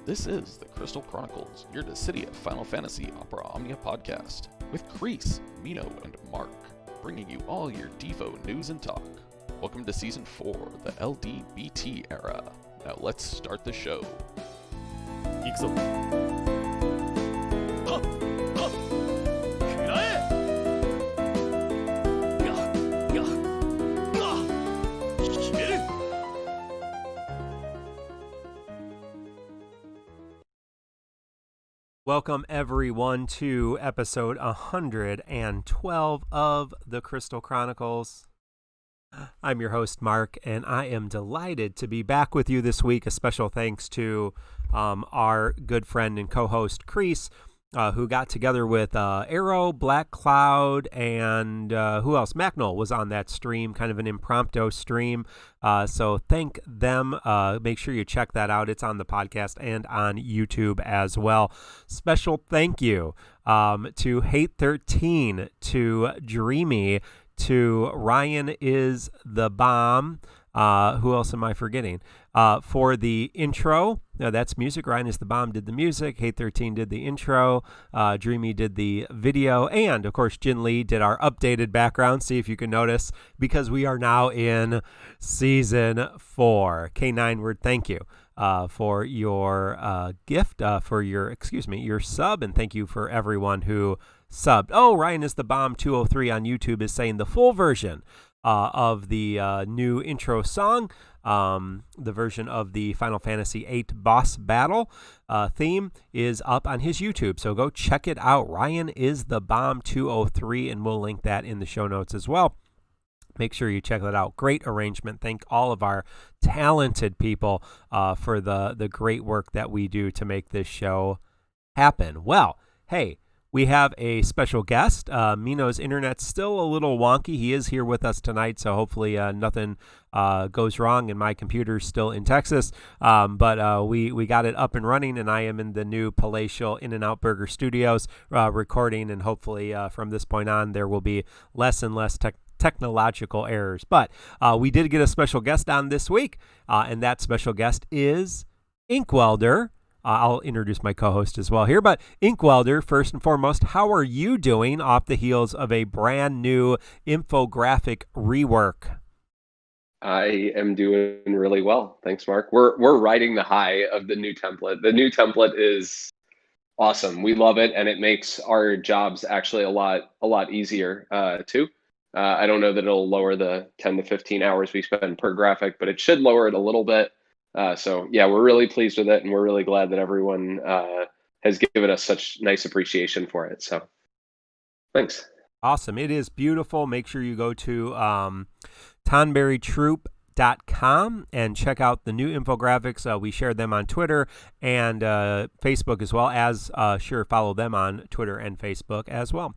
This is the Crystal Chronicles, your Dissidia Final Fantasy Opera Omnia podcast, with Kreese, Mino, and Mark, bringing you all your Devo news and talk. Welcome to Season 4, the LDBT era. Now let's start the show. Welcome everyone to episode 112 of the Crystal Chronicles. I'm your host Mark, and I am delighted to be back with you this week. A special thanks to our good friend and co-host Kreese, who got together with Arrow, Black Cloud, and who else? Macnol was on that stream, kind of an impromptu stream. So thank them. Make sure you check that out. It's on the podcast and on YouTube as well. Special thank you to Hate13, to Dreamy, to Ryan is the Bomb. Who else am I forgetting? For the intro, that's music. Ryan is the Bomb did the music. Hate13 did the intro. Dreamy did the video. And, of course, Jin Lee did our updated background. See if you can notice, because we are now in Season 4. K9 Word, thank you for your gift, for your sub. And thank you for everyone who subbed. Oh, Ryan is the Bomb 203 on YouTube is saying the full version of the new intro song, the version of the Final Fantasy VIII boss battle theme is up on his YouTube. So go check it out. Ryan is the Bomb 203, and we'll link that in the show notes as well. Make sure you check that out. Great arrangement. Thank all of our talented people for the great work that we do to make this show happen. Well, hey, we have a special guest. Mino's internet's still a little wonky. He is here with us tonight, so hopefully nothing goes wrong, and my computer's still in Texas. But we got it up and running, and I am in the new palatial In-N-Out Burger Studios recording, and hopefully from this point on there will be less and less technological errors. But we did get a special guest on this week, and that special guest is Inkwelder. I'll introduce my co-host as well here, but Inkwelder, first and foremost, how are you doing off the heels of a brand new infographic rework? I am doing really well. Thanks, Mark. We're riding the high of the new template. The new template is awesome. We love it, and it makes our jobs actually a lot easier too. I don't know that it'll lower the 10 to 15 hours we spend per graphic, but it should lower it a little bit. So yeah, we're really pleased with it, and we're really glad that everyone has given us such nice appreciation for it. So thanks. Awesome. It is beautiful. Make sure you go to tonberrytroop.com and check out the new infographics. We shared them on Twitter and Facebook as well, as follow them on Twitter and Facebook as well.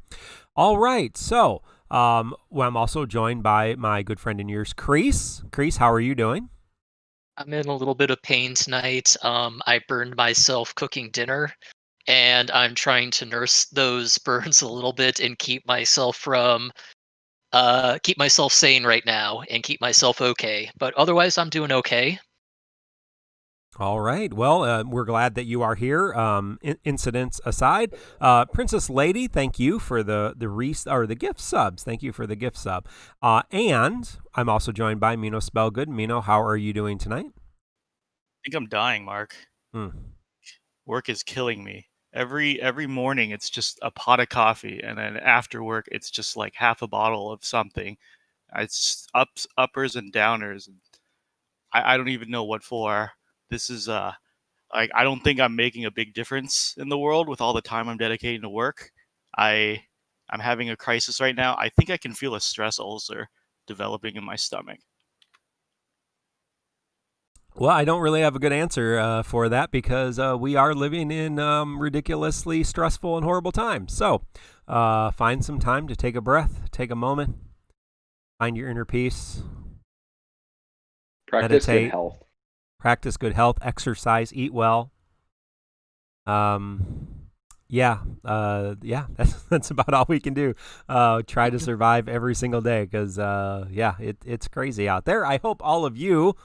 All right. So I'm also joined by my good friend and yours, Kreese. Kreese, how are you doing? I'm in a little bit of pain tonight. I burned myself cooking dinner, and I'm trying to nurse those burns a little bit and keep myself sane right now and keep myself okay. But otherwise, I'm doing okay. All right. Well, we're glad that you are here. Incidents aside, Princess Lady, thank you for the gift subs. Thank you for the gift sub. And I'm also joined by Mino Spellgood. Mino, how are you doing tonight? I think I'm dying, Mark. Work is killing me. Every morning, it's just a pot of coffee, and then after work, it's just like half a bottle of something. It's uppers and downers. I don't even know what for. This is I don't think I'm making a big difference in the world with all the time I'm dedicating to work. I'm having a crisis right now. I think I can feel a stress ulcer developing in my stomach. Well, I don't really have a good answer for that, because we are living in ridiculously stressful and horrible times. So find some time to take a breath, take a moment, find your inner peace. Practice meditate. good health. Practice good health, exercise, eat well. That's about all we can do. Try to survive every single day, because it's crazy out there. I hope all of you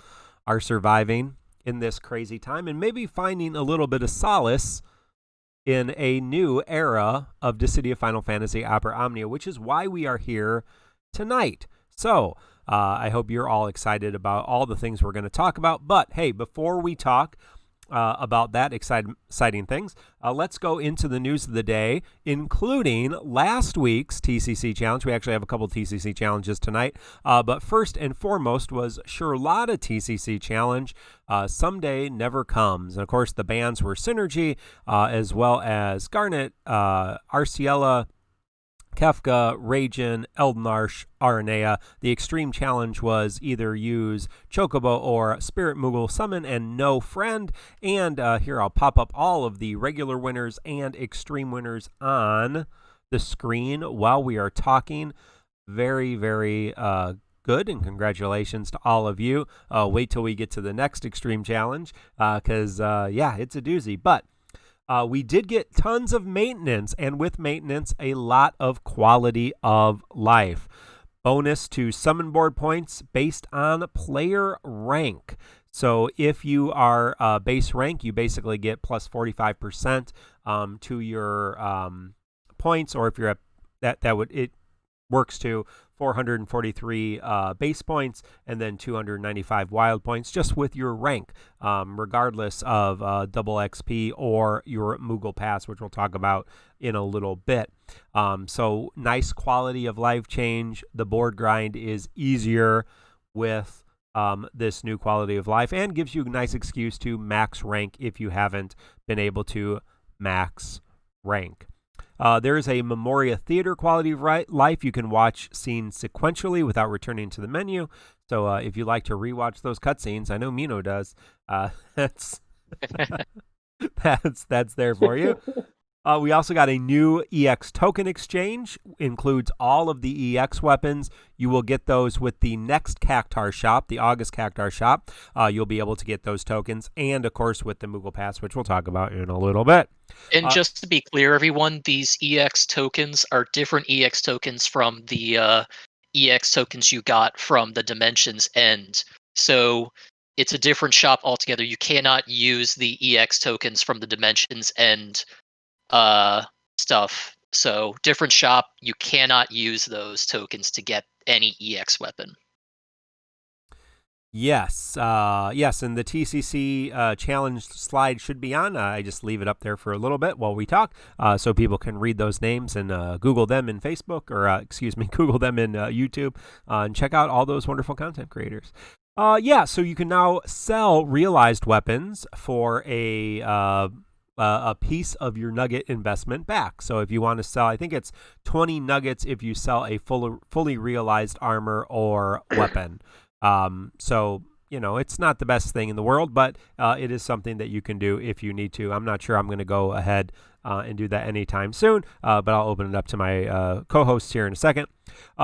are surviving in this crazy time, and maybe finding a little bit of solace in a new era of Dissidia Final Fantasy Opera Omnia, which is why we are here tonight. So I hope you're all excited about all the things we're going to talk about. But hey, before we talk about that exciting things, let's go into the news of the day, including last week's TCC Challenge. We actually have a couple TCC Challenges tonight. But first and foremost was Sherlotta TCC Challenge, Someday Never Comes. And of course, the bands were Synergy, as well as Garnet, Arciella, Kefka, Ragin, Eldenarsh, Aranea. The extreme challenge was either use Chocobo or Spirit Moogle Summon and no friend. And here I'll pop up all of the regular winners and extreme winners on the screen while we are talking. Very, very good, and congratulations to all of you. Wait till we get to the next extreme challenge because, yeah, it's a doozy. But we did get tons of maintenance, and with maintenance, a lot of quality of life. Bonus to summon board points based on player rank. So if you are base rank, you basically get plus 45% to your points, or if you're at it works to 443 base points and then 295 wild points just with your rank, regardless of double XP or your Moogle Pass, which we'll talk about in a little bit. So nice quality of life change. The board grind is easier with this new quality of life, and gives you a nice excuse to max rank if you haven't been able to max rank. There is a Memoria Theater quality of life. You can watch scenes sequentially without returning to the menu. So if you like to rewatch those cutscenes, I know Mino does. That's there for you. We also got a new EX token exchange. Includes all of the EX weapons. You will get those with the next Cactar shop, the August Cactar shop. You'll be able to get those tokens, and of course with the Moogle Pass, which we'll talk about in a little bit. And just to be clear, everyone, these EX tokens are different EX tokens from the EX tokens you got from the Dimensions End. So it's a different shop altogether. You cannot use the EX tokens from the Dimensions End stuff. So different shop, you cannot use those tokens to get any EX weapon. Yes, and the TCC challenge slide should be on. I just leave it up there for a little bit while we talk, so people can read those names and Google them in Facebook, or Google them in YouTube, and check out all those wonderful content creators. So you can now sell realized weapons for a piece of your nugget investment back. So if you want to sell, I think it's 20 nuggets if you sell a fully realized armor or weapon. So, you know, it's not the best thing in the world, but it is something that you can do if you need to. I'm not sure I'm going to go ahead and do that anytime soon, but I'll open it up to my co-hosts here in a second.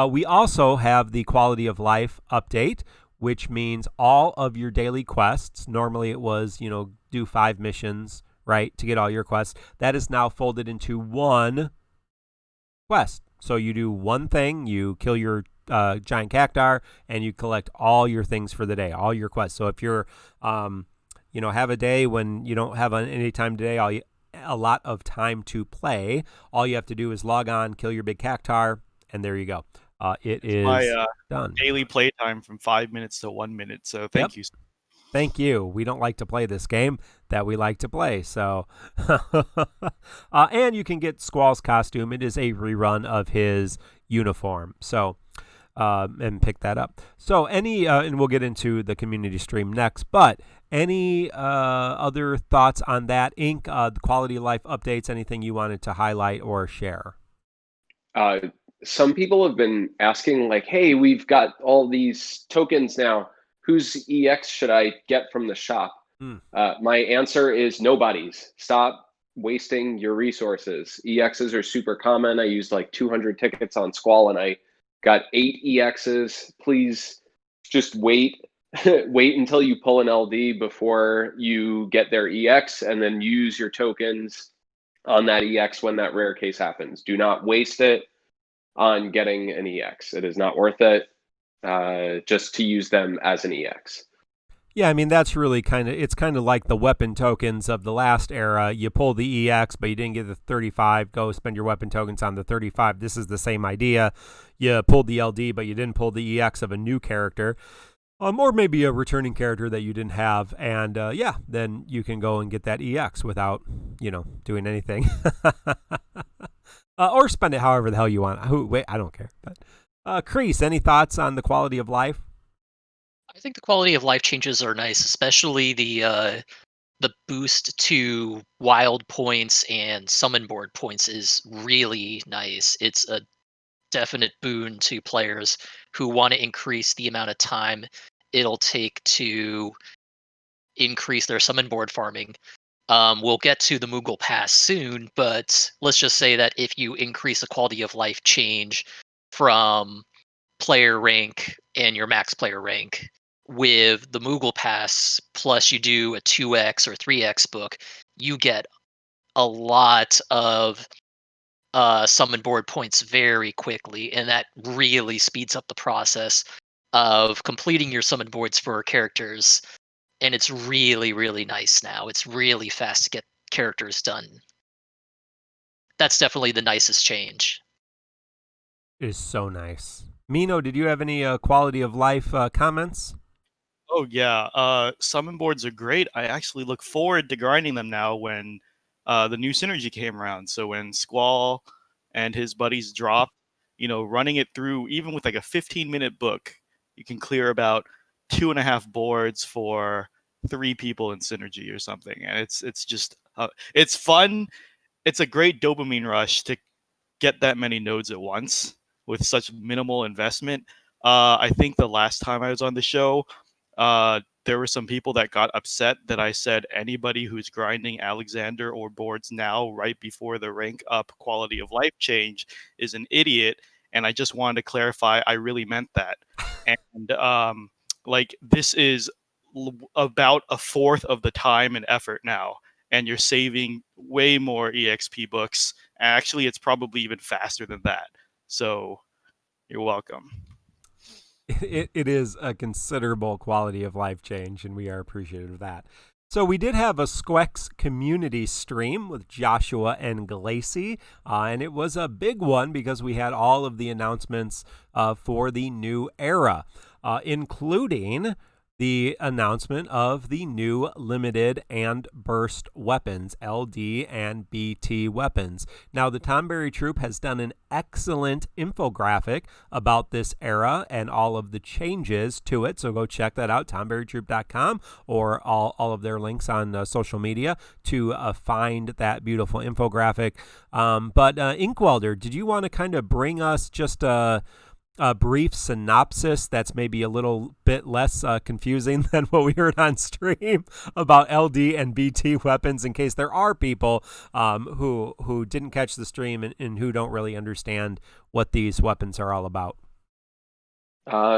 We also have the quality of life update, which means all of your daily quests. Normally it was, do 5 missions, right, to get all your quests. That is now folded into one quest. So you do one thing, you kill your giant cactar, and you collect all your things for the day, all your quests. So if you're, have a day when you don't have any time today, a lot of time to play, all you have to do is log on, kill your big cactar, and there you go. It is my done. Daily playtime from 5 minutes to 1 minute. So thank you. Thank you. We don't like to play this game that we like to play. So, and you can get Squall's costume. It is a rerun of his uniform. So, and pick that up. So and we'll get into the community stream next, but any other thoughts on that, Inc., the quality of life updates, anything you wanted to highlight or share? Some people have been asking, like, hey, we've got all these tokens now. Whose EX should I get from the shop? My answer is nobody's. Stop wasting your resources. EXs are super common. I used like 200 tickets on Squall and I got 8 EXs. Please just wait until you pull an LD before you get their EX, and then use your tokens on that EX when that rare case happens. Do not waste it on getting an EX. It is not worth it just to use them as an EX. Yeah, I mean, that's really it's kind of like the weapon tokens of the last era. You pull the EX, but you didn't get the 35. Go spend your weapon tokens on the 35. This is the same idea. You pulled the LD, but you didn't pull the EX of a new character. Or maybe a returning character that you didn't have. And yeah, then you can go and get that EX without, doing anything. Or spend it however the hell you want. Wait, I don't care. But Kreese, any thoughts on the quality of life? I think the quality of life changes are nice, especially the boost to wild points and summon board points is really nice. It's a definite boon to players who want to increase the amount of time it'll take to increase their summon board farming. We'll get to the Moogle Pass soon, but let's just say that if you increase the quality of life change from player rank and your max player rank with the Moogle Pass, plus you do a 2x or 3x book, you get a lot of summon board points very quickly, and that really speeds up the process of completing your summon boards for characters. And it's really, really nice now. It's really fast to get characters done. That's definitely the nicest change. It is so nice. Mino, did you have any quality of life comments? Oh yeah, summon boards are great. I actually look forward to grinding them now when the new synergy came around. So when Squall and his buddies drop, running it through even with like a 15-minute book, you can clear about 2.5 boards for 3 people in synergy or something, and it's just it's fun. It's a great dopamine rush to get that many nodes at once with such minimal investment. I think the last time I was on the show, there were some people that got upset that I said anybody who's grinding Alexander or boards now right before the rank up quality of life change is an idiot. And I just wanted to clarify, I really meant that. And this is about a fourth of the time and effort now. And you're saving way more EXP books. Actually, it's probably even faster than that. So you're welcome. It is a considerable quality of life change, and we are appreciative of that. So we did have a SQEX community stream with Joshua and Glacy, and it was a big one because we had all of the announcements for the new era, including the announcement of the new limited and burst weapons, LD and BT weapons. Now, the Tomberry Troop has done an excellent infographic about this era and all of the changes to it, so go check that out, tomberrytroop.com, or all of their links on social media to find that beautiful infographic. But Inkwelder, did you want to kind of bring us just a brief synopsis that's maybe a little bit less confusing than what we heard on stream about LD and BT weapons, in case there are people who didn't catch the stream and who don't really understand what these weapons are all about?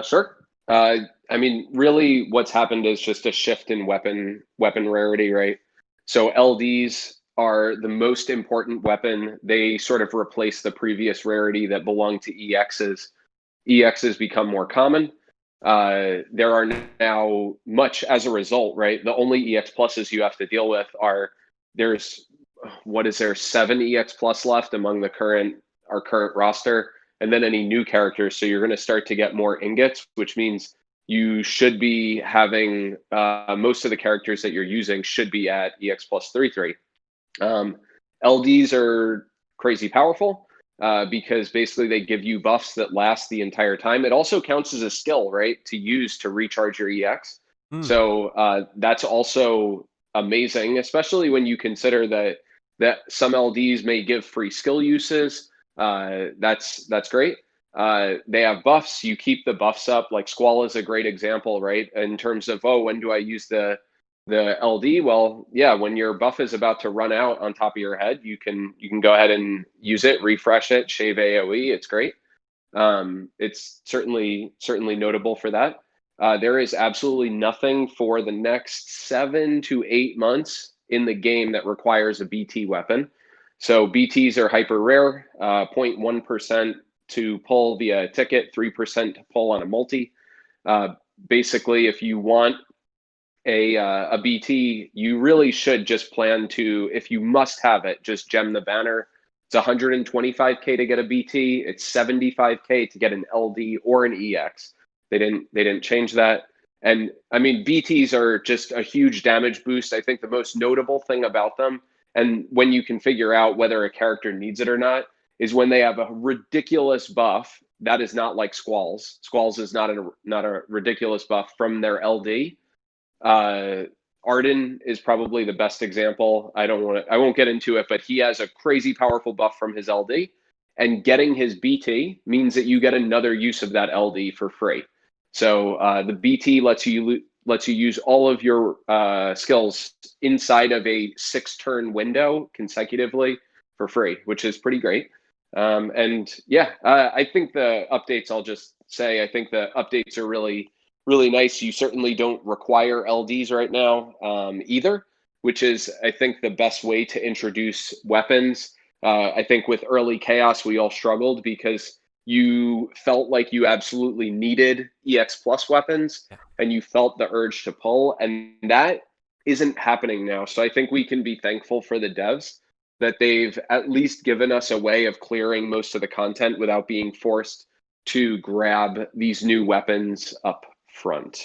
Sure. I mean, really what's happened is just a shift in weapon rarity, right? So LDs are the most important weapon. They sort of replace the previous rarity that belonged to EXs. EXs become more common. There are now much as a result, right? The only EX pluses you have to deal with are there's 7 EX plus left among our current roster, and then any new characters. So you're going to start to get more ingots, which means you should be having most of the characters that you're using should be at EX plus 3/3. LDs are crazy powerful. Because basically they give you buffs that last the entire time. It also counts as a skill, right, to use to recharge your EX. So that's also amazing, especially when you consider that some LDs may give free skill uses. That's great. They have buffs. You keep the buffs up. Like Squall is a great example, right, in terms of, when do I use the LD? Well, yeah, when your buff is about to run out on top of your head, you can go ahead and use it, refresh it, shave AoE. It's great. It's certainly notable for that. There is absolutely nothing for the next 7 to 8 months in the game that requires a BT weapon. So BTs are hyper rare, 0.1% to pull via ticket, 3% to pull on a multi. Basically, if you want a BT, you really should just plan to, if you must have it, just gem the banner. It's 125K to get a BT. It's 75K to get an LD or an EX. They didn't change that. And I mean, BTs are just a huge damage boost. I think the most notable thing about them, and when you can figure out whether a character needs it or not, is when they have a ridiculous buff that is not like Squall's. Squall's is not a ridiculous buff from their LD. Arden is probably the best example. I won't get into it, but he has a crazy powerful buff from his LD, and getting his BT means that you get another use of that LD for free. So the BT lets you use all of your skills inside of a 6-turn window consecutively for free, which is pretty great. And yeah, I think the updates, I'll just say, I think the updates are really nice. You certainly don't require LDs right now either, which is, I think, the best way to introduce weapons. I think with early Chaos, we all struggled because you felt like you absolutely needed EX plus weapons, and you felt the urge to pull, and that isn't happening now. So I think we can be thankful for the devs that they've at least given us a way of clearing most of the content without being forced to grab these new weapons up front.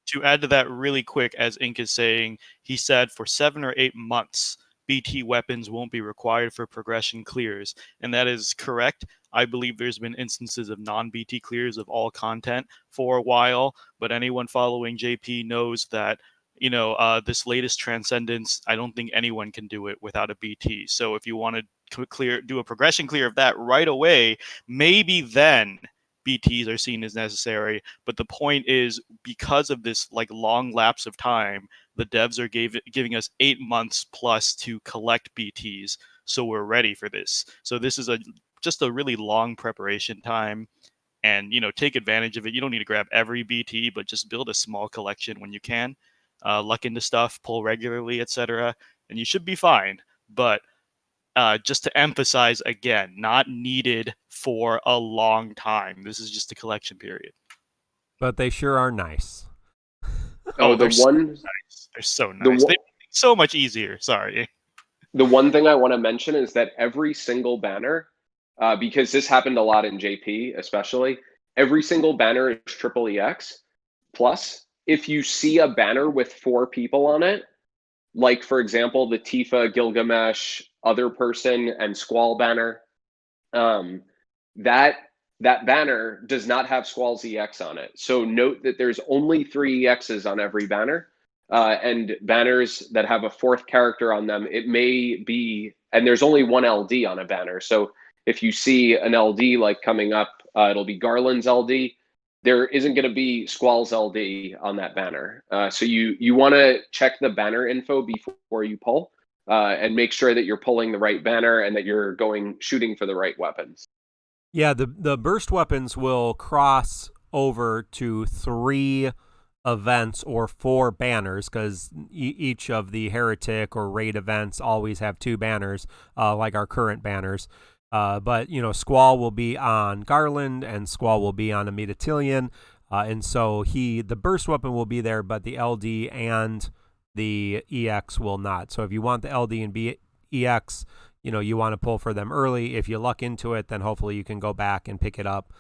To add to that really quick, as Ink is saying, he said for 7 or 8 months, BT weapons won't be required for progression clears. And that is correct. I believe there's been instances of non-BT clears of all content for a while, but anyone following JP knows that, you know, this latest Transcendence, I don't think anyone can do it without a BT. So if you want to do a progression clear of that right away, maybe then BTs are seen as necessary. But the point is, because of this like long lapse of time, the devs are giving us 8 months plus to collect BTs, so we're ready for this. So this is just a really long preparation time, and you know, take advantage of it. You don't need to grab every BT, but just build a small collection when you can. Luck into stuff, pull regularly, etc., and you should be fine. But just to emphasize again, not needed for a long time. This is just a collection period. But they sure are nice. They're so nice. They're so nice. They make it so much easier. Sorry. The one thing I want to mention is that every single banner, because this happened a lot in JP especially, every single banner is triple EX. Plus, if you see a banner with 4 people on it, like for example, the Tifa, Gilgamesh, other person, and Squall banner, that banner does not have Squall's EX on it. So note that there's only 3 EXs on every banner. And banners that have a 4th character on them, it may be, and there's only 1 LD on a banner. So if you see an LD like coming up, it'll be Garland's LD. There isn't going to be Squall's LD on that banner. So you want to check the banner info before you pull, and make sure that you're pulling the right banner and that you're shooting for the right weapons. Yeah, the burst weapons will cross over to 3 events or 4 banners, because each of the Heretic or Raid events always have 2 banners, like our current banners. But, you know, Squall will be on Garland and Squall will be on Amidatelion. And so the burst weapon will be there, but the LD and the EX will not. So if you want the LD and EX, you know, you want to pull for them early. If you luck into it, then hopefully you can go back and pick it up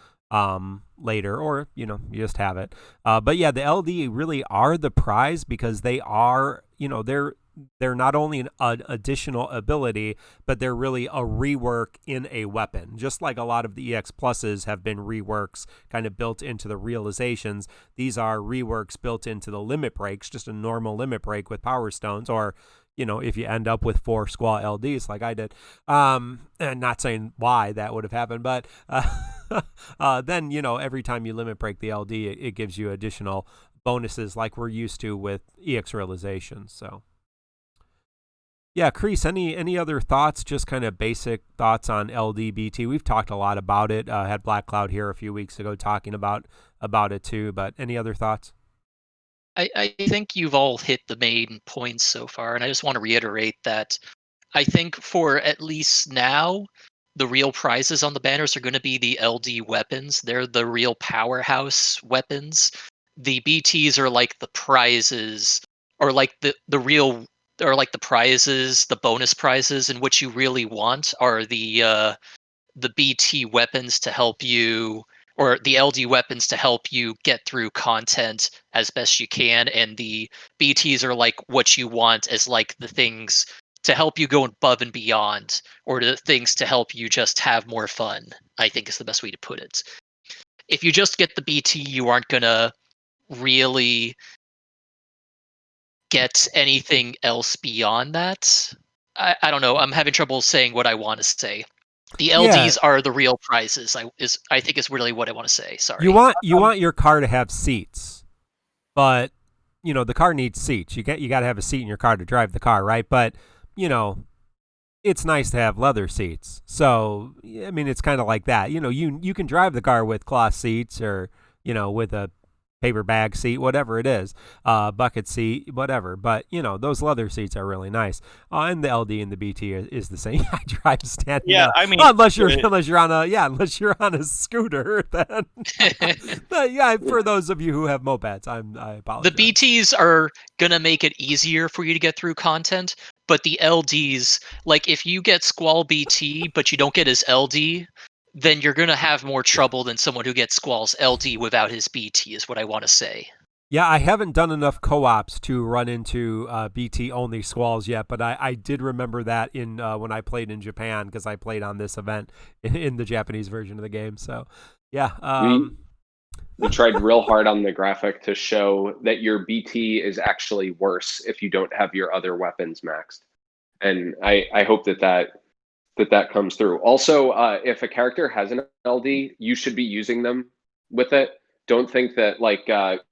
later, or, you know, you just have it. But yeah, the LD really are the prize, because they are, you know, they're not only an additional ability, but they're really a rework in a weapon. Just like a lot of the EX pluses have been reworks kind of built into the realizations, these are reworks built into the limit breaks, just a normal limit break with power stones, or, you know, if you end up with 4 Squall LDs like I did, and not saying why that would have happened, but then, you know, every time you limit break the LD, it gives you additional bonuses like we're used to with EX realizations. So yeah, Kreese, any other thoughts, just kind of basic thoughts on LDBT? We've talked a lot about it. Had Black Cloud here a few weeks ago talking about it too, but any other thoughts? I think you've all hit the main points so far, and I just want to reiterate that I think for at least now, the real prizes on the banners are going to be the LD weapons. They're the real powerhouse weapons. the BTs are like the prizes, or like the real, or like the prizes, the bonus prizes, and what you really want are the BT weapons to help you, or the LD weapons to help you get through content as best you can, and the BTs are like what you want as like the things to help you go above and beyond, or the things to help you just have more fun, I think is the best way to put it. If you just get the BT, you aren't gonna really get anything else beyond that. I don't know. I'm having trouble saying what I want to say. The Yeah, LDs are the real prizes. I think is really what I want to say. you Sorry. want your car to have seats, but the car needs seats. You got to have a seat in your car to drive the car, right? But it's nice to have leather seats. So I mean, it's kind of like that. You can drive the car with cloth seats, or with a paper bag seat, whatever it is, bucket seat, whatever. But those leather seats are really nice. And the LD and the BT is the same. I drive standing Yeah, up. I mean, unless you're unless you're on a scooter, then. But yeah, for those of you who have mopeds, I apologize. The BTs are gonna make it easier for you to get through content, but the LDs, like if you get Squall BT but you don't get his LD, then you're gonna have more trouble than someone who gets Squall's LD without his BT, is what I want to say. Yeah, I haven't done enough co-ops to run into BT-only squalls yet, but I did remember that in when I played in Japan, because I played on this event in the Japanese version of the game. So, yeah. We tried real hard on the graphic to show that your BT is actually worse if you don't have your other weapons maxed. And I hope that comes through. Also, if a character has an LD, you should be using them with it. Don't think that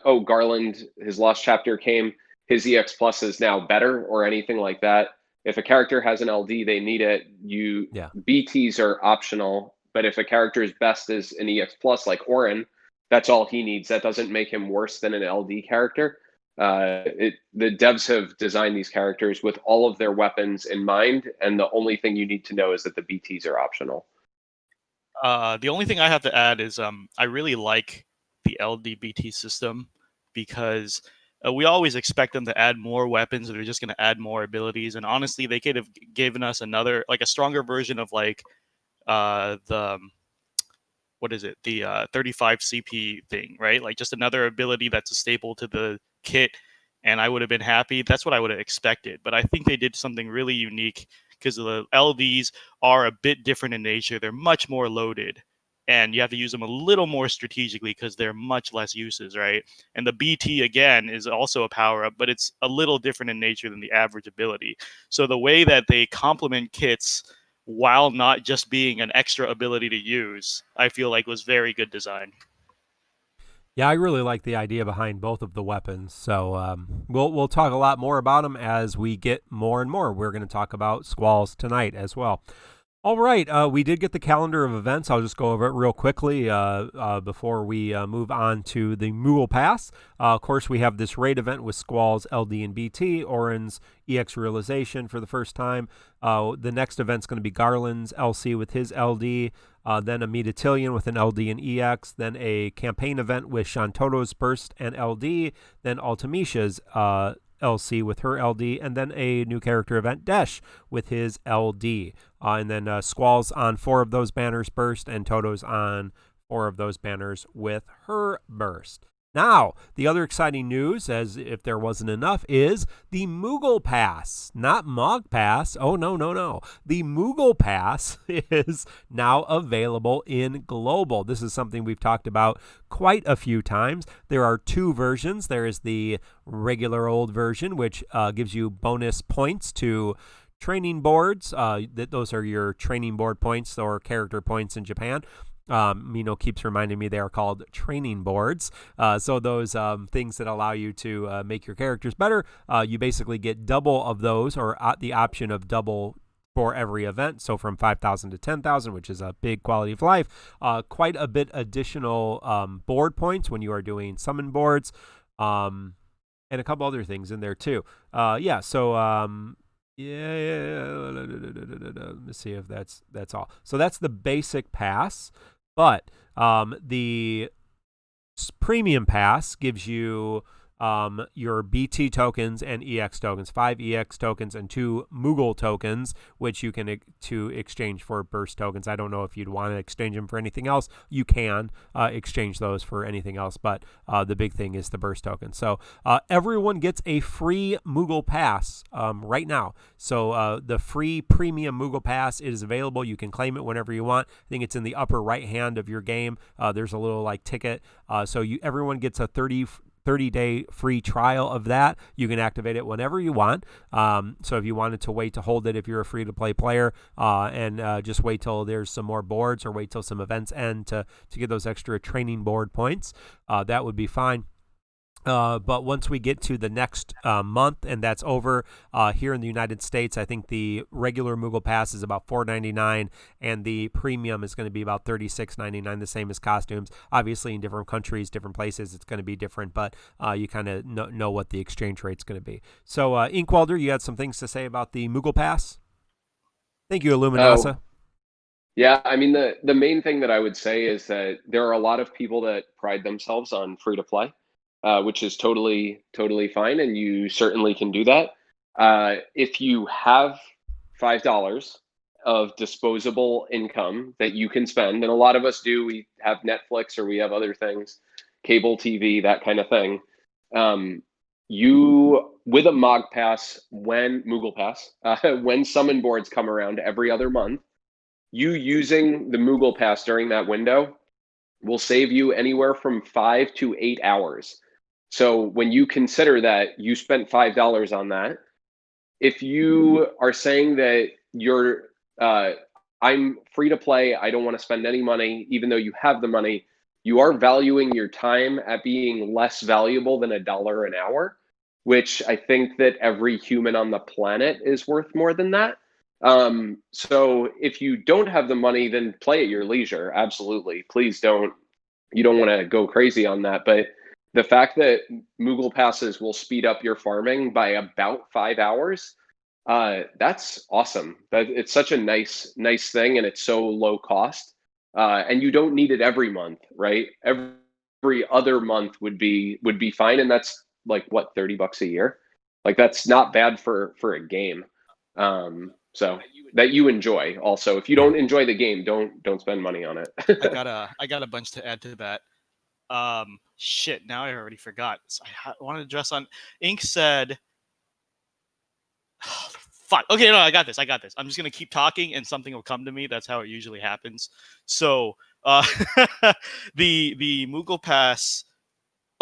Garland, his last chapter came, his EX Plus is now better or anything like that. If a character has an LD, they need it. BTs are optional, but if a character's best is an EX Plus like Auron, that's all he needs. That doesn't make him worse than an LD character. The devs have designed these characters with all of their weapons in mind, and the only thing you need to know is that the BTs are optional. The only thing I have to add is I really like the LDBT system, because we always expect them to add more weapons, or they're just going to add more abilities. And honestly, they could have given us another, like a stronger version of the what is it? The 35 CP thing, right? Like just another ability that's a staple to the kit, and I would have been happy. That's what I would have expected. But I think they did something really unique, because the LDs are a bit different in nature. They're much more loaded, and you have to use them a little more strategically because they're much less uses, right? And the BT, again, is also a power-up, but it's a little different in nature than the average ability. So the way that they complement kits while not just being an extra ability to use, I feel like was very good design. Yeah, I really like the idea behind both of the weapons. So we'll talk a lot more about them as we get more and more. We're going to talk about squalls tonight as well. All right, we did get the calendar of events. I'll just go over it real quickly before we move on to the Moogle Pass. Of course, we have this raid event with Squall's LD and BT, Auron's EX Realization for the first time. The next event's going to be Garland's LC with his LD, then Amidatelion with an LD and EX, then a campaign event with Shantoto's Burst and LD, then Ultimecia's LC with her LD, and then a new character event, Desch, with his LD. And then Squall's on 4 of those banners burst, and Toto's on 4 of those banners with her burst. Now, the other exciting news, as if there wasn't enough, is the Moogle Pass. Not Mog Pass. Oh, no. The Moogle Pass is now available in Global. This is something we've talked about quite a few times. There are 2 versions. There is the regular old version, which gives you bonus points to training boards. Those are your training board points or character points in Japan. Mino keeps reminding me they are called training boards. So those things that allow you to make your characters better, you basically get double of those, or the option of double for every event. So from 5,000 to 10,000, which is a big quality of life. Quite a bit additional board points when you are doing summon boards, and a couple other things in there too. Yeah. Let me see if that's all. So that's the basic pass. But the Premium Pass gives you your BT tokens and EX tokens, 5 EX tokens and 2 Moogle tokens, which you can to exchange for burst tokens. I don't know if you'd want to exchange them for anything else. You can exchange those for anything else, but the big thing is the burst token. So everyone gets a free Moogle Pass right now. So the free premium Moogle Pass is available. You can claim it whenever you want. I think it's in the upper right hand of your game. There's a little like ticket. So everyone gets a 30-day free trial of that. You can activate it whenever you want. So if you wanted to wait to hold it, if you're a free-to-play player, and just wait till there's some more boards or wait till some events end to get those extra training board points, that would be fine. But once we get to the next month and that's over, here in the United States, I think the regular Moogle Pass is about $4.99 and the premium is going to be about $36.99, the same as costumes. Obviously, in different countries, different places, it's going to be different, but you kind of know what the exchange rate's going to be. So, Inkwalder, you had some things to say about the Moogle Pass? Thank you, Illuminasa. Yeah, I mean, the main thing that I would say is that there are a lot of people that pride themselves on free-to-play. Which is totally fine, and you certainly can do that. If you have $5 of disposable income that you can spend, and a lot of us do, we have Netflix or we have other things, cable TV, that kind of thing. You, with a Mog Pass, Moogle Pass, when summon boards come around every other month, you using the Moogle Pass during that window will save you anywhere from 5 to 8 hours. So when you consider that you spent $5 on that, if you are saying that you're, I'm free to play, I don't want to spend any money, even though you have the money, you are valuing your time at being less valuable than $1 an hour, which I think that every human on the planet is worth more than that. So if you don't have the money, then play at your leisure. Absolutely. Please don't, you don't want to go crazy on that. But the fact that Moogle Passes will speed up your farming by about 5 hours, that's awesome. It's such a nice thing, and it's so low cost. And you don't need it every month, right? Every other month would be fine, and that's like what, $30 a year? Like that's not bad for a game. So that you enjoy. Also, if you don't enjoy the game, don't spend money on it. I got a bunch to add to that. Shit, now I already forgot. So I wanted to address on Ink said fuck. Okay, no, I got this. I'm just gonna keep talking and something will come to me. That's how it usually happens. So the Moogle Pass.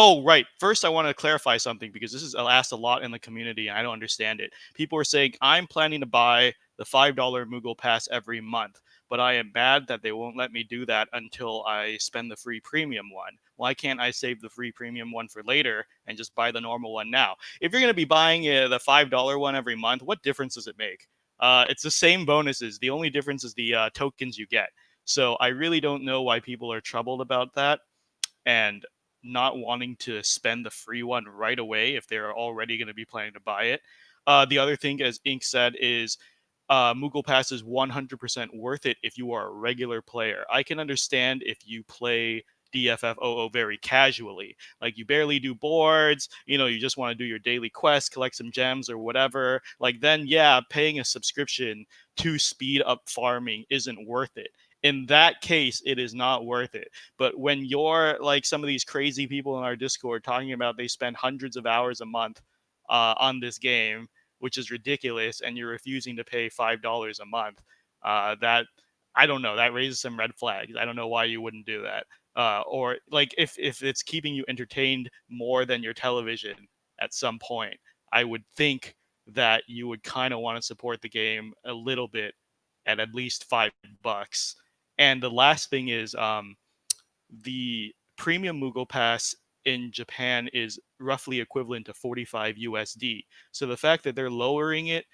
Oh, right. First, I want to clarify something because this is asked a lot in the community and I don't understand it. People are saying, I'm planning to buy the $5 Moogle Pass every month, but I am mad that they won't let me do that until I spend the free premium one. Why can't I save the free premium one for later and just buy the normal one now? If you're going to be buying the $5 one every month, what difference does it make? It's the same bonuses. The only difference is the tokens you get. So I really don't know why people are troubled about that. And not wanting to spend the free one right away if they're already going to be planning to buy it. The other thing, as Ink said, is Moogle Pass is 100% worth it if you are a regular player. I can understand if you play DFFOO very casually, like you barely do boards, you just want to do your daily quest, collect some gems or whatever. Like then, yeah, paying a subscription to speed up farming isn't worth it. In that case, it is not worth it. But when you're like some of these crazy people in our Discord talking about they spend hundreds of hours a month on this game, which is ridiculous, and you're refusing to pay $5 a month, that I don't know, that raises some red flags. I don't know why you wouldn't do that. Or like if it's keeping you entertained more than your television at some point, I would think that you would kind of want to support the game a little bit at least $5. And the last thing is the premium Moogle Pass in Japan is roughly equivalent to 45 USD. So the fact that they're lowering it,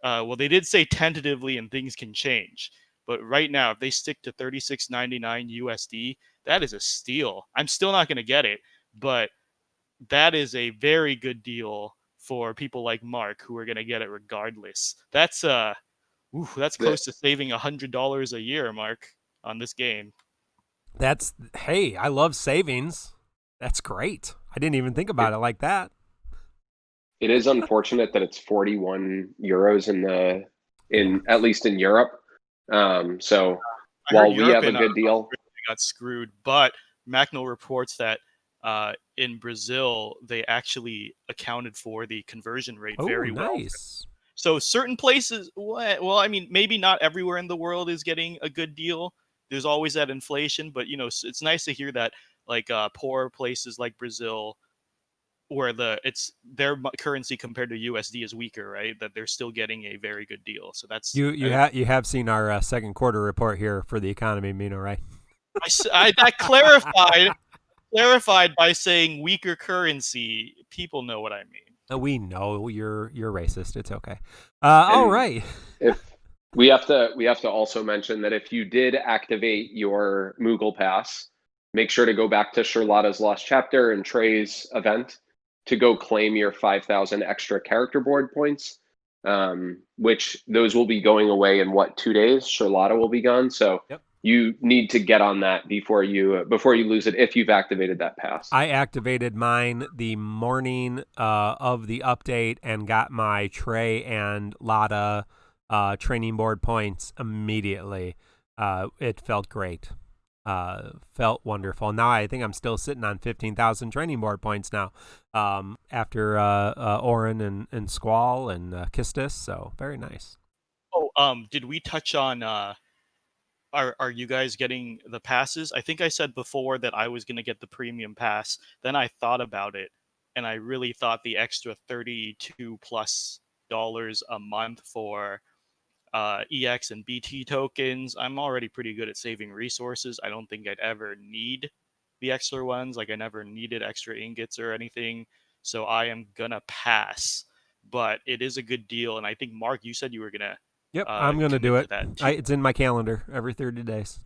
well, they did say tentatively and things can change. But right now, if they stick to 36.99 USD, that is a steal. I'm still not going to get it, but that is a very good deal for people like Mark who are going to get it regardless. That's close to saving $100 a year, Mark, on this game. Hey, I love savings. That's great. I didn't even think about it like that. It is unfortunate that it's 41 euros in at least in Europe. So while we have a good deal, they got screwed. But Macnell reports that in Brazil they actually accounted for the conversion rate very well. So certain places, well, I mean, maybe not everywhere in the world is getting a good deal. There's always that inflation, but it's nice to hear that like poor places like Brazil, where their currency compared to USD is weaker, right? That they're still getting a very good deal. So that's you have seen our second quarter report here for the economy, Mino, right? That clarified by saying weaker currency. People know what I mean. We know you're racist. It's okay. All right. If we have to also mention that if you did activate your Moogle Pass, make sure to go back to Sherlotta's Lost Chapter and Trey's event to go claim your 5,000 extra character board points, which those will be going away in 2 days. Sherlotta will be gone, so you need to get on that before you lose it if you've activated that pass. I activated mine the morning of the update and got my Trey and Lotta training board points immediately. It felt great. Felt wonderful. Now I think I'm still sitting on 15,000 training board points now after Auron and Squall and Kistis. So very nice. Oh, did we touch on are you guys getting the passes? I think I said before that I was going to get the premium pass. Then I thought about it, and I really thought the extra $32+ a month for EX and BT tokens. I'm already pretty good at saving resources. I don't think I'd ever need the extra ones. Like I never needed extra ingots or anything. So I am gonna pass. But it is a good deal, and I think Mark, you said you were gonna. Yep, I'm gonna do it. It's in my calendar every 30 days.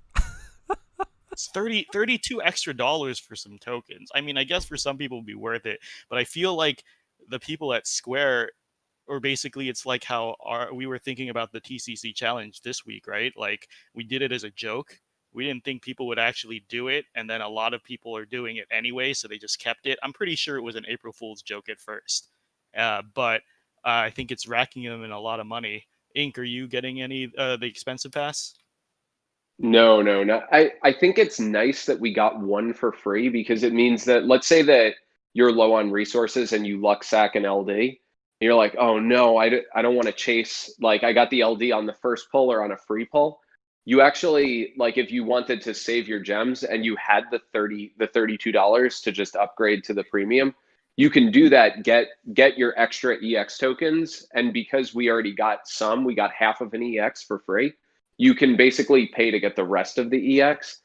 It's $32 extra for some tokens. I mean, I guess for some people it'd be worth it, but I feel like the people at Square, or basically it's like how we were thinking about the TCC Challenge this week, right? Like we did it as a joke. We didn't think people would actually do it, and then a lot of people are doing it anyway, so they just kept it. I'm pretty sure it was an April Fool's joke at first, but I think it's racking them in a lot of money. Ink, are you getting any the expensive pass? No. I think it's nice that we got one for free because it means that, let's say that you're low on resources and you luck sack an LD. And you're like, oh no, I don't want to chase, like I got the LD on the first pull or on a free pull. You actually, like if you wanted to save your gems and you had the $32 to just upgrade to the premium, you can do that, get your extra EX tokens. And because we already got some, we got half of an EX for free. You can basically pay to get the rest of the EX.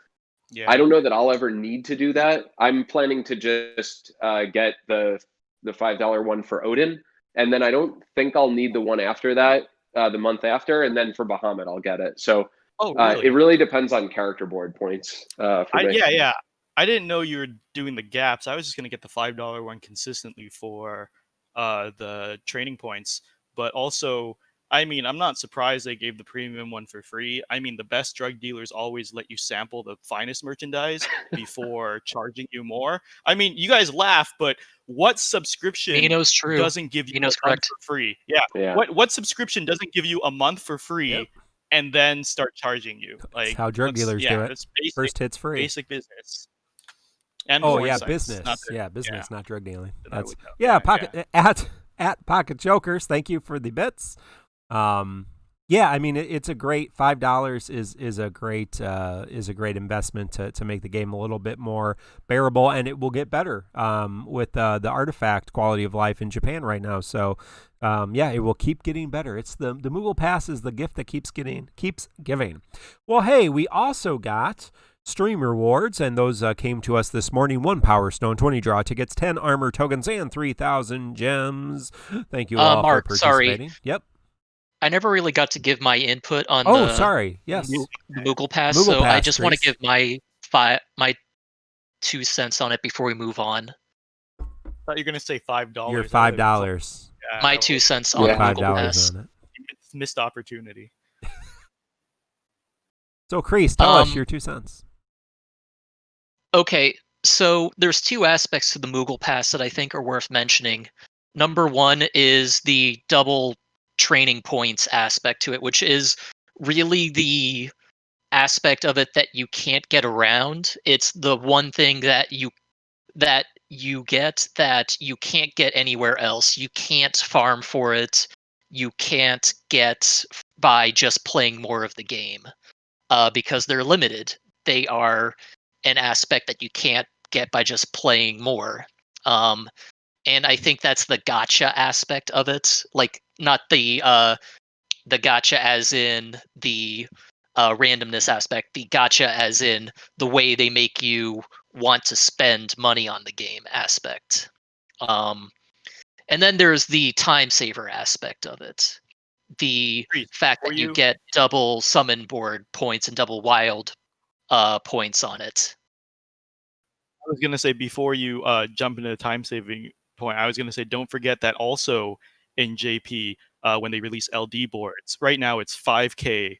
Yeah. I don't know that I'll ever need to do that. I'm planning to just get the $5 one for Odin. And then I don't think I'll need the one after that, the month after. And then for Bahamut, I'll get it. So really? It really depends on character board points. For me. Yeah. I didn't know you were doing the gaps. I was just going to get the $5 one consistently for the training points. But also, I mean, I'm not surprised they gave the premium one for free. I mean, the best drug dealers always let you sample the finest merchandise before charging you more. I mean, you guys laugh, but what subscription doesn't give you a month for free? Yeah. What subscription doesn't give you a month for free and then start charging you? Like that's how drug dealers do it. It's basic, first hits free. Basic business. And business. Business, not drug dealing. That's pocket at Pocket Jokers. Thank you for the bits. I mean it's a great $5 is a great investment to make the game a little bit more bearable, and it will get better with the artifact quality of life in Japan right now. So it will keep getting better. It's the Moogle Pass is the gift that keeps giving. Well, hey, we also got stream rewards, and those came to us this morning. 1 Power Stone, 20 draw tickets, 10 armor tokens, and 3,000 gems. Thank you all Mark, for participating. Sorry. Yep. I never really got to give my input on Yes. Moogle Pass, I just want to give my 2 cents on it before we move on. I thought you were going to say $5. Your $5. My 2 cents on Moogle Pass. On it. Missed opportunity. So, Kreese, tell us your 2 cents. Okay, So there's two aspects to the Moogle Pass that I think are worth mentioning. Number one is the double training points aspect to it, which is really the aspect of it that you can't get around. It's the one thing that you get that you can't get anywhere else. You can't farm for it. You can't get by just playing more of the game because they're limited. They are an aspect that you can't get by just playing more. And I think that's the gotcha aspect of it. Like not the gotcha as in the randomness aspect, the gotcha as in the way they make you want to spend money on the game aspect. And then there's the time saver aspect of it. The fact that you get double summon board points and double wild points on it. I was gonna say before you jump into the time saving point, I was gonna say don't forget that also in JP when they release LD boards. Right now it's 5K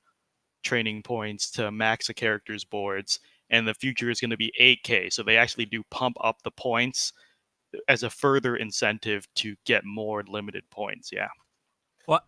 training points to max a character's boards, and the future is going to be 8K. So they actually do pump up the points as a further incentive to get more limited points. Yeah. Well,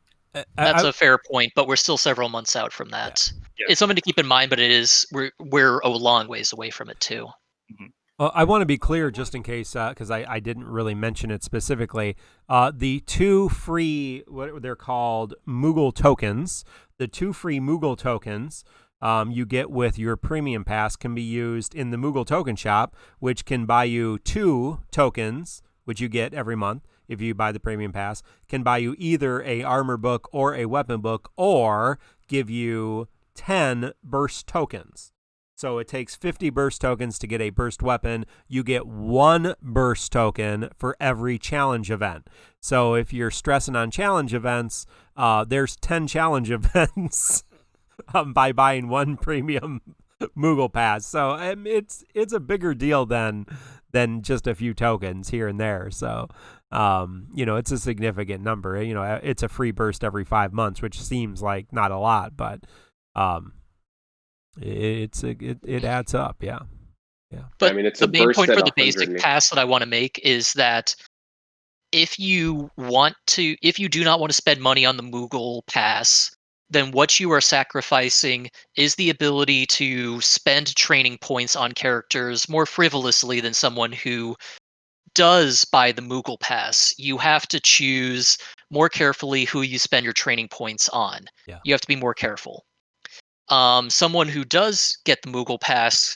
that's a fair point, but we're still several months out from that. Yeah. It's something to keep in mind, but it is we're a long ways away from it too. Mm-hmm. Well, I want to be clear just in case, because I didn't really mention it specifically. The two free, what they're called, Moogle tokens, the two free Moogle tokens you get with your premium pass can be used in the Moogle token shop, which can buy you 2 tokens, which you get every month if you buy the premium pass, can buy you either a armor book or a weapon book, or give you 10 burst tokens. So it takes 50 burst tokens to get a burst weapon. You get 1 burst token for every challenge event. So if you're stressing on challenge events, there's 10 challenge events by buying 1 premium Moogle Pass. So it's a bigger deal than just a few tokens here and there. So it's a significant number. It's a free burst every 5 months, which seems like not a lot, but it adds up. Yeah. But I mean, it's the main point for the basic pass that I want to make is that if you do not want to spend money on the Moogle Pass, then what you are sacrificing is the ability to spend training points on characters more frivolously than someone who does buy the Moogle Pass. You have to choose more carefully who you spend your training points on. Yeah. You have to be more careful. Someone who does get the Moogle Pass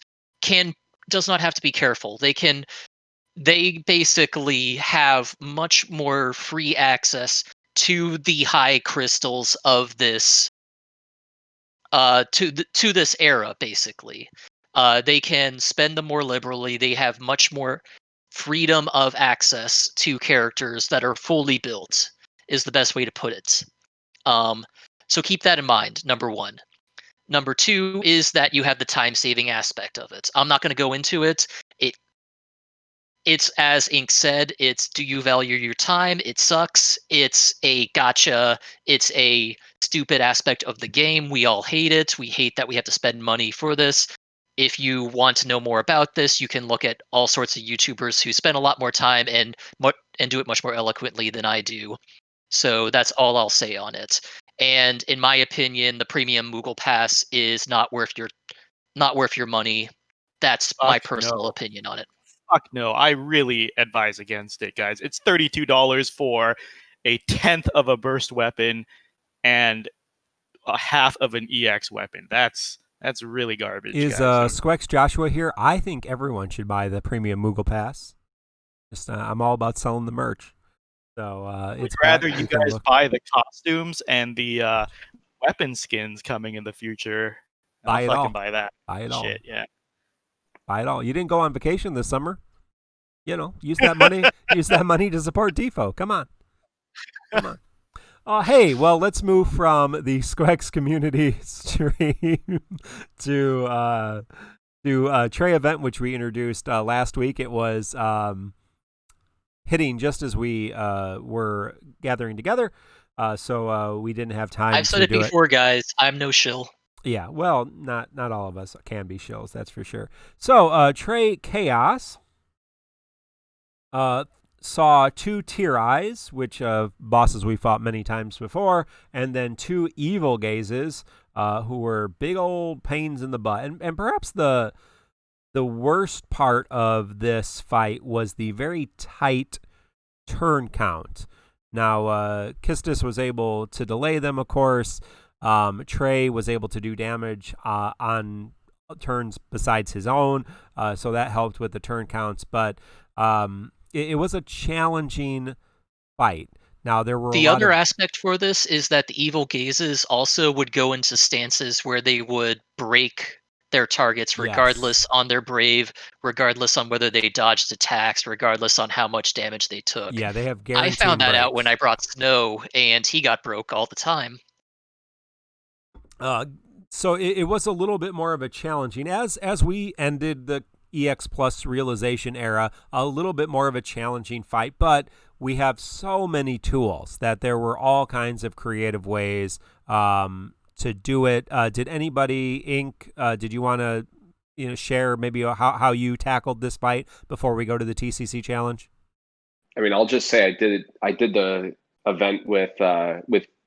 does not have to be careful. They basically have much more free access to the high crystals of this to this era. Basically, they can spend them more liberally. They have much more freedom of access to characters that are fully built. Is the best way to put it. So keep that in mind. Number 1. Number 2 is that you have the time-saving aspect of it. I'm not going to go into it. It's as Ink said, it's do you value your time? It sucks. It's a gotcha. It's a stupid aspect of the game. We all hate it. We hate that we have to spend money for this. If you want to know more about this, you can look at all sorts of YouTubers who spend a lot more time and do it much more eloquently than I do. So that's all I'll say on it. And in my opinion, the premium Moogle Pass is not worth your money. That's my personal opinion on it. Fuck no, I really advise against it, guys. It's $32 for a 1/10 of a burst weapon and a half of an EX weapon. That's really garbage. Is SQEX Joshua here? I think everyone should buy the premium Moogle Pass. Just I'm all about selling the merch. So it's rather you guys buy the costumes and the weapon skins coming in the future. Buy it all. Buy that. Buy it all. Shit, yeah. Buy it all. You didn't go on vacation this summer. Use that money. Use that money to support Defo. Come on. Hey, well, let's move from the SQEX community stream to Trey Event, which we introduced last week. It was hitting just as we were gathering together, so we didn't have time. I've said it before, guys. I'm no shill. Yeah, well, not all of us can be shills, that's for sure. So, Trey Chaos saw 2 Tier Eyes, which bosses we fought many times before, and then 2 Evil Gazes, who were big old pains in the butt. And perhaps the worst part of this fight was the very tight turn count. Now, Kistis was able to delay them, of course. Trey was able to do damage on turns besides his own, so that helped with the turn counts. But it was a challenging fight. Now, there were the other aspect for this is that the Evil Gazes also would go into stances where they would break their targets regardless on their brave, regardless on whether they dodged attacks, regardless on how much damage they took. Yeah, they have guaranteed I found that out when breaks. I brought Snow, and he got broke all the time. So it was a little bit more of a challenging, as we ended the EX Plus realization era, a little bit more of a challenging fight, but we have so many tools that there were all kinds of creative ways to do it. Did anybody, Ink, did you want to share maybe how you tackled this fight before we go to the TCC challenge? I mean, I'll just say I did the event with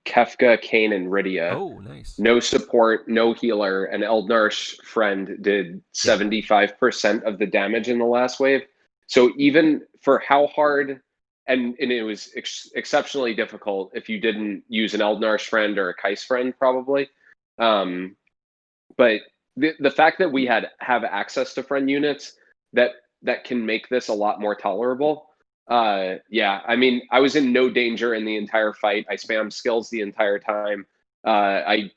Kefka, Kane, and Rydia. Oh, nice. No support, no healer, and Eldnar's friend did 75% of the damage in the last wave. So even for how hard, and it was exceptionally difficult if you didn't use an Eldnar's friend or a Kais friend, probably. But the fact that we have access to friend units that can make this a lot more tolerable. Yeah, I mean, I was in no danger in the entire fight. I spammed skills the entire time. Like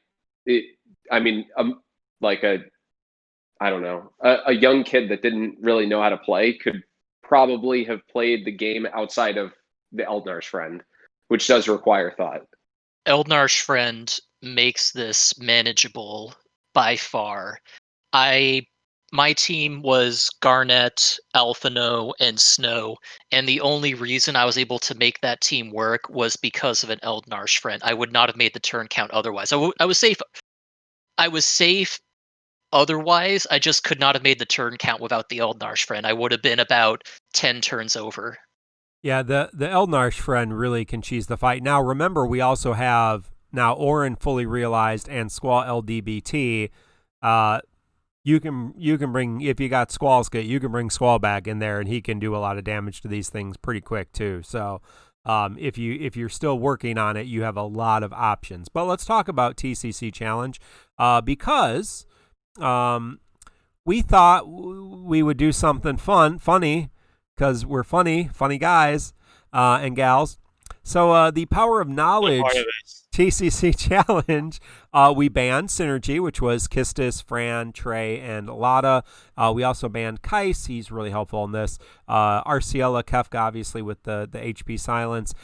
a young kid that didn't really know how to play could probably have played the game outside of the Eldnar's friend, which does require thought. Eldnar's friend makes this manageable by far. My team was Garnet, Alphino, and Snow, and the only reason I was able to make that team work was because of an Eldnar's friend. I would not have made the turn count otherwise. I was safe. I was safe otherwise. I just could not have made the turn count without the Eldnar's friend. I would have been about 10 turns over. Yeah, the Eldnar's friend really can cheese the fight. Now, remember, we also have now Auron fully realized and Squall LD. You can bring, if you got Squall's kit, you can bring Squall back in there, and he can do a lot of damage to these things pretty quick too. So if you're still working on it, you have a lot of options. But let's talk about TCC Challenge because we thought we would do something funny, because we're funny guys and gals. So the Power of Knowledge TCC Challenge, we banned Synergy, which was Kistis, Fran, Trey, and Lotta. We also banned Kais. He's really helpful in this. Arciela, Kefka, obviously, with the HP silence.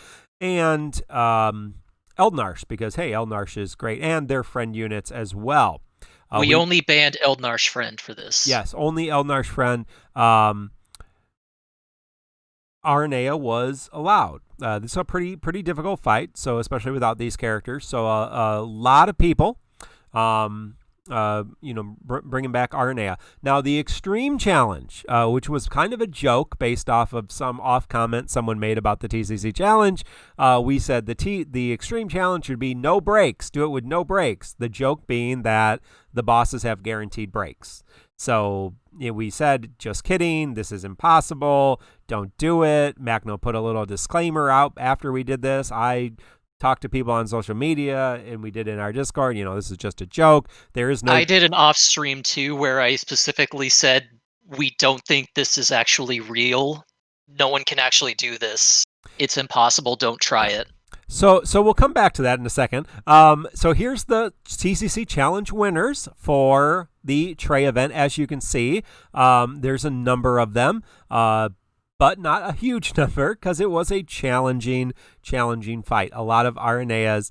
And Eldnarsh, because, hey, Eldnarsh is great. And their friend units as well. We only banned Eldnar's friend for this. Yes, only Eldnar's friend. Aranea was allowed. This is a pretty difficult fight, so especially without these characters. So a lot of people, bringing back Aranea. Now the Extreme Challenge, which was kind of a joke based off of some off comment someone made about the TCC Challenge. We said the Extreme Challenge should be no breaks. Do it with no breaks. The joke being that the bosses have guaranteed breaks. So we said, just kidding, this is impossible, don't do it. Macno put a little disclaimer out after we did this. I talked to people on social media, and we did in our Discord, this is just a joke. There is no... I did an off stream too, where I specifically said, we don't think this is actually real. No one can actually do this. It's impossible, don't try it. So we'll come back to that in a second. So here's the TCC Challenge winners for the Trey event. As you can see, there's a number of them, but not a huge number because it was a challenging fight. A lot of RNAs.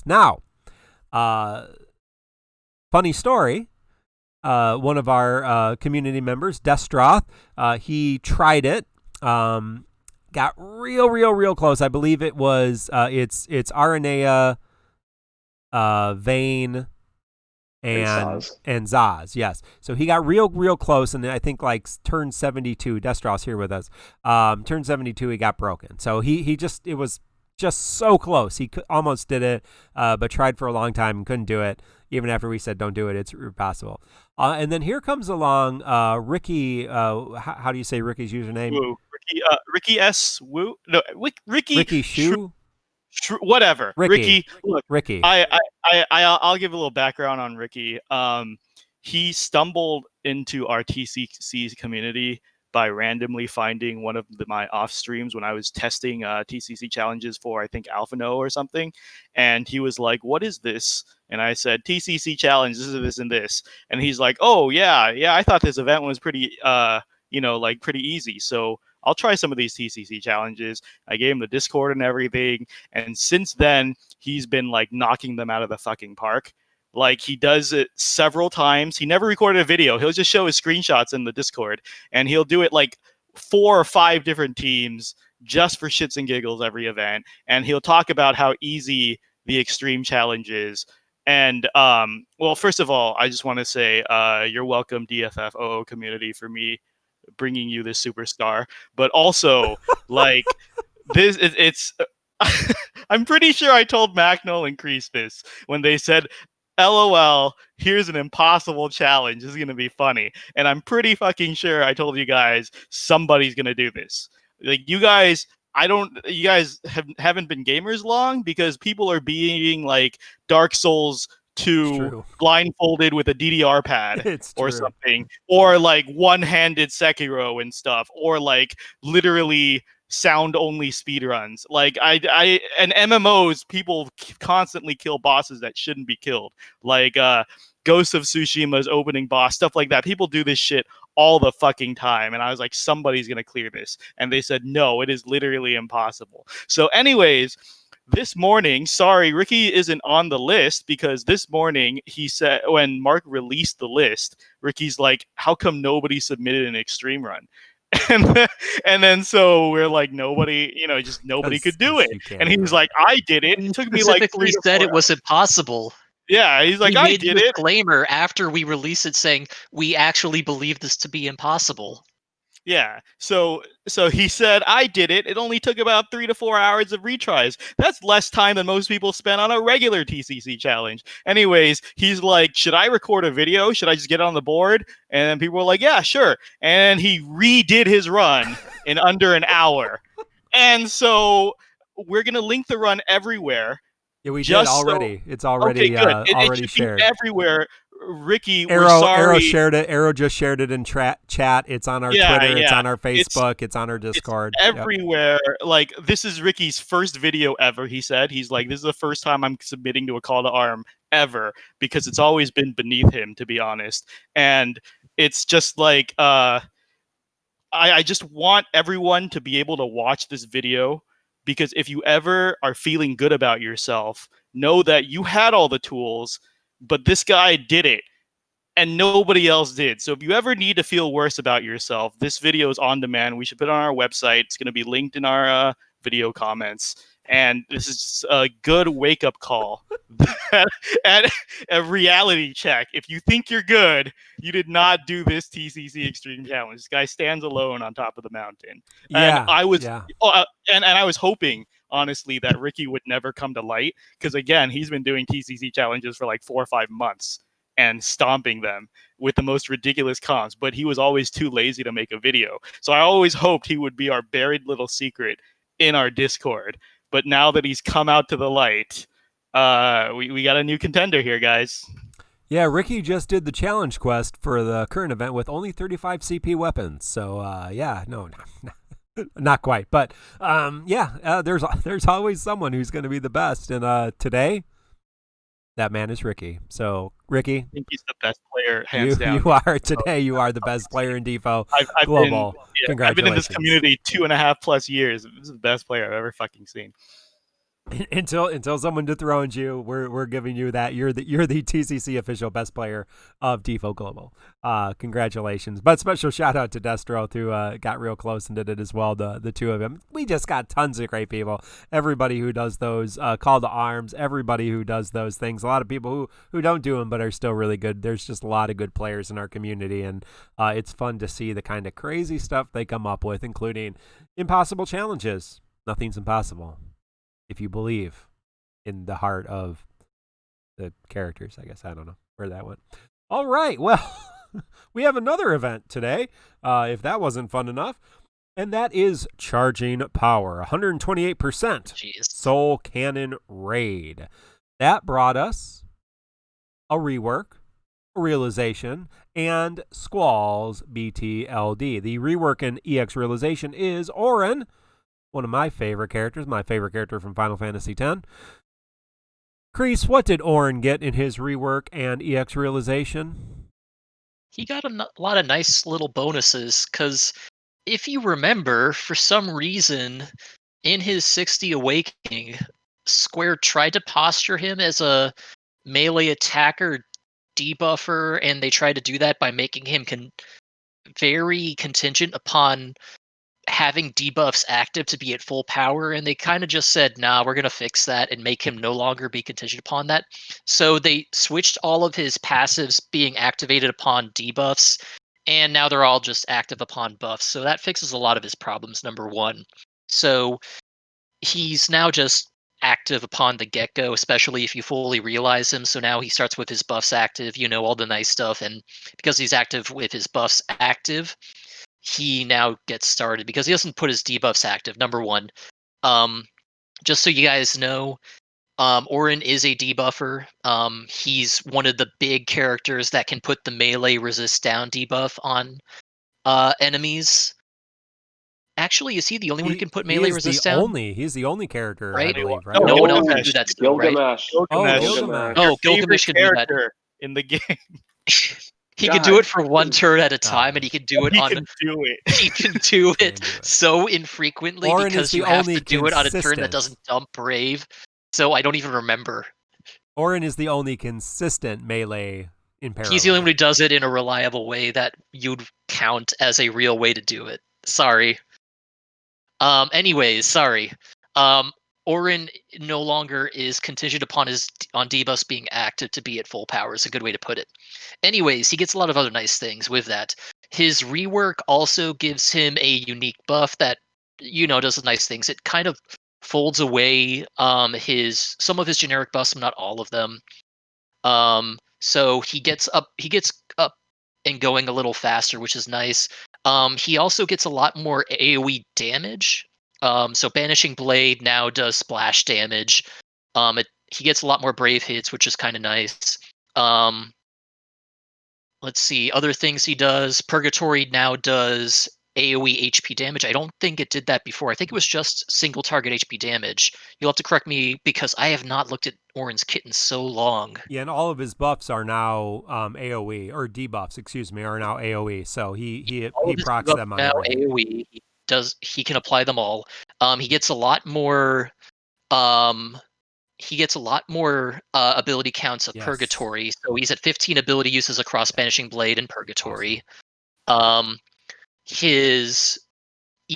Now, funny story. One of our community members, Destroth, he tried it. Got real close. I believe it was it's Aranea, VIII, and Zaz, yes. So he got real close, and I think like turn 72. Destrau's here with us. Turn 72, he got broken. So it was just so close. He almost did it, but tried for a long time and couldn't do it. Even after we said don't do it, it's impossible. And then here comes along Ricky. How do you say Ricky's username? Woo. Ricky S. Woo. No, Ricky Shu. Whatever. Ricky. Look, Ricky. I'll give a little background on Ricky. He stumbled into our TCC community by randomly finding one of my off streams when I was testing TCC challenges for, I think, AlphaNo or something. And he was like, "What is this?" And I said, "TCC challenge, this is this and this." And he's like, "Oh, yeah, I thought this event was pretty, pretty easy. So I'll try some of these TCC challenges." I gave him the Discord and everything. And since then, he's been like knocking them out of the fucking park. Like, he does it several times. He never recorded a video. He'll just show his screenshots in the Discord, and he'll do it like 4 or 5 different teams just for shits and giggles every event. And he'll talk about how easy the extreme challenge is. And well, first of all, I just want to say you're welcome, DFFOO community, for me bringing you this superstar. But also, like, it's I'm pretty sure I told Macnol and Crease this when they said, "LOL, here's an impossible challenge. This is going to be funny." And I'm pretty fucking sure I told you guys somebody's going to do this. Like, you guys haven't been gamers long, because people are being like Dark Souls 2 blindfolded with a DDR pad or something, or like one-handed Sekiro and stuff, or like literally sound only speedruns. Like and MMOs, people constantly kill bosses that shouldn't be killed, like Ghost of Tsushima's opening boss, stuff like that. People do this shit all the fucking time, and I was like, somebody's gonna clear this, and they said no, it is literally impossible. So anyways, this morning, sorry, Ricky isn't on the list, because this morning he said, when Mark released the list, Ricky's like, "How come nobody submitted an extreme run?" And then so we're like, nobody could do it. And he was like, "I did it. It took me like 3 to 4 said it hours." was impossible. Yeah, he's like, "I did it." Disclaimer after we released it saying we actually believe this to be impossible. Yeah. So he said, "I did it. It only took about 3 to 4 hours of retries. That's less time than most people spend on a regular TCC challenge." Anyways, he's like, "Should I record a video? Should I just get it on the board?" And then people were like, "Yeah, sure." And he redid his run in under an hour. And so we're going to link the run everywhere. Yeah, we did already. It's already already shared everywhere. Ricky, Arrow shared it. Arrow just shared it in chat. It's on our Twitter. It's on our Facebook. It's on our Discord. It's everywhere. Yep. Like, this is Ricky's first video ever. He said, he's like, "This is the first time I'm submitting to a call to arm ever," because it's always been beneath him, to be honest. And it's just like, I just want everyone to be able to watch this video, because if you ever are feeling good about yourself, know that you had all the tools, but this guy did it and nobody else did. So if you ever need to feel worse about yourself, this video is on demand. We should put it on our website. It's going to be linked in our video comments. And this is just a good wake-up call and a reality check. If you think you're good, you did not do this TCC Extreme Challenge. This guy stands alone on top of the mountain. Yeah, and I was and I was hoping, honestly, that Ricky would never come to light, because again, he's been doing TCC challenges for like 4 or 5 months and stomping them with the most ridiculous comps, but he was always too lazy to make a video. So I always hoped he would be our buried little secret in our Discord. But now that he's come out to the light, we got a new contender here, guys. Yeah, Ricky just did the challenge quest for the current event with only 35 CP weapons. So no, not quite, but there's always someone who's going to be the best, and today that man is Ricky. So Ricky, I think he's the best player, hands down. You are today. You are the best player in Defo Global. Congratulations. I've been in this community 2.5+ years. This is the best player I've ever fucking seen. Until someone dethrones you, we're giving you that. You're the TCC official best player of Defo Global. Congratulations! But special shout out to Destro who got real close and did it as well. The two of them. We just got tons of great people. Everybody who does those call to arms. Everybody who does those things. A lot of people who don't do them but are still really good. There's just a lot of good players in our community, and it's fun to see the kind of crazy stuff they come up with, including impossible challenges. Nothing's impossible if you believe in the heart of the characters, I guess. I don't know where that went. All right, well, we have another event today, if that wasn't fun enough, and that is Charging Power, 128% Jeez. Soul Cannon Raid. That brought us a rework, a realization, and Squall's BTLD. The rework in EX Realization is Auron, one of my favorite characters, my favorite character from Final Fantasy X. Kreese, what did Auron get in his rework and EX Realization? He got a lot of nice little bonuses, because if you remember, for some reason, in his 60 Awakening, Square tried to posture him as a melee attacker debuffer, and they tried to do that by making him very contingent upon having debuffs active to be at full power, and they kind of just said, nah, we're going to fix that and make him no longer be contingent upon that. So they switched all of his passives being activated upon debuffs, and now they're all just active upon buffs. So that fixes a lot of his problems, number one. So he's now just active upon the get-go, especially if you fully realize him. So now he starts with his buffs active, all the nice stuff, and because he's active with his buffs active, he now gets started because he doesn't put his debuffs active, number one. Just so you guys know, Auron is a debuffer. He's one of the big characters that can put the melee resist down debuff on enemies. Actually, is he the only one who can put melee resist down? He's the only character, right? I believe, right? No one else Gilgamesh. can do that still, right? Gilgamesh. Oh, Gilgamesh can do that. Character in the game. He can do it for one turn at a time, and he can do it He on. can do it. He can do it so infrequently Auron because is the you have only to do it on a turn consistent. that doesn't dump Brave. So I don't even remember. Auron is the only consistent melee in parallel. He's the only one who does it in a reliable way that you'd count as a real way to do it. Sorry. Anyways, sorry. Auron no longer is contingent upon debuffs being active to be at full power, is a good way to put it. Anyways, he gets a lot of other nice things with that. His rework also gives him a unique buff that, does nice things. It kind of folds away some of his generic buffs, not all of them. So he gets up and going a little faster, which is nice. He also gets a lot more AoE damage. So Banishing Blade now does splash damage. He gets a lot more brave hits, which is kind of nice. Let's see, other things he does. Purgatory now does AoE HP damage. I don't think it did that before. I think it was just single target HP damage. You'll have to correct me because I have not looked at Auron's kit in so long. Yeah, and all of his buffs are now AoE, or debuffs, excuse me, are now AoE. So he procs them on now everything. AoE. He can apply them all. He gets a lot more ability counts of Purgatory. So he's at 15 ability uses across Banishing Blade and Purgatory. Awesome. His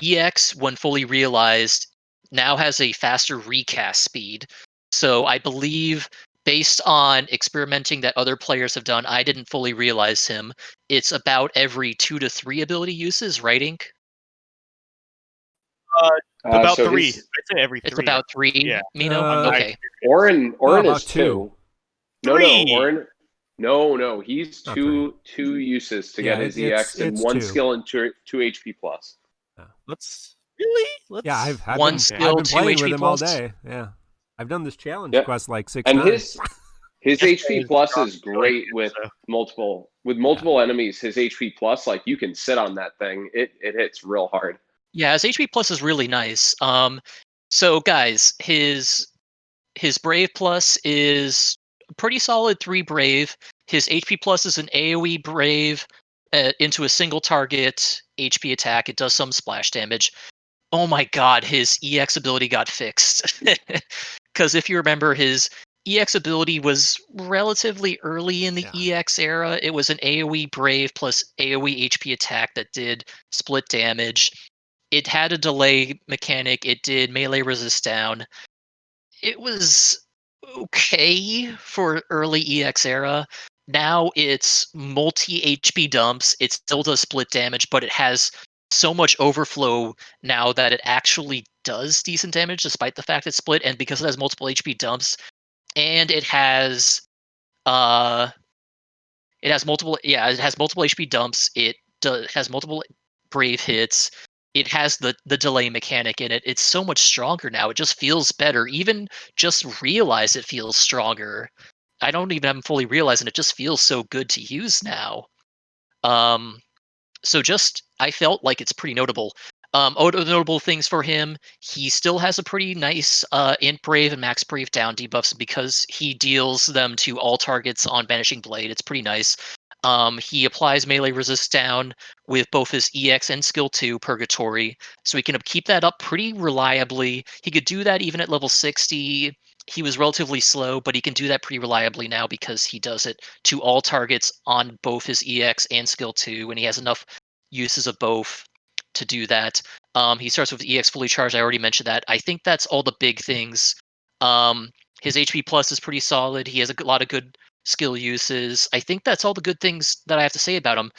EX, when fully realized, now has a faster recast speed. So I believe, based on experimenting that other players have done, I didn't fully realize him. It's about every 2 to 3 ability uses, right, Ink? About 3. I'd say every 3. It's about 3. Yeah. Mino? Okay. Auron is 2. Three. No, Auron. No. He's two uses to get his EX and 1 skill and 2 HP plus. Let's. I've one been, skill, I've been 2 playing HP with him plus. all day. Yeah, I've done this challenge quest like 6 and times. His HP plus is great with multiple enemies. His HP plus, like, you can sit on that thing. It hits real hard. Yeah, his HP plus is really nice. So guys, his Brave plus is pretty solid 3 Brave. His HP plus is an AoE Brave into a single target HP attack. It does some splash damage. Oh my god, his EX ability got fixed. Because if you remember, his EX ability was relatively early in the EX era. It was an AoE Brave plus AoE HP attack that did split damage. It had a delay mechanic. It did melee resist down. It was okay for early EX era. Now it's multi HP dumps. It still does split damage, but it has so much overflow now that it actually does decent damage despite the fact it's split. And because it has multiple HP dumps, and it has multiple HP dumps. It has multiple brave hits. It has the delay mechanic in it. It's so much stronger now. It just feels better. Even just realize it feels stronger. I don't even have them fully realizing it just feels so good to use now. So just I felt like it's pretty notable. Other notable things for him, he still has a pretty nice int brave and max brave down debuffs because he deals them to all targets on Vanishing Blade. It's pretty nice. He applies melee resist down with both his EX and skill 2 Purgatory, so he can keep that up pretty reliably. He could do that even at level 60. He was relatively slow, but he can do that pretty reliably now because he does it to all targets on both his EX and skill 2, and he has enough uses of both to do that. He starts with EX fully charged. I already mentioned that. I think that's all the big things. His HP plus is pretty solid. He has a lot of good skill uses. I think that's all the good things that I have to say about him.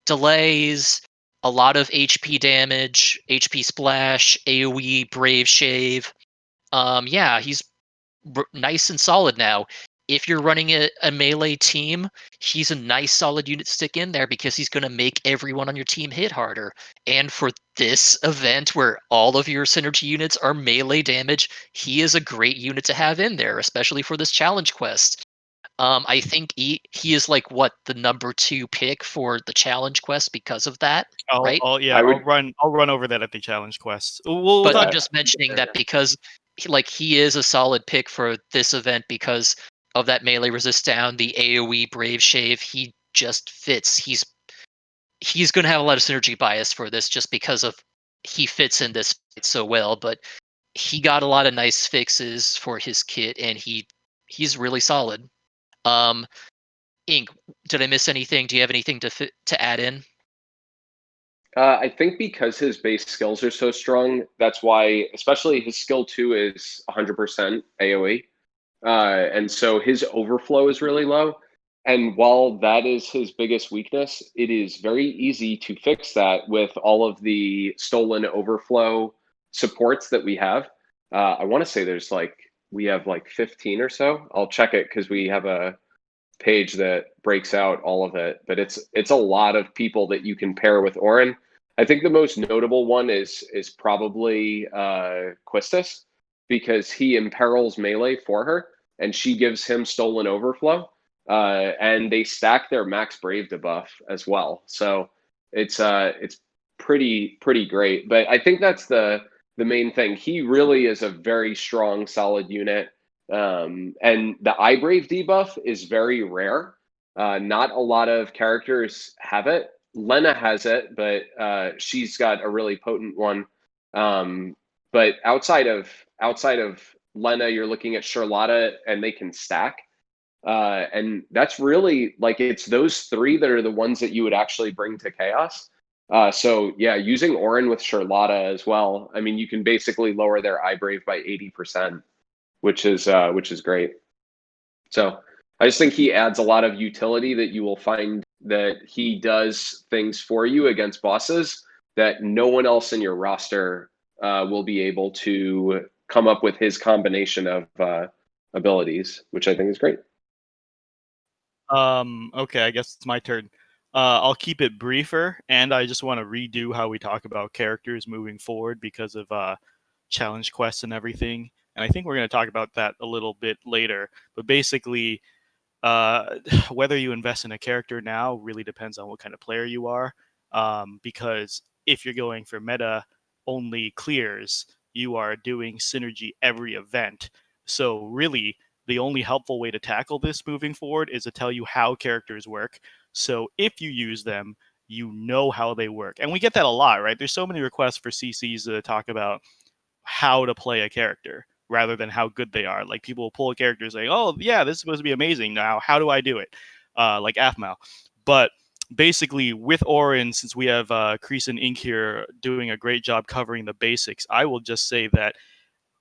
Delays, a lot of HP damage, HP splash, AoE, Brave Shave. Yeah, he's nice and solid now. If you're running a melee team, he's a nice solid unit to stick in there because he's going to make everyone on your team hit harder. And for this event where all of your synergy units are melee damage, he is a great unit to have in there, especially for this challenge quest. I think he is like the number 2 pick for the challenge quest because of that, right? I'll run over that at the challenge quest. But I'm just mentioning that because he is a solid pick for this event because of that melee resist down, the AoE Brave Shave. He just fits. He's going to have a lot of synergy bias for this just because of he fits in this fight so well. But he got a lot of nice fixes for his kit, and he's really solid. Ink, did I miss anything? Do you have anything to add in? I think because his base skills are so strong, that's why, especially his skill 2 is 100% AoE. And so his overflow is really low. And while that is his biggest weakness, it is very easy to fix that with all of the stolen overflow supports that we have. I want to say we have 15 or so. I'll check it because we have a page that breaks out all of it, but it's a lot of people that you can pair with Auron. I think the most notable one is probably Quistis, because he imperils melee for her and she gives him stolen overflow, and they stack their max brave debuff as well. So it's pretty great. But I think that's the main thing. He really is a very strong, solid unit. And the iBrave debuff is very rare. Not a lot of characters have it. Lena has it, but she's got a really potent one. But outside of Lena, you're looking at Sherlotta, and they can stack. And that's really it's those 3 that are the ones that you would actually bring to Chaos. So yeah, using Auron with Sherlotta as well. I mean, you can basically lower their iBrave by 80%. Which is great. So I just think he adds a lot of utility that you will find that he does things for you against bosses that no one else in your roster will be able to come up with his combination of abilities, which I think is great. Okay, I guess it's my turn. I'll keep it briefer, and I just want to redo how we talk about characters moving forward because of challenge quests and everything. And I think we're going to talk about that a little bit later. But basically, whether you invest in a character now really depends on what kind of player you are. Because if you're going for meta-only clears, you are doing synergy every event. So really, the only helpful way to tackle this moving forward is to tell you how characters work. So if you use them, you know how they work. And we get that a lot, right? There's so many requests for CCs to talk about how to play a character. rather than how good they are. Like people will pull a character saying, "Oh yeah, this is supposed to be amazing. Now how do I do it?" Like Aphmau. But basically, with Auron, since we have Kreese and Ink here doing a great job covering the basics, I will just say that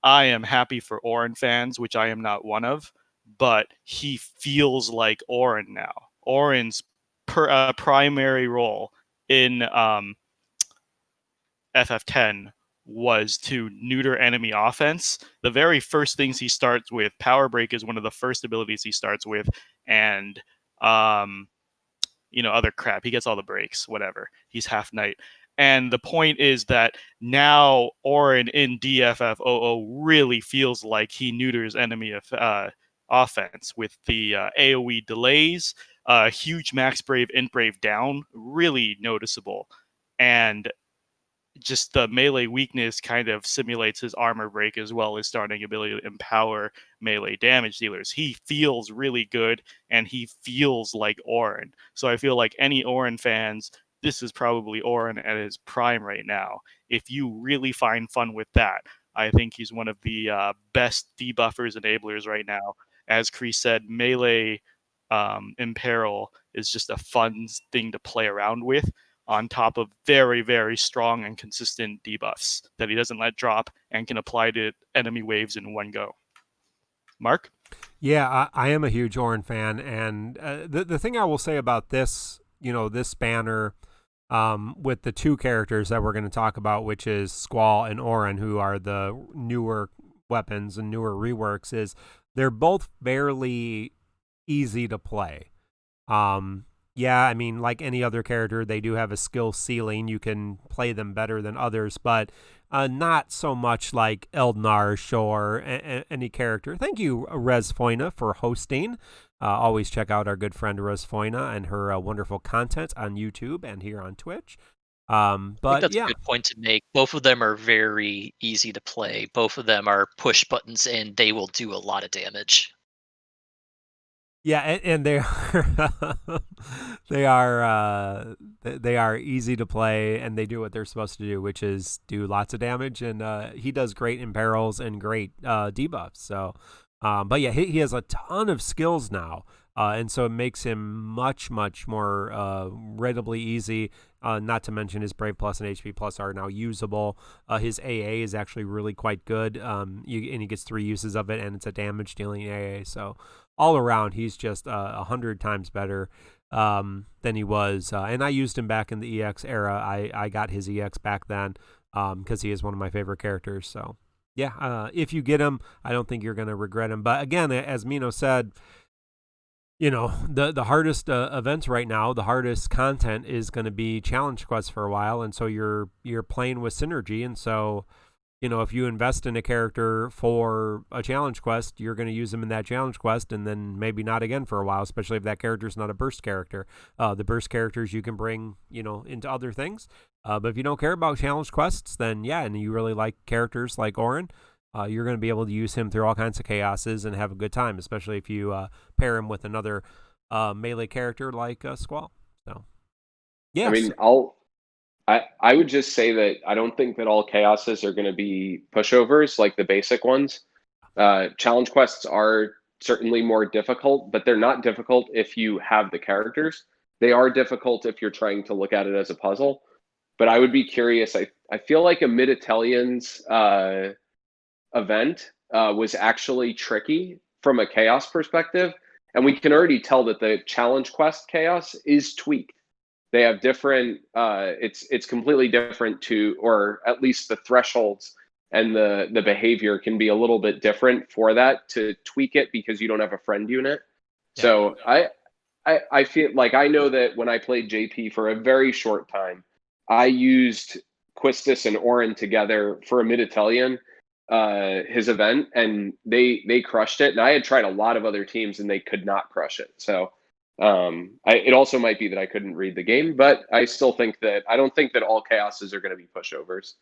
I am happy for Auron fans, which I am not one of, but he feels like Auron now. Auron's primary role in FF10 was to neuter enemy offense. The very first things he starts with, Power Break is one of the first abilities he starts with, and other crap. He gets all the breaks, whatever. He's half knight. And the point is that now Auron in DFF00 really feels like he neuters enemy offense with the AoE delays, huge max brave, int brave down, really noticeable. And just the melee weakness kind of simulates his armor break as well as starting ability to empower melee damage dealers. He feels really good, and he feels like Auron. So I feel like any Auron fans, this is probably Auron at his prime right now. If you really find fun with that, I think he's one of the best debuffers enablers right now. As Kreese said, melee Imperil is just a fun thing to play around with, on top of very, very strong and consistent debuffs that he doesn't let drop and can apply to enemy waves in one go. Mark? Yeah, I am a huge Auron fan, and the thing I will say about this, this banner with the two characters that we're going to talk about, which is Squall and Auron, who are the newer weapons and newer reworks, is they're both fairly easy to play. Yeah, I mean, like any other character, they do have a skill ceiling. You can play them better than others, but not so much like Eldnarsh or any character. Thank you, Res Foina, for hosting. Always check out our good friend Res Foina and her wonderful content on YouTube and here on Twitch. I think But that's yeah, a good point to make. Both of them are very easy to play. Both of them are push buttons, and they will do a lot of damage. yeah, and they are they are easy to play, and they do what they're supposed to do, which is do lots of damage. And he does great in barrels and great debuffs. So, but yeah, he has a ton of skills now, and so it makes him much more readily easy. Not to mention his Brave Plus and HP Plus are now usable. His AA is actually really quite good. And he gets 3 uses of it, and it's a damage dealing AA. So all around, he's just 100 times better than he was. And I used him back in the EX era. I got his EX back then because he is one of my favorite characters. So yeah, if you get him, I don't think you're going to regret him. But again, as Mino said, the hardest events right now, the hardest content is going to be challenge quests for a while, and so you're playing with synergy. And so if you invest in a character for a challenge quest, you're going to use them in that challenge quest, and then maybe not again for a while, especially if that character's not a burst character. The burst characters you can bring into other things, but if you don't care about challenge quests, then yeah, and you really like characters like Auron, you're going to be able to use him through all kinds of chaoses and have a good time, especially if you pair him with another melee character like Squall. So, yeah. I mean, I would just say that I don't think that all chaoses are going to be pushovers like the basic ones. Challenge quests are certainly more difficult, but they're not difficult if you have the characters. They are difficult if you're trying to look at it as a puzzle. But I would be curious. I feel like Amidatelions event was actually tricky from a chaos perspective. And we can already tell that the challenge quest chaos is tweaked. They have different, it's completely different to, or at least the thresholds and the behavior can be a little bit different for that to tweak it because you don't have a friend unit. Yeah. So I feel like I know that when I played JP for a very short time, I used Quistis and Auron together for Amidatelion, his event, and they crushed it. And I had tried a lot of other teams and they could not crush it. So it also might be that I couldn't read the game, but I still think that I don't think that all chaoses are going to be pushovers.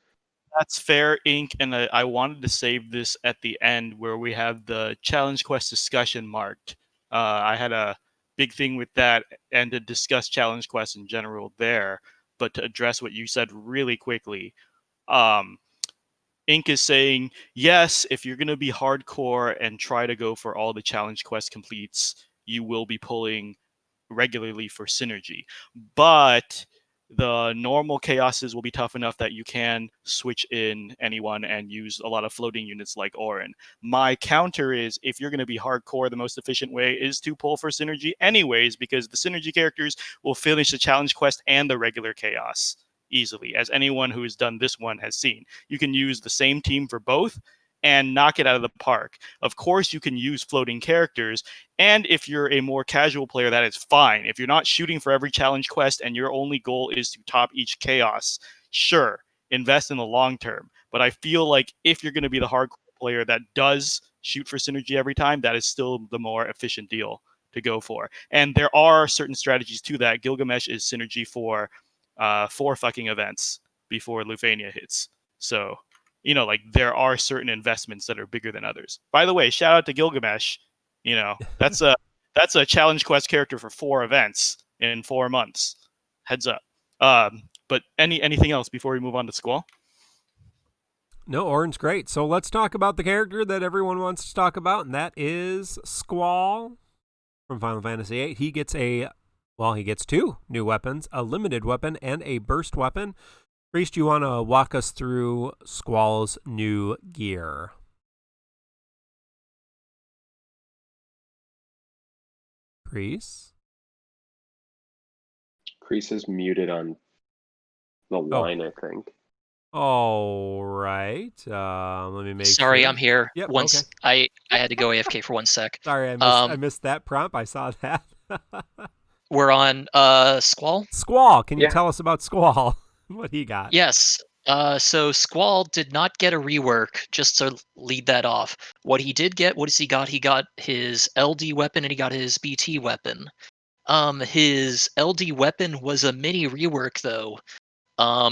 That's fair, Ink, and I wanted to save this at the end where we have the challenge quest discussion marked. I had a big thing with that and to discuss challenge quests in general there, but to address what you said really quickly, Ink is saying, yes, if you're going to be hardcore and try to go for all the challenge quest completes, you will be pulling regularly for synergy. But the normal chaoses will be tough enough that you can switch in anyone and use a lot of floating units like Auron. My counter is, if you're going to be hardcore, the most efficient way is to pull for synergy anyways, because the synergy characters will finish the challenge quest and the regular chaos easily, as anyone who has done this one has seen. You can use the same team for both and knock it out of the park. Of course, you can use floating characters, and if you're a more casual player, that is fine. If you're not shooting for every challenge quest and your only goal is to top each chaos, sure, invest in the long term. But I feel like if you're going to be the hardcore player that does shoot for synergy every time, that is still the more efficient deal to go for. And there are certain strategies to that. Gilgamesh is synergy for 4 fucking events before Lufania hits. So, like there are certain investments that are bigger than others. By the way, shout out to Gilgamesh. That's a challenge quest character for 4 events in 4 months. Heads up. But anything else before we move on to Squall? No, Auron's great. So let's talk about the character that everyone wants to talk about, and that is Squall from Final Fantasy VIII. He gets he gets 2 new weapons, a limited weapon and a burst weapon. Priest, you want to walk us through Squall's new gear? Priest? Kreese is muted on the line, I think. All right. Let me make Sorry, sure. I'm here. Yep, Once I had to go AFK for 1 sec. Sorry, I missed that prompt. I saw that. We're on Squall. Squall, can you tell us about Squall? What he got? Yes. So Squall did not get a rework, just to lead that off. What he did get, what has he got? He got his LD weapon and he got his BT weapon. His LD weapon was a mini rework though,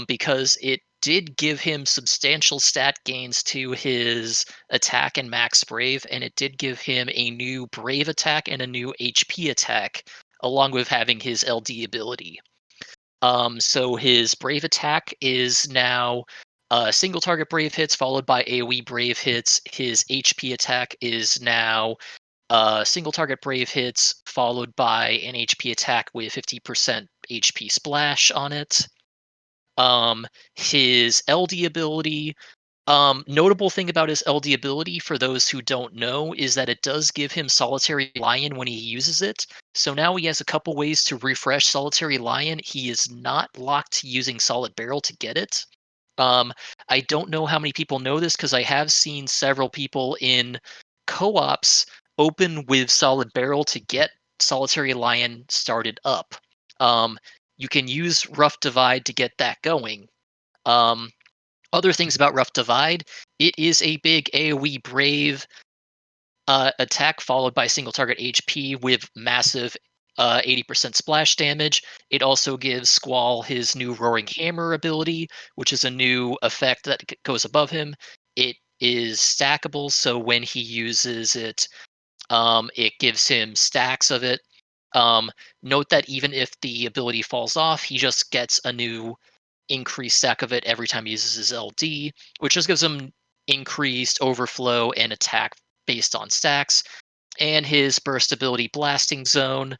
because it did give him substantial stat gains to his attack and max brave, and it did give him a new brave attack and a new HP attack, along with having his LD ability. So his brave attack is now single target brave hits followed by AoE brave hits. His HP attack is now single target brave hits followed by an HP attack with 50% HP splash on it. His LD ability, notable thing about his LD ability, for those who don't know, is that it does give him Solitary Lion when he uses it. So now he has a couple ways to refresh Solitary Lion. He is not locked to using Solid Barrel to get it. I don't know how many people know this, because I have seen several people in co-ops open with Solid Barrel to get Solitary Lion started up. You can use Rough Divide to get that going. Other things about Rough Divide, it is a big AoE brave attack followed by single target HP with massive 80% splash damage. It also gives Squall his new Roaring Hammer ability, which is a new effect that goes above him. It is stackable, so when he uses it, it gives him stacks of it. Note that even if the ability falls off, he just gets a new increased stack of it every time he uses his LD, which just gives him increased overflow and attack based on stacks. And his burst ability, Blasting Zone.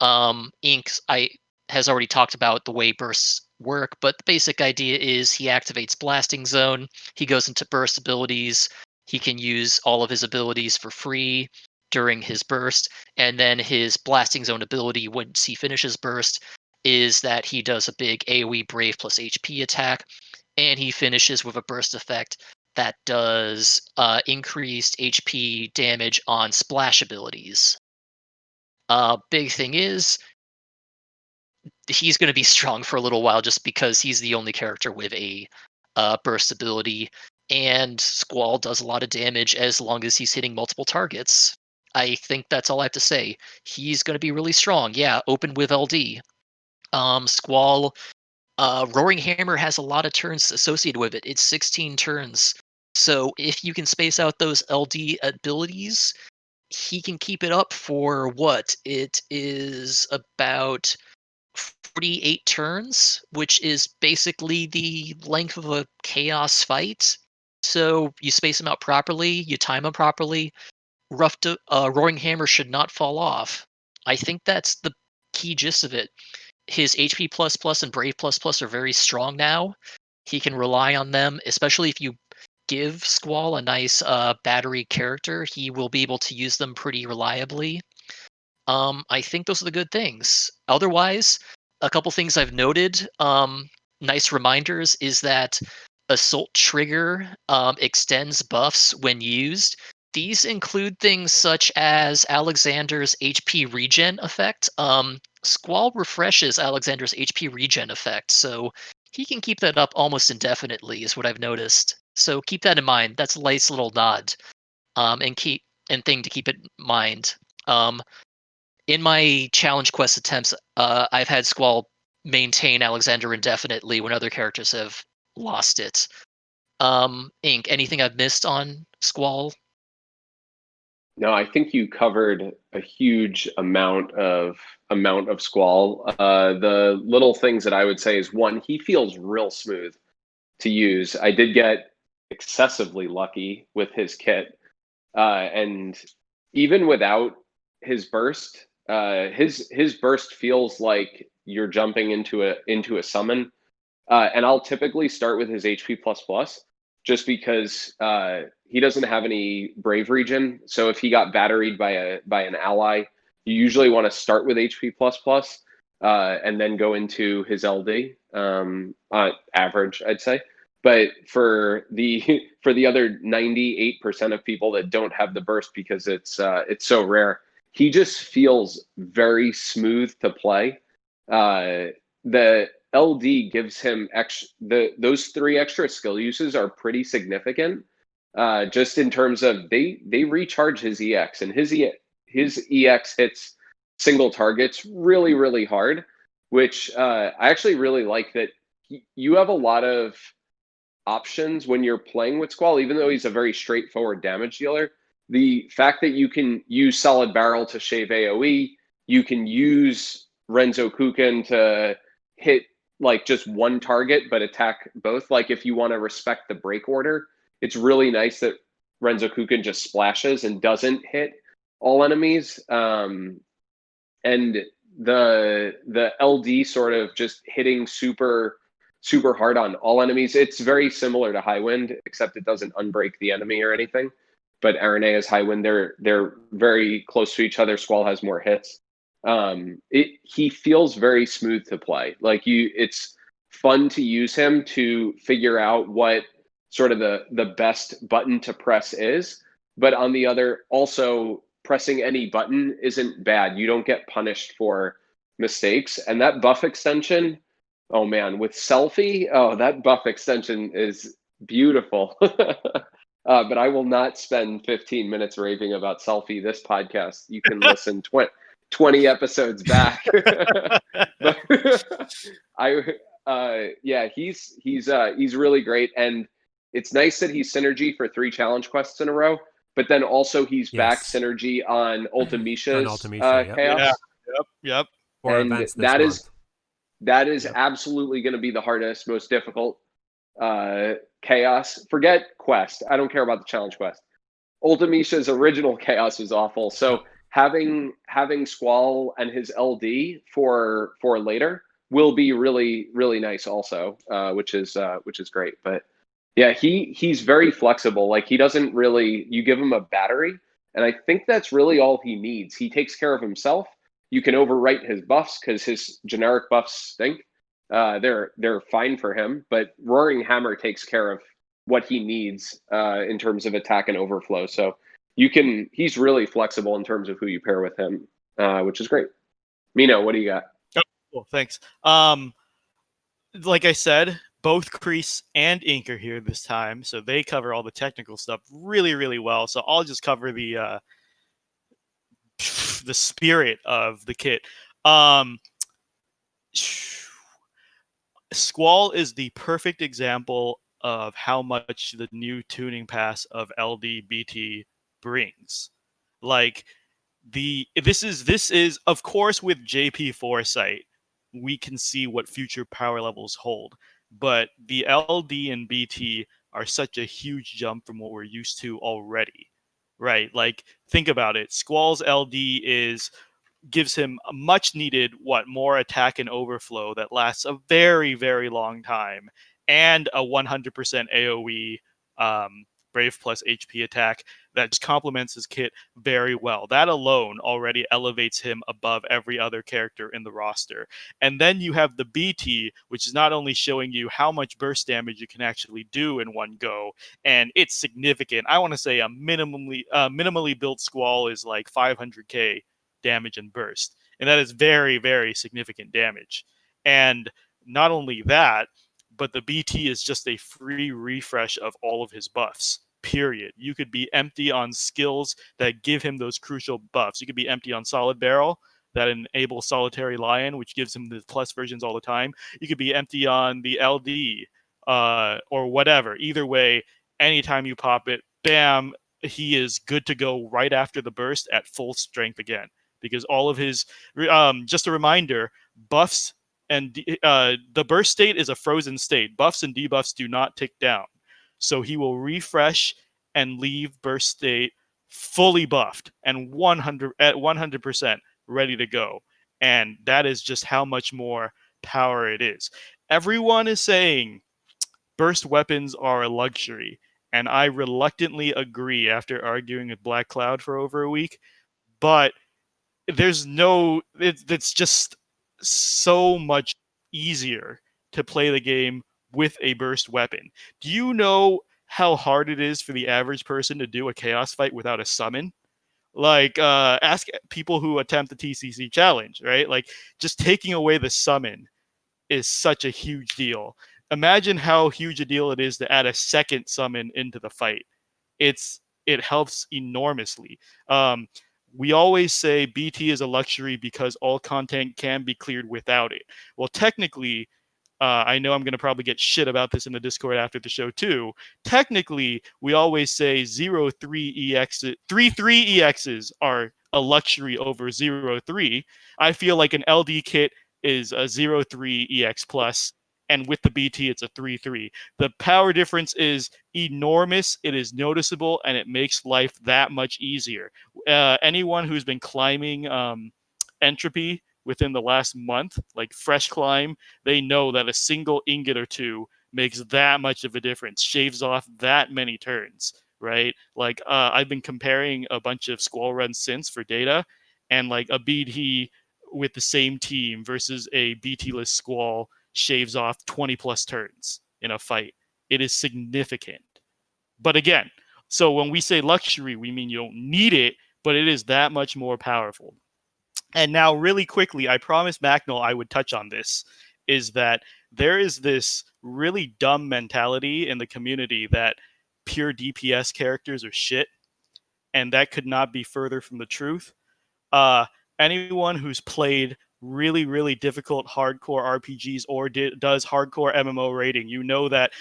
Has already talked about the way bursts work, but the basic idea is he activates Blasting Zone, he goes into burst abilities, he can use all of his abilities for free during his burst, and then his Blasting Zone ability, once he finishes burst, is that he does a big AoE Brave plus HP attack, and he finishes with a burst effect that does increased HP damage on splash abilities. Big thing is, he's going to be strong for a little while just because he's the only character with a burst ability, and Squall does a lot of damage as long as he's hitting multiple targets. I think that's all I have to say. He's going to be really strong. Yeah, open with LD. Squall, Roaring Hammer has a lot of turns associated with it. It's 16 turns. So if you can space out those LD abilities, he can keep it up for what? It is about 48 turns, which is basically the length of a chaos fight. So you space them out properly, you time them properly. Roaring Hammer should not fall off. I think that's the key gist of it. His HP and Brave are very strong now. He can rely on them, especially if you give Squall a nice battery character. He will be able to use them pretty reliably. I think those are the good things. Otherwise, a couple things I've noted, nice reminders, is that Assault Trigger extends buffs when used. These include things such as Alexander's HP regen effect. Squall refreshes Alexander's HP regen effect, so he can keep that up almost indefinitely, is what I've noticed. So keep that in mind. That's a nice little nod, and thing to keep in mind. In my challenge quest attempts, I've had Squall maintain Alexander indefinitely when other characters have lost it. Ink, anything I've missed on Squall? No, I think you covered a huge amount of Squall. The little things that I would say is, one, he feels real smooth to use. I did get excessively lucky with his kit, and even without his burst, his burst feels like you're jumping into a summon. And I'll typically start with his HP just because he doesn't have any Brave regen. So if he got batteried by an ally, you usually want to start with HP and then go into his LD, average, I'd say. But for the other 98% of people that don't have the burst because it's so rare, he just feels very smooth to play. The LD gives him those 3 extra skill uses are pretty significant. Just in terms of they recharge his EX, and his EX hits single targets really, really hard, which I actually really like that you have a lot of options when you're playing with Squall, even though he's a very straightforward damage dealer. The fact that you can use Solid Barrel to shave AoE, you can use Renzo Kuken to hit like just one target but attack both. Like if you want to respect the break order, it's really nice that Renzo Kuken just splashes and doesn't hit all enemies. And the LD sort of just hitting super hard on all enemies. It's very similar to High Wind, except it doesn't unbreak the enemy or anything. But Arenea's High Wind, they're very close to each other. Squall has more hits. He feels very smooth to play. Like it's fun to use him to figure out what sort of the best button to press is. But on the other, also pressing any button isn't bad. You don't get punished for mistakes. And that buff extension, oh man, with Selfie, that buff extension is beautiful. But I will not spend 15 minutes raving about Selfie this podcast. You can listen 20 episodes back. But he's really great, and it's nice that he's synergy for 3 challenge quests in a row. But then also he's back synergy on Ultimecia's chaos. Yep. And that is absolutely going to be the hardest, most difficult chaos. Forget quest. I don't care about the challenge quest. Ultimecia's original chaos was awful. So having Squall and his LD for later will be really, really nice also, which is great. But yeah, he's very flexible. Like he doesn't really, you give him a battery, and I think that's really all he needs. He takes care of himself. You can overwrite his buffs because his generic buffs stink. They're fine for him, but Roaring Hammer takes care of what he needs in terms of attack and overflow. So he's really flexible in terms of who you pair with him, which is great. Mino, what do you got? Oh, cool, thanks. Like I said, both Kreese and Ink are here this time, so they cover all the technical stuff really, really well. So I'll just cover the spirit of the kit. Squall is the perfect example of how much the new tuning pass of LDBT brings. Like this is of course with JP Foresight, we can see what future power levels hold. But the LD and BT are such a huge jump from what we're used to already, right? Like, think about it. Squall's LD gives him a much needed more attack and overflow that lasts a very, very long time, and a 100% AoE Brave plus HP attack that just complements his kit very well. That alone already elevates him above every other character in the roster. And then you have the BT, which is not only showing you how much burst damage you can actually do in one go, and it's significant. I want to say a minimally built Squall is like 500k damage and burst, and that is very, very significant damage. And not only that, but the BT is just a free refresh of all of his buffs, period. You could be empty on skills that give him those crucial buffs. You could be empty on Solid Barrel that enable Solitary Lion, which gives him the plus versions all the time. You could be empty on the LD or whatever. Either way, anytime you pop it, bam, he is good to go right after the burst at full strength again. Because all of his, just a reminder, buffs and the burst state is a frozen state. Buffs and debuffs do not tick down. So he will refresh and leave burst state fully buffed and 100% ready to go. And that is just how much more power it is. Everyone is saying burst weapons are a luxury, and I reluctantly agree after arguing with Black Cloud for over a week. But it's just so much easier to play the game with a burst weapon. Do you know how hard it is for the average person to do a chaos fight without a summon? Like, ask people who attempt the TCC challenge, right? Like, just taking away the summon is such a huge deal. Imagine how huge a deal it is to add a second summon into the fight. It helps enormously. We always say BT is a luxury because all content can be cleared without it. Well, technically, I know I'm going to probably get shit about this in the Discord after the show too. Technically, we always say 0-3 EX, 3-3 EXs are a luxury over 0-3. I feel like an LD kit is a 0-3 EX plus, and with the BT, it's a 3-3. The power difference is enormous. It is noticeable, and it makes life that much easier. Anyone who's been climbing Entropy within the last month, like fresh climb, they know that a single ingot or two makes that much of a difference, shaves off that many turns, right? Like, I've been comparing a bunch of Squall runs since for data, and like a BT with the same team versus a BT-less Squall shaves off 20 plus turns in a fight. It is significant. But again, so when we say luxury, we mean you don't need it, but it is that much more powerful. And now, really quickly, I promised Macnol I would touch on this, is that there is this really dumb mentality in the community that pure DPS characters are shit, and that could not be further from the truth. Anyone who's played really, really difficult hardcore RPGs or does hardcore MMO raiding, you know that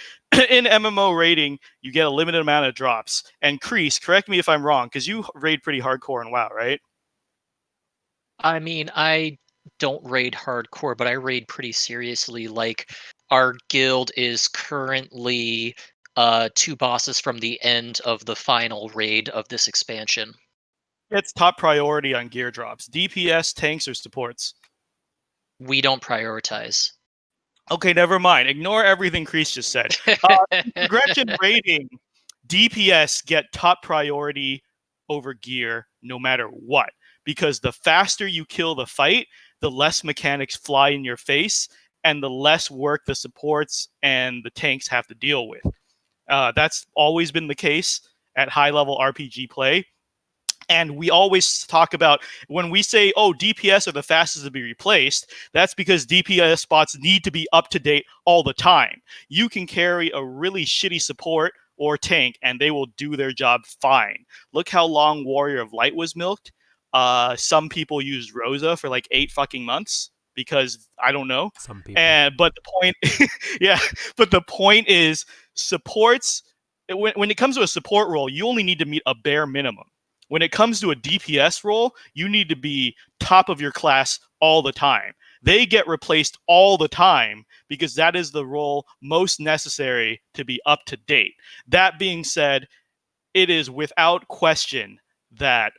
in MMO raiding, you get a limited amount of drops. And Kreese, correct me if I'm wrong, because you raid pretty hardcore in WoW, right? I mean, I don't raid hardcore, but I raid pretty seriously. Like, our guild is currently 2 bosses from the end of the final raid of this expansion. It's top priority on gear drops. DPS, tanks, or supports? We don't prioritize. Okay, never mind. Ignore everything Kreese just said. Progression rating, DPS get top priority over gear no matter what. Because the faster you kill the fight, the less mechanics fly in your face, and the less work the supports and the tanks have to deal with. That's always been the case at high-level RPG play. And we always talk about, when we say, oh, DPS are the fastest to be replaced, that's because DPS spots need to be up to date all the time. You can carry a really shitty support or tank, and they will do their job fine. Look how long Warrior of Light was milked. Some people used Rosa for like 8 fucking months because I don't know. Some people. But the point, yeah. But the point is, supports. When it comes to a support role, you only need to meet a bare minimum. When it comes to a DPS role, you need to be top of your class all the time. They get replaced all the time because that is the role most necessary to be up to date. That being said, it is without question that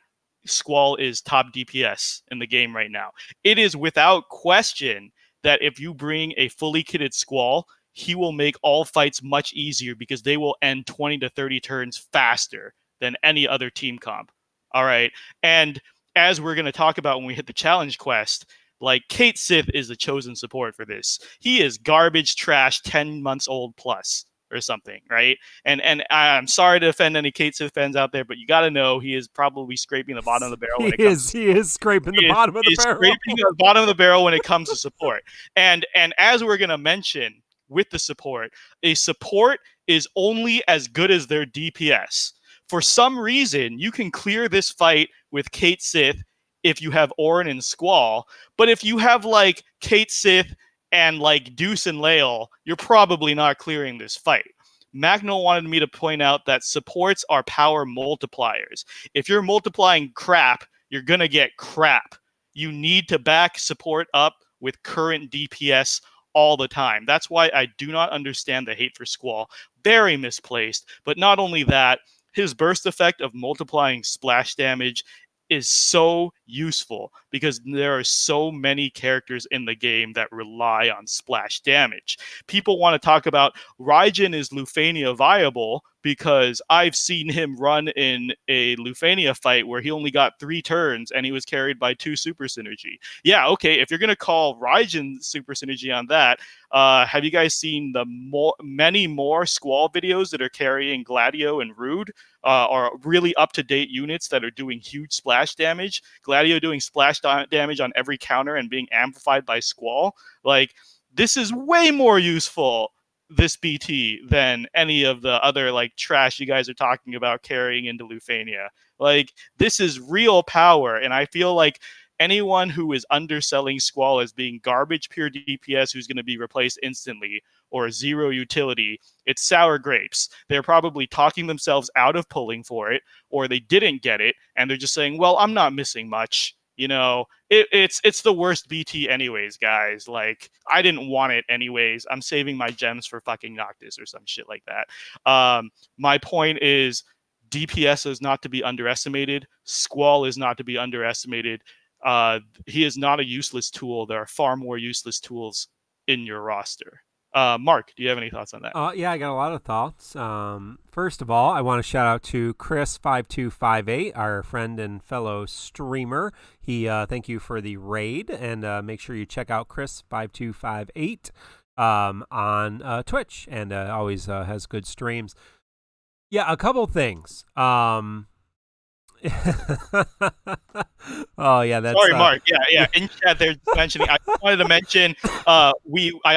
Squall is top DPS in the game right now. It is without question that if you bring a fully kitted Squall, he will make all fights much easier because they will end 20 to 30 turns faster than any other team comp. All right. And as we're going to talk about when we hit the challenge quest, like Kate Sith is the chosen support for this. He is garbage trash 10 months old plus or something, right? And I'm sorry to offend any Kate Sith fans out there, but you got to know he is probably scraping the bottom of the barrel when it comes. He is scraping the bottom of the barrel. Scraping the bottom of the barrel when it comes to support. And as we're gonna mention with the support, a support is only as good as their DPS. For some reason, you can clear this fight with Kate Sith if you have Auron and Squall, but if you have like Kate Sith and like Deuce and Lael, you're probably not clearing this fight. Magno wanted me to point out that supports are power multipliers. If you're multiplying crap, you're going to get crap. You need to back support up with current DPS all the time. That's why I do not understand the hate for Squall. Very misplaced. But not only that, his burst effect of multiplying splash damage is so useful because there are so many characters in the game that rely on splash damage. People want to talk about Raijin is Lufania viable because I've seen him run in a Lufania fight where he only got 3 turns and he was carried by 2 super synergy. Yeah, okay, if you're going to call Raijin super synergy on that, have you guys seen the many more Squall videos that are carrying Gladio and Rude? Are really up-to-date units that are doing huge splash damage. Gladio doing splash damage on every counter and being amplified by Squall. Like, this is way more useful, this BT, than any of the other, like, trash you guys are talking about carrying into Lufania. Like, this is real power, and I feel like anyone who is underselling Squall as being garbage pure DPS who's going to be replaced instantly or 0 utility, it's sour grapes. They're probably talking themselves out of pulling for it, or they didn't get it, and they're just saying, well, I'm not missing much. You know, it's the worst BT anyways, guys. Like, I didn't want it anyways. I'm saving my gems for fucking Noctis or some shit like that. My point is, DPS is not to be underestimated. Squall is not to be underestimated. He is not a useless tool. There are far more useless tools in your roster. Mark, do you have any thoughts on that? Yeah, I got a lot of thoughts. First of all, I want to shout out to Chris5258, our friend and fellow streamer. He thank you for the raid, and make sure you check out Chris5258 on Twitch, and always has good streams. Yeah, a couple things. Oh yeah, that's sorry, Mark. Yeah. In chat, they're mentioning. I wanted to mention. I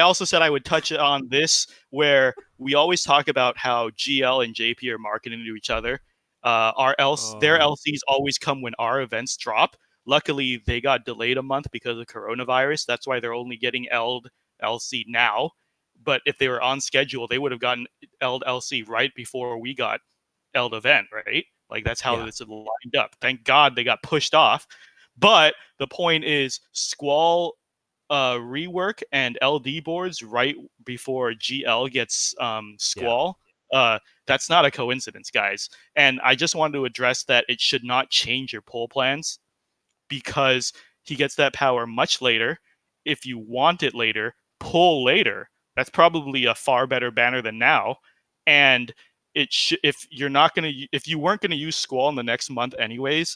also said I would touch on this, where we always talk about how GL and JP are marketing to each other. Their LCs always come when our events drop. Luckily, they got delayed a month because of coronavirus. That's why they're only getting L'd LC now. But if they were on schedule, they would have gotten L'd LC right before we got L'd event, right? Like, that's how this lined up. Thank God they got pushed off. But the point is, Squall rework and LD boards right before GL gets Squall. That's not a coincidence, guys. And I just wanted to address that it should not change your pull plans because he gets that power much later. If you want it later, pull later. That's probably a far better banner than now. And if you weren't gonna use Squall in the next month anyways,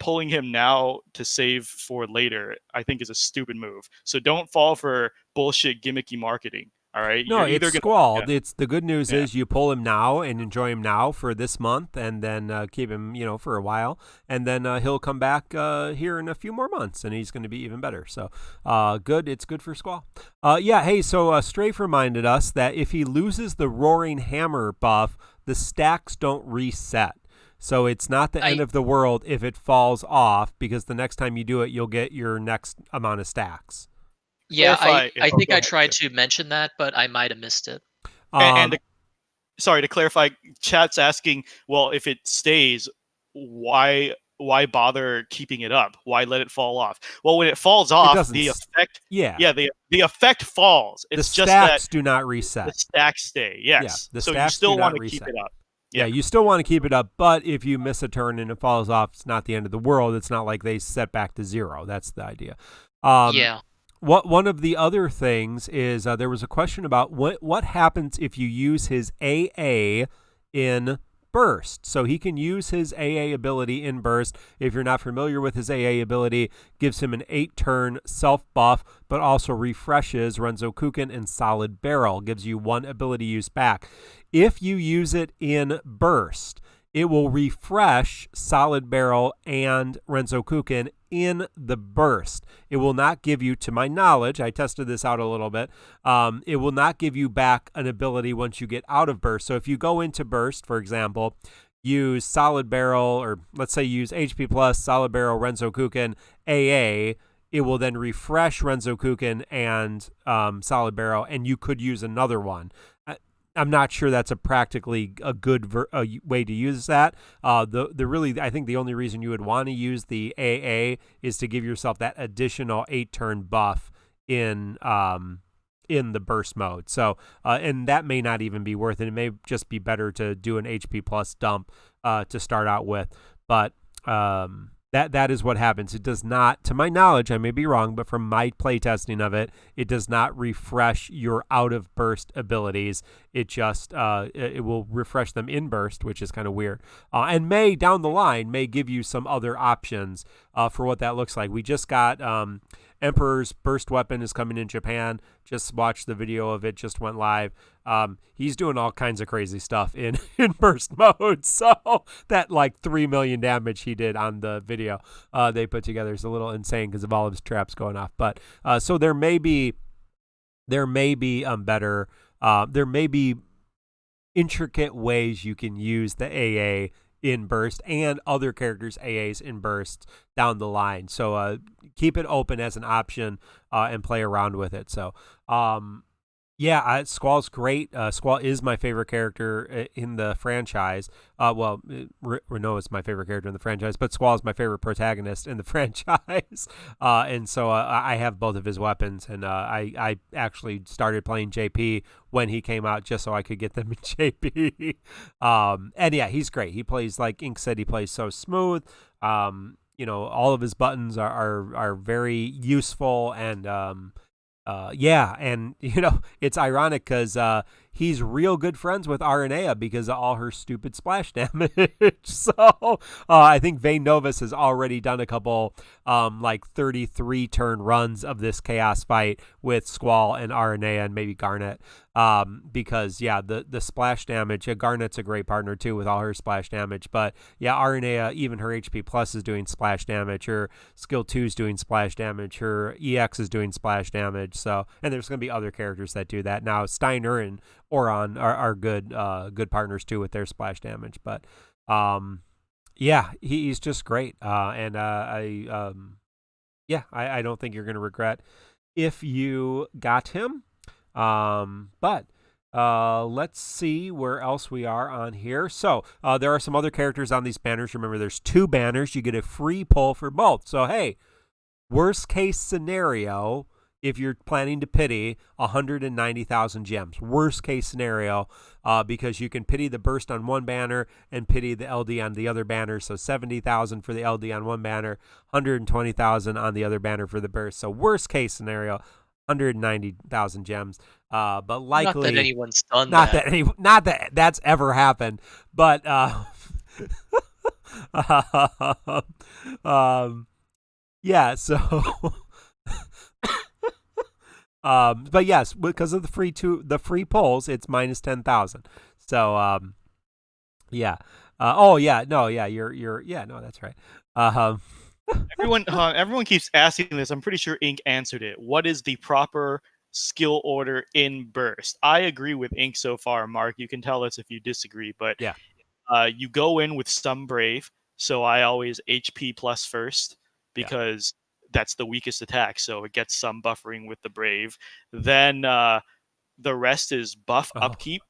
pulling him now to save for later, I think, is a stupid move. So don't fall for bullshit gimmicky marketing. All right. No, it's Squall. Yeah. It's the good news is you pull him now and enjoy him now for this month, and then keep him, for a while, and then he'll come back here in a few more months, and he's going to be even better. So good. It's good for Squall. Hey, so Strafe reminded us that if he loses the Roaring Hammer buff, the stacks don't reset. So it's not the end of the world if it falls off, because the next time you do it, you'll get your next amount of stacks. Yeah, I think I tried to mention that, but I might have missed it. Sorry, to clarify, chat's asking, well, if it stays, why why bother keeping it up? Why let it fall off? Well, when it falls off, the effect, the effect falls. It's the just stacks that do not reset. The stacks stay. Yes. Yeah, the so stacks you still do not want to reset. keep it up. Yeah, you still want to keep it up, but if you miss a turn and it falls off, it's not the end of the world. It's not like they set back to 0. That's the idea. Yeah. One of the other things is there was a question about what happens if you use his AA in burst. So he can use his AA ability in burst. If you're not familiar with his AA ability, gives him an 8-turn self buff, but also refreshes Renzo Kuken and Solid Barrel. Gives you 1 ability use back. If you use it in burst, it will refresh Solid Barrel and Renzo Kuken in the burst. It will not give you, to my knowledge, I tested this out a little bit, it will not give you back an ability once you get out of burst. So if you go into burst, for example, use Solid Barrel, or let's say use HP Plus, Solid Barrel, Renzo Kuken, AA, it will then refresh Renzo Kuken and Solid Barrel, and you could use another one. I'm not sure that's a practically a good way to use that. I think the only reason you would want to use the AA is to give yourself that additional 8-turn buff in the burst mode. So, and that may not even be worth it. It may just be better to do an HP plus dump to start out with. But that is what happens. It does not, to my knowledge, I may be wrong, but from my playtesting of it, it does not refresh your out of burst abilities. It just it will refresh them in burst, which is kind of weird, and may down the line may give you some other options for what that looks like. We just got Emperor's burst weapon is coming in Japan. Just watched the video of it, just went live. He's doing all kinds of crazy stuff in burst mode. So that like 3 million damage he did on the video they put together is a little insane because of all of his traps going off. But so there may be better, there may be intricate ways you can use the AA in burst and other characters' AAs in burst down the line. So keep it open as an option and play around with it. So Squall's great. Squall is my favorite character in the franchise. Renault is my favorite character in the franchise, but Squall is my favorite protagonist in the franchise. And so I have both of his weapons, and I actually started playing JP when he came out just so I could get them in JP. And yeah, he's great. He plays, like Ink said, he plays so smooth. All of his buttons are very useful, and it's ironic because he's real good friends with Auron because of all her stupid splash damage. So I think VIII Novus has already done a couple 33 turn runs of this chaos fight with Squall and Auron and maybe Garnet. Because the splash damage, Garnet's a great partner too with all her splash damage, but Auron, even her HP plus is doing splash damage, her skill 2 is doing splash damage, her EX is doing splash damage. So, and there's going to be other characters that do that. Now Steiner and Auron are good partners too with their splash damage, but he's just great. And I don't think you're going to regret if you got him. But let's see where else we are on here. So there are some other characters on these banners. Remember, there's 2 banners. You get a free pull for both. So hey, worst case scenario, if you're planning to pity 190,000 gems, worst case scenario, because you can pity the burst on one banner and pity the LD on the other banner. So 70,000 for the LD on one banner, 120,000 on the other banner for the burst. So worst case scenario, 190,000 gems. But likely not that anyone's done not that. Not that that's ever happened. But so but yes, because of the free polls, it's minus 10,000. So you're that's right. Everyone keeps asking this. I'm pretty sure Ink answered it. What is the proper skill order in burst? I agree with Ink so far, Mark. You can tell us if you disagree, but you go in with some brave. So I always HP plus first because that's the weakest attack. So it gets some buffering with the brave. Then the rest is buff upkeep.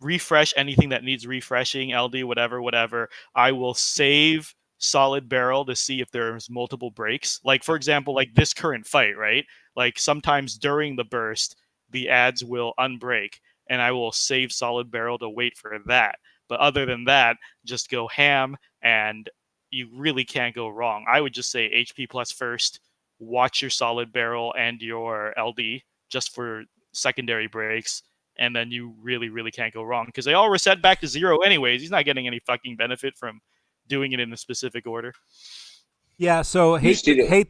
Refresh anything that needs refreshing, LD, whatever. I will save solid barrel to see if there's multiple breaks. Like, for example, like this current fight, right? Like sometimes during the burst, the ads will unbreak, and I will save solid barrel to wait for that. But other than that, just go ham, and you really can't go wrong. I would just say HP plus first, watch your solid barrel and your LD just for secondary breaks, and then you really, really can't go wrong because they all reset back to 0 anyways. He's not getting any fucking benefit from doing it in a specific order. Yeah, so Hate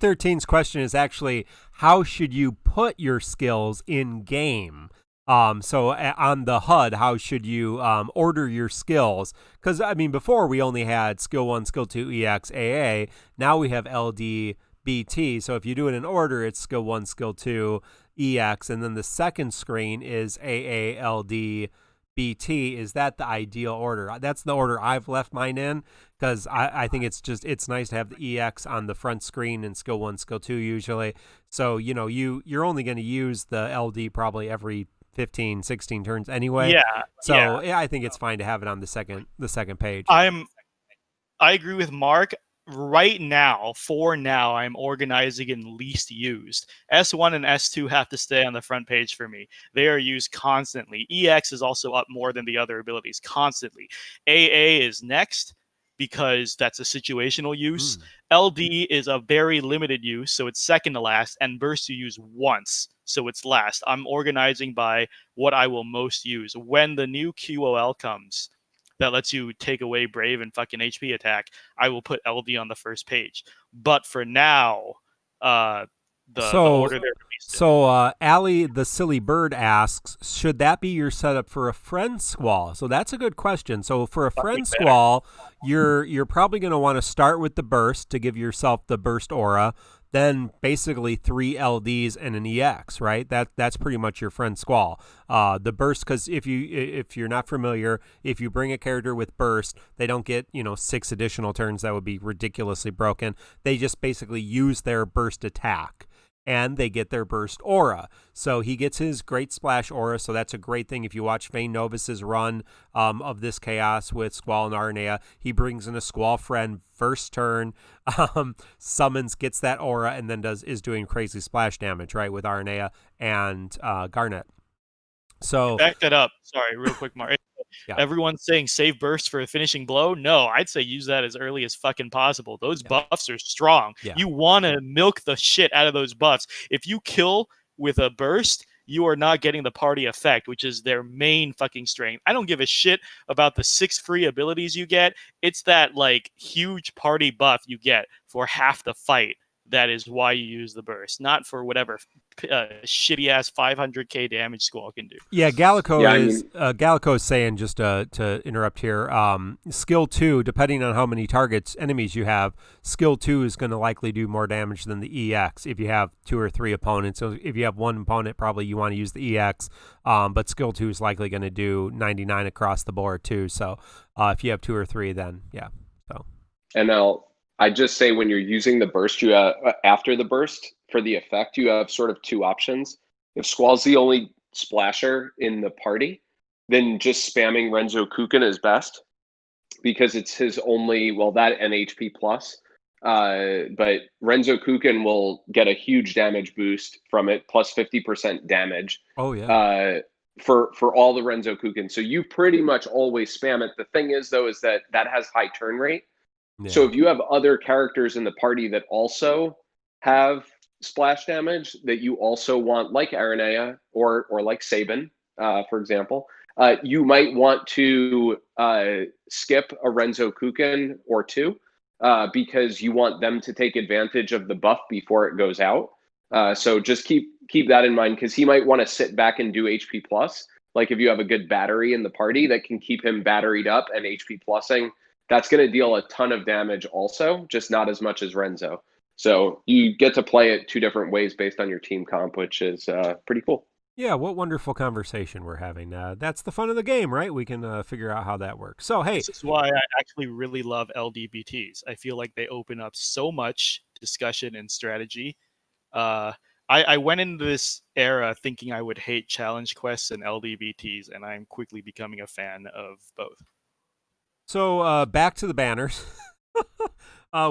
13's question is actually, how should you put your skills in game? So on the HUD, how should you order your skills? Because, I mean, before we only had skill 1, skill 2, EX, AA. Now we have LD, BT. So if you do it in order, it's skill 1, skill 2, EX. And then the second screen is AA, LD, BT. Is that the ideal order? That's the order I've left mine in, because I think it's nice to have the EX on the front screen and skill 1, skill 2 usually. So, you know, you're only going to use the LD probably every 15, 16 turns anyway. Yeah. So yeah, I think it's fine to have it on the second page. I agree with Mark. Right now, for now, I'm organizing in least used. S1 and S2 have to stay on the front page for me. They are used constantly. EX is also up more than the other abilities constantly. AA is next because that's a situational use. LD is a very limited use, so it's second to last, and Burst you use once, so it's last. I'm organizing by what I will most use. When the new QoL comes, that lets you take away Brave and fucking HP attack, I will put LD on the first page. But for now, the order they're released. So Allie the Silly Bird asks, should that be your setup for a friend squall? So that's a good question. So for a friend squall, you're probably going to want to start with the burst to give yourself the burst aura. Then basically 3 LDs and an EX, right? That's pretty much your friend squall. The burst, because if you're not familiar, if you bring a character with burst, they don't get 6 additional turns. That would be ridiculously broken. They just basically use their burst attack, and they get their burst aura. So he gets his Great Splash aura, so that's a great thing. If you watch Vayne Novus's run of this chaos with Squall and Arnea, he brings in a Squall friend first turn, summons, gets that aura, and then is doing crazy splash damage, right, with Arnea and Garnet. So back that up. Sorry, real quick, Mark. Yeah. Everyone's saying save burst for a finishing blow. No, I'd say use that as early as fucking possible. Those buffs are strong. Yeah. You want to milk the shit out of those buffs. If you kill with a burst, you are not getting the party effect, which is their main fucking strength. I don't give a shit about the 6 free abilities you get. It's that like huge party buff you get for half the fight. That is why you use the burst, not for whatever shitty ass 500k damage Squall can do. Yeah, Gallico is saying, just to interrupt here, skill 2, depending on how many enemies you have, skill 2 is going to likely do more damage than the EX if you have 2 or 3 opponents. So if you have one opponent, probably you want to use the EX, but skill 2 is likely going to do 99 across the board too. So if you have 2 or 3, then yeah. So. And I just say, when you're using the burst, you after the burst for the effect, you have sort of 2 options. If Squall's the only splasher in the party, then just spamming Renzo Kukin is best, because it's his only, well, that and HP plus. But Renzo Kukin will get a huge damage boost from it, plus 50% damage. Oh yeah. For all the Renzo Kukin. So you pretty much always spam it. The thing is, though, is that has high turn rate. Yeah. So if you have other characters in the party that also have splash damage that you also want, like Aranea or like Sabin, for example, you might want to skip a Renzo Kukin or 2 because you want them to take advantage of the buff before it goes out. So just keep that in mind, because he might want to sit back and do HP plus. Like if you have a good battery in the party that can keep him batteried up and HP plussing, that's going to deal a ton of damage also, just not as much as Renzo. So you get to play it 2 different ways based on your team comp, which is pretty cool. Yeah, what wonderful conversation we're having. That's the fun of the game, right? We can figure out how that works. So, hey. This is why I actually really love LDBTs. I feel like they open up so much discussion and strategy. I went into this era thinking I would hate challenge quests and LDBTs, and I'm quickly becoming a fan of both. So back to the banners.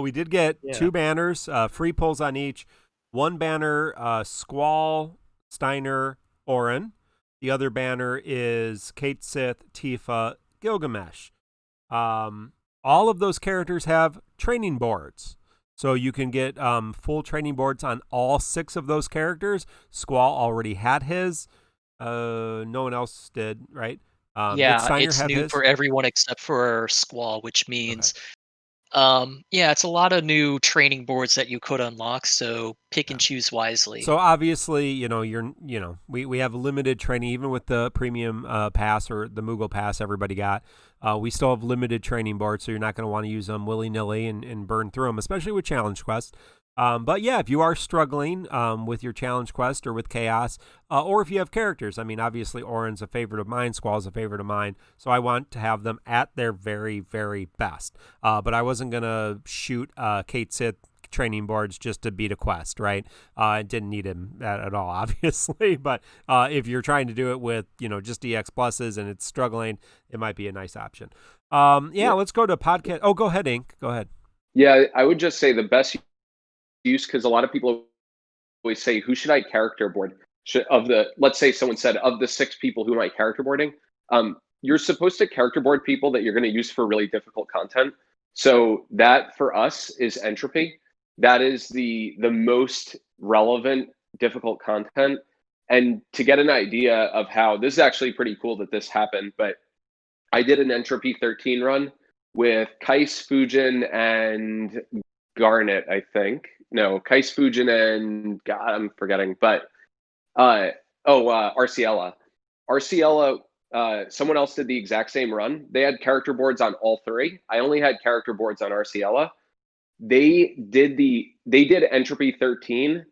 We did get 2 banners, free pulls on each. One banner, Squall, Steiner, Auron. The other banner is Kate Sith, Tifa, Gilgamesh. All of those characters have training boards. So you can get full training boards on all 6 of those characters. Squall already had his. No one else did, right? Yeah, it's new for everyone except for Squall, which means, it's a lot of new training boards that you could unlock. So pick and choose wisely. So obviously, we have limited training, even with the premium pass or the Moogle Pass everybody got. We still have limited training boards, so you're not going to want to use them willy-nilly and burn through them, especially with Challenge Quest. But yeah, if you are struggling with your Challenge Quest or with Chaos, or if you have characters, I mean, obviously Auron's a favorite of mine, Squall's a favorite of mine, so I want to have them at their very, very best. But I wasn't going to shoot Kate Sith training boards just to beat a quest, right? I didn't need him at all, obviously, but if you're trying to do it with, just EX pluses and it's struggling, it might be a nice option. Let's go to podcast. Oh, go ahead, Ink. Go ahead. Yeah, I would just say the best use, because a lot of people always say, who should I character board? Let's say someone said, of the 6 people who am I character boarding, you're supposed to character board people that you're going to use for really difficult content. So that for us is Entropy. That is the most relevant difficult content. And to get an idea of how, this is actually pretty cool that this happened, but I did an Entropy 13 run with Kais, Fujin, and Garnet, I think. No, Kais, Fujin, and God, I'm forgetting, but Arciella. Arciella, someone else did the exact same run. They had character boards on all 3. I only had character boards on Arciella. They did Entropy 13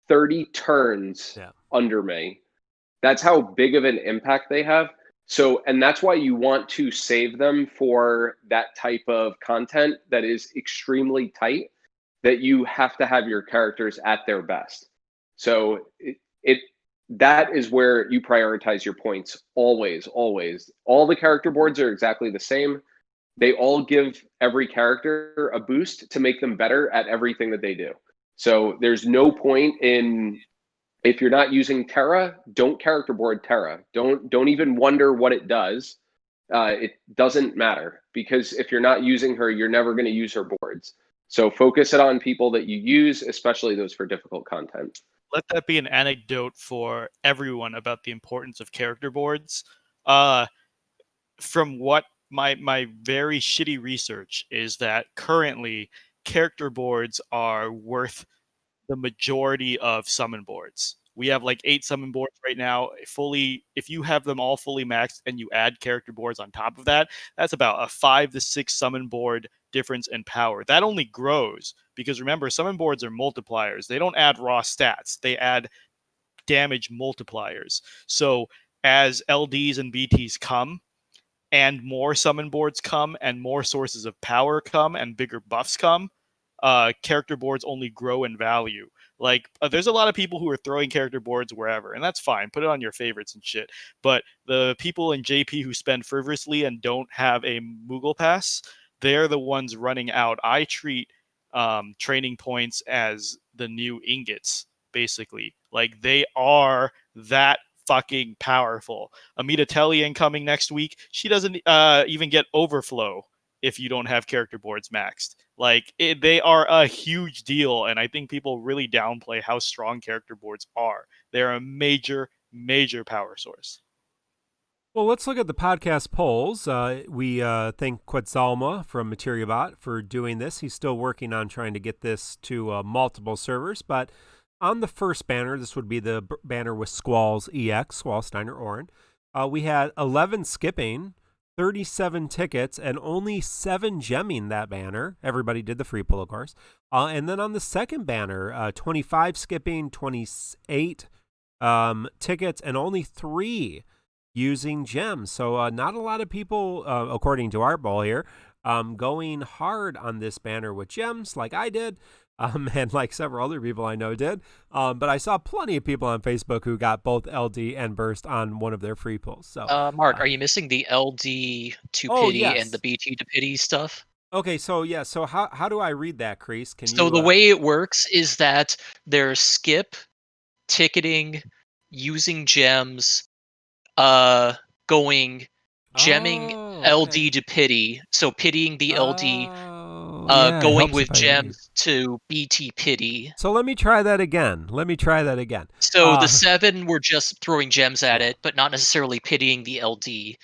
30 turns under me. That's how big of an impact they have. So, and that's why you want to save them for that type of content that is extremely tight, that you have to have your characters at their best. So that is where you prioritize your points always. All the character boards are exactly the same. They all give every character a boost to make them better at everything that they do. So there's no point in, if you're not using Terra, don't character board Terra. Don't even wonder what it does. It doesn't matter, because if you're not using her, you're never going to use her boards. So focus it on people that you use, especially those for difficult content. Let that be an anecdote for everyone about the importance of character boards. From what my very shitty research is, that currently character boards are worth the majority of summon boards. We have like 8 summon boards right now. If you have them all fully maxed and you add character boards on top of that, that's about a 5 to 6 summon board difference in power. That only grows because, remember, summon boards are multipliers. They don't add raw stats. They add damage multipliers. So as LDs and BTs come, and more summon boards come, and more sources of power come, and bigger buffs come, character boards only grow in value. Like, there's a lot of people who are throwing character boards wherever, and that's fine. Put it on your favorites and shit. But the people in JP who spend fervorously and don't have a Moogle Pass, they're the ones running out. I treat training points as the new ingots, basically. Like, they are that fucking powerful. Amidatelion coming next week. She doesn't even get overflow if you don't have character boards maxed. Like, they are a huge deal, and I think people really downplay how strong character boards are. They're a major, major power source. Well, let's look at the podcast polls. We thank Quetzalma from Materiabot for doing this. He's still working on trying to get this to multiple servers, but on the first banner, this would be the banner with Squall's EX, Squall, Steiner, Auron. We had 11 skipping, 37 tickets, and only 7 gemming that banner. Everybody did the free pull, of course. And then on the second banner, 25 skipping, 28 tickets, and only 3 using gems. So not a lot of people, according to our poll here, going hard on this banner with gems like I did. And like several other people I know did. But I saw plenty of people on Facebook who got both LD and Burst on one of their free pulls. So, Mark, are you missing the LD to pity and the BT to pity stuff? Okay, so yeah, so how do I read that, Kreese? Can So you? the way it works is that there's skip, ticketing, using gems, going, gemming Oh, okay. LD to pity. So pitying the LD, Oh, yeah, it going helps if with I read. gems to BT pity. So let me try that again. So the 7 were just throwing gems at Yeah. it, but not necessarily pitying the LD.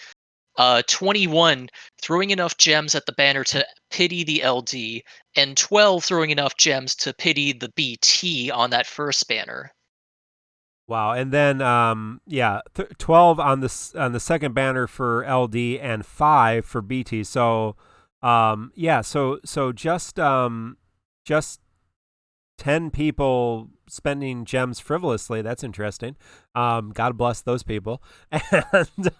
21 throwing enough gems at the banner to pity the LD, and 12 throwing enough gems to pity the BT on that first banner. Wow, and then 12 on the second banner for LD and 5 for BT. So so just 10 people spending gems frivolously. That's interesting. God bless those people. And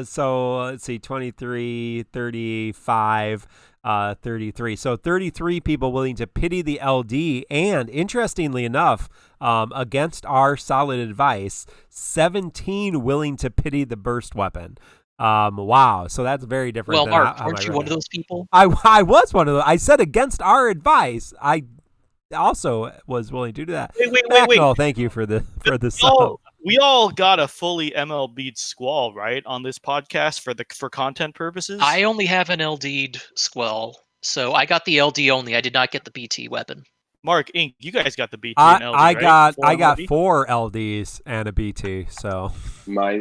so let's see, 23, 35, 33. So 33 people willing to pity the LD. And interestingly enough, against our solid advice, 17 willing to pity the burst weapon. Wow. So that's very different. Well, than Mark, how weren't I you read one it. of those people? I was one of those. I said against our advice. I also was willing to do that. Wait. No, thank you for the sub. We all got a fully MLB'd Squall, right, on this podcast for content purposes. I only have an LD'd Squall, so I got the LD only. I did not get the BT weapon. Mark, Inc., you guys got the BT and LD, right? I got 4 LDs and a BT. So right,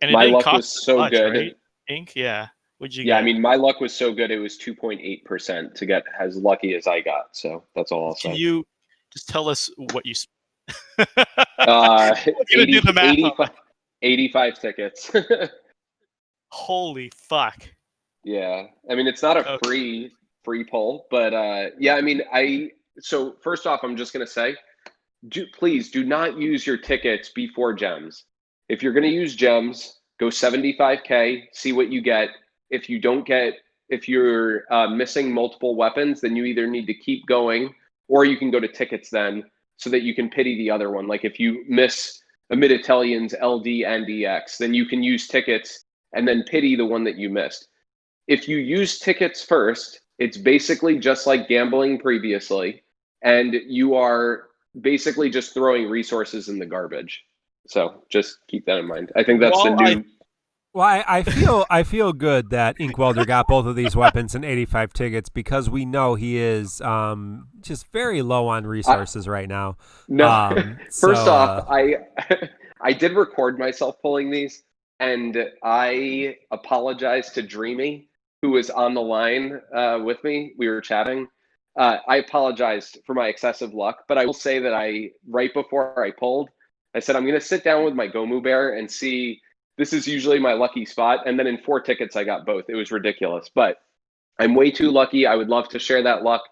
and my it didn't luck cost was so much, good. right? Inc., yeah. What'd you Yeah, get? I mean, my luck was so good. It was 2.8% to get as lucky as I got. So that's all I'll say. Can you just tell us what you? 80, do the math 85 tickets. Holy fuck! Yeah, I mean, it's not a free pull, but yeah, I mean, so first off, I'm just gonna say, please do not use your tickets before gems. If you're gonna use gems, go 75K, see what you get. If you don't get, if you're missing multiple weapons, then you either need to keep going, or you can go to tickets then, so that you can pity the other one. Like if you miss Amidatelions LD and EX, then you can use tickets and then pity the one that you missed. If you use tickets first, it's basically just like gambling previously, and you are basically just throwing resources in the garbage. So just keep that in mind. I think that's the new. Well, I feel good that Inkwelder got both of these weapons and 85 tickets because we know he is just very low on resources right now. No, first off, I did record myself pulling these, and I apologize to Dreamy, who was on the line with me. We were chatting. I apologized for my excessive luck, but I will say that right before I pulled, I said I'm going to sit down with my Gomu Bear and see. This is usually my lucky spot. And then in 4 tickets, I got both. It was ridiculous, but I'm way too lucky. I would love to share that luck.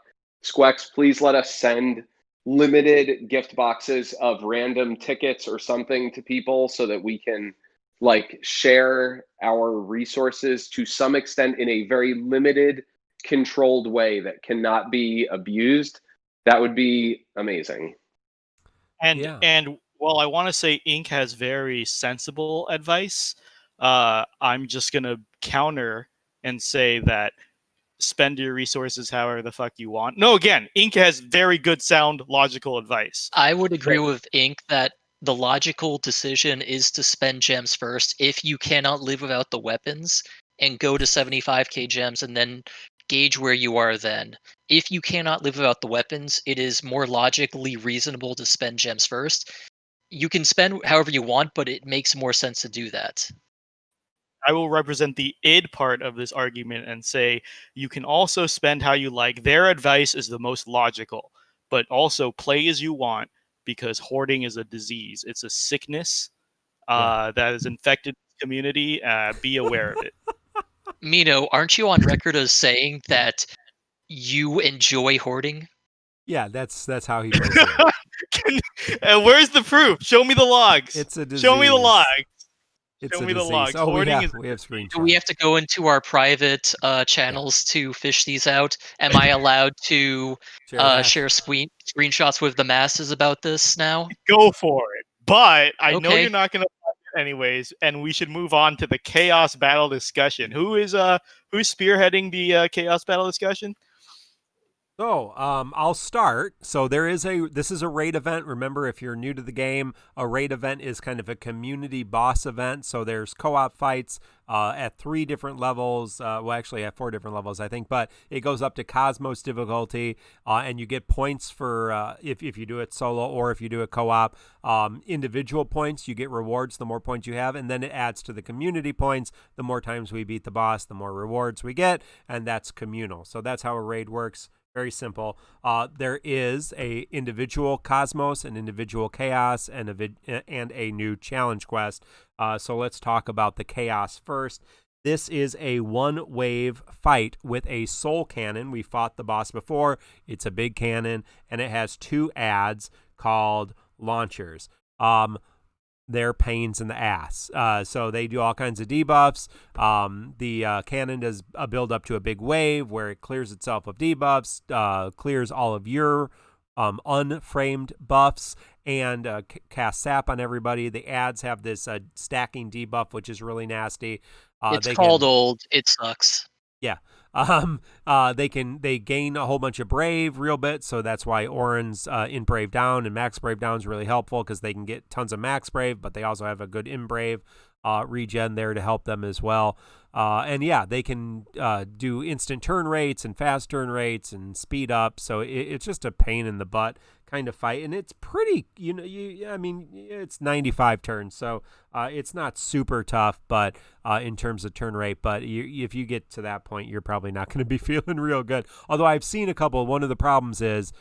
SQEX, please let us send limited gift boxes of random tickets or something to people so that we can like share our resources to some extent in a very limited, controlled way that cannot be abused. That would be amazing. And while I want to say Inc. has very sensible advice, I'm just going to counter and say that spend your resources however the fuck you want. No, again, Inc. has very good, sound, logical advice. I would agree with Inc. that the logical decision is to spend gems first if you cannot live without the weapons, and go to 75k gems and then gauge where you are then. If you cannot live without the weapons, it is more logically reasonable to spend gems first. You can spend however you want, but it makes more sense to do that. I will represent the id part of this argument and say you can also spend how you like. Their advice is the most logical, but also play as you want because hoarding is a disease. It's a sickness that has infected the community. Be aware of it. Mino, aren't you on record as saying that you enjoy hoarding? Yeah, that's how he plays it. Where's the proof? Show me the logs. It's a disease. Show me the logs. Show me the logs. Oh, we have screenshots. Do we have to go into our private channels to fish these out? Am I allowed to share screenshots with the masses about this now? Go for it. But I know you're not going to anyways, and we should move on to the chaos battle discussion. Who's spearheading the chaos battle discussion? So, I'll start. So this is a raid event. Remember, if you're new to the game, a raid event is kind of a community boss event. So there's co-op fights at 3 different levels. Well, actually at 4 different levels, I think. But it goes up to Cosmos difficulty, and you get points for if you do it solo or if you do it co-op. Individual points, you get rewards the more points you have, and then it adds to the community points. The more times we beat the boss, the more rewards we get, and that's communal. So that's how a raid works. Very simple. There is a individual Cosmos, an individual Chaos, and a new challenge quest. So let's talk about the Chaos first. This is a 1-wave fight with a soul cannon. We fought the boss before. It's a big cannon, and it has 2 adds called launchers. They're pains in the ass. So they do all kinds of debuffs. The cannon does a build up to a big wave where it clears itself of debuffs, clears all of your unframed buffs, and casts sap on everybody. The ads have this stacking debuff, which is really nasty. It's called old. It sucks. Yeah. They gain a whole bunch of brave real bit, so that's why Auron's in brave down and max brave down is really helpful because they can get tons of max brave, but they also have a good in brave regen there to help them as well. And yeah, they can do instant turn rates and fast turn rates and speed up. So it's just a pain in the butt kind of fight, and it's pretty. It's 95 turns, so it's not super tough, but in terms of turn rate. But if you get to that point, you're probably not going to be feeling real good. Although I've seen a couple. One of the problems is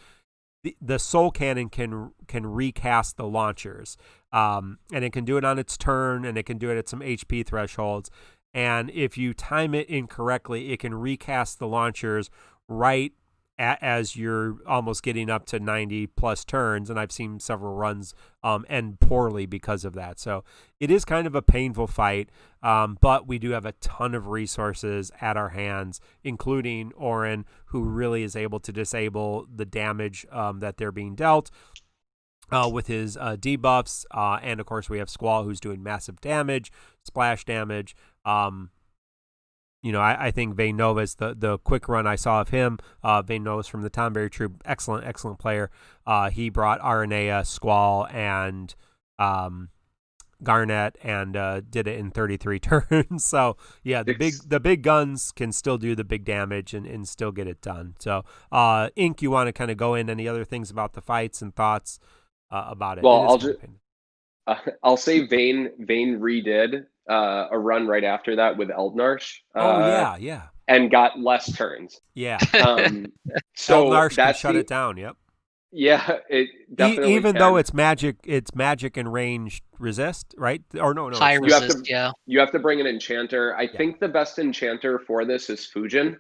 the soul cannon can recast the launchers, and it can do it on its turn, and it can do it at some HP thresholds. And if you time it incorrectly, it can recast the launchers right as you're almost getting up to 90 plus turns. And I've seen several runs end poorly because of that. So it is kind of a painful fight, but we do have a ton of resources at our hands, including Auron, who really is able to disable the damage that they're being dealt. With his debuffs, and of course we have Squall, who's doing massive damage, splash damage. I think VIII Nova's the quick run I saw of him. VIII Nova's from the Tonberry Troop, excellent player. He brought Aranea, Squall, and Garnet, and did it in 33 turns. So yeah, the big guns can still do the big damage and still get it done. So Ink, you want to kind of go in any other things about the fights and thoughts about it? Well, I'll say VIII redid a run right after that with Eldnarsh. Yeah. And got less turns. Yeah. So Eldnarsh can shut it down. Yep. Yeah, it definitely even can. though it's magic and ranged resist, right? Or no. High resist, yeah. You have to bring an enchanter. I think the best enchanter for this is Fujin.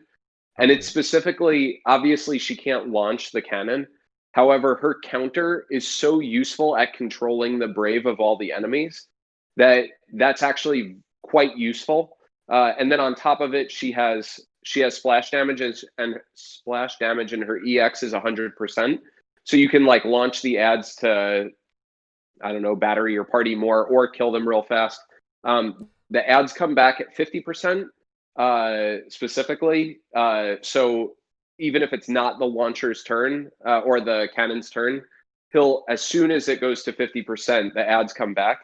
And it's specifically, obviously she can't launch the cannon. However, her counter is so useful at controlling the brave of all the enemies that's actually quite useful. And then on top of it, she has splash damages, and splash damage in her EX is 100%. So you can like launch the ads to, I don't know, battery your party more or kill them real fast. The ads come back at 50% specifically. So even if it's not the launcher's turn or the cannon's turn, as soon as it goes to 50%, the ads come back.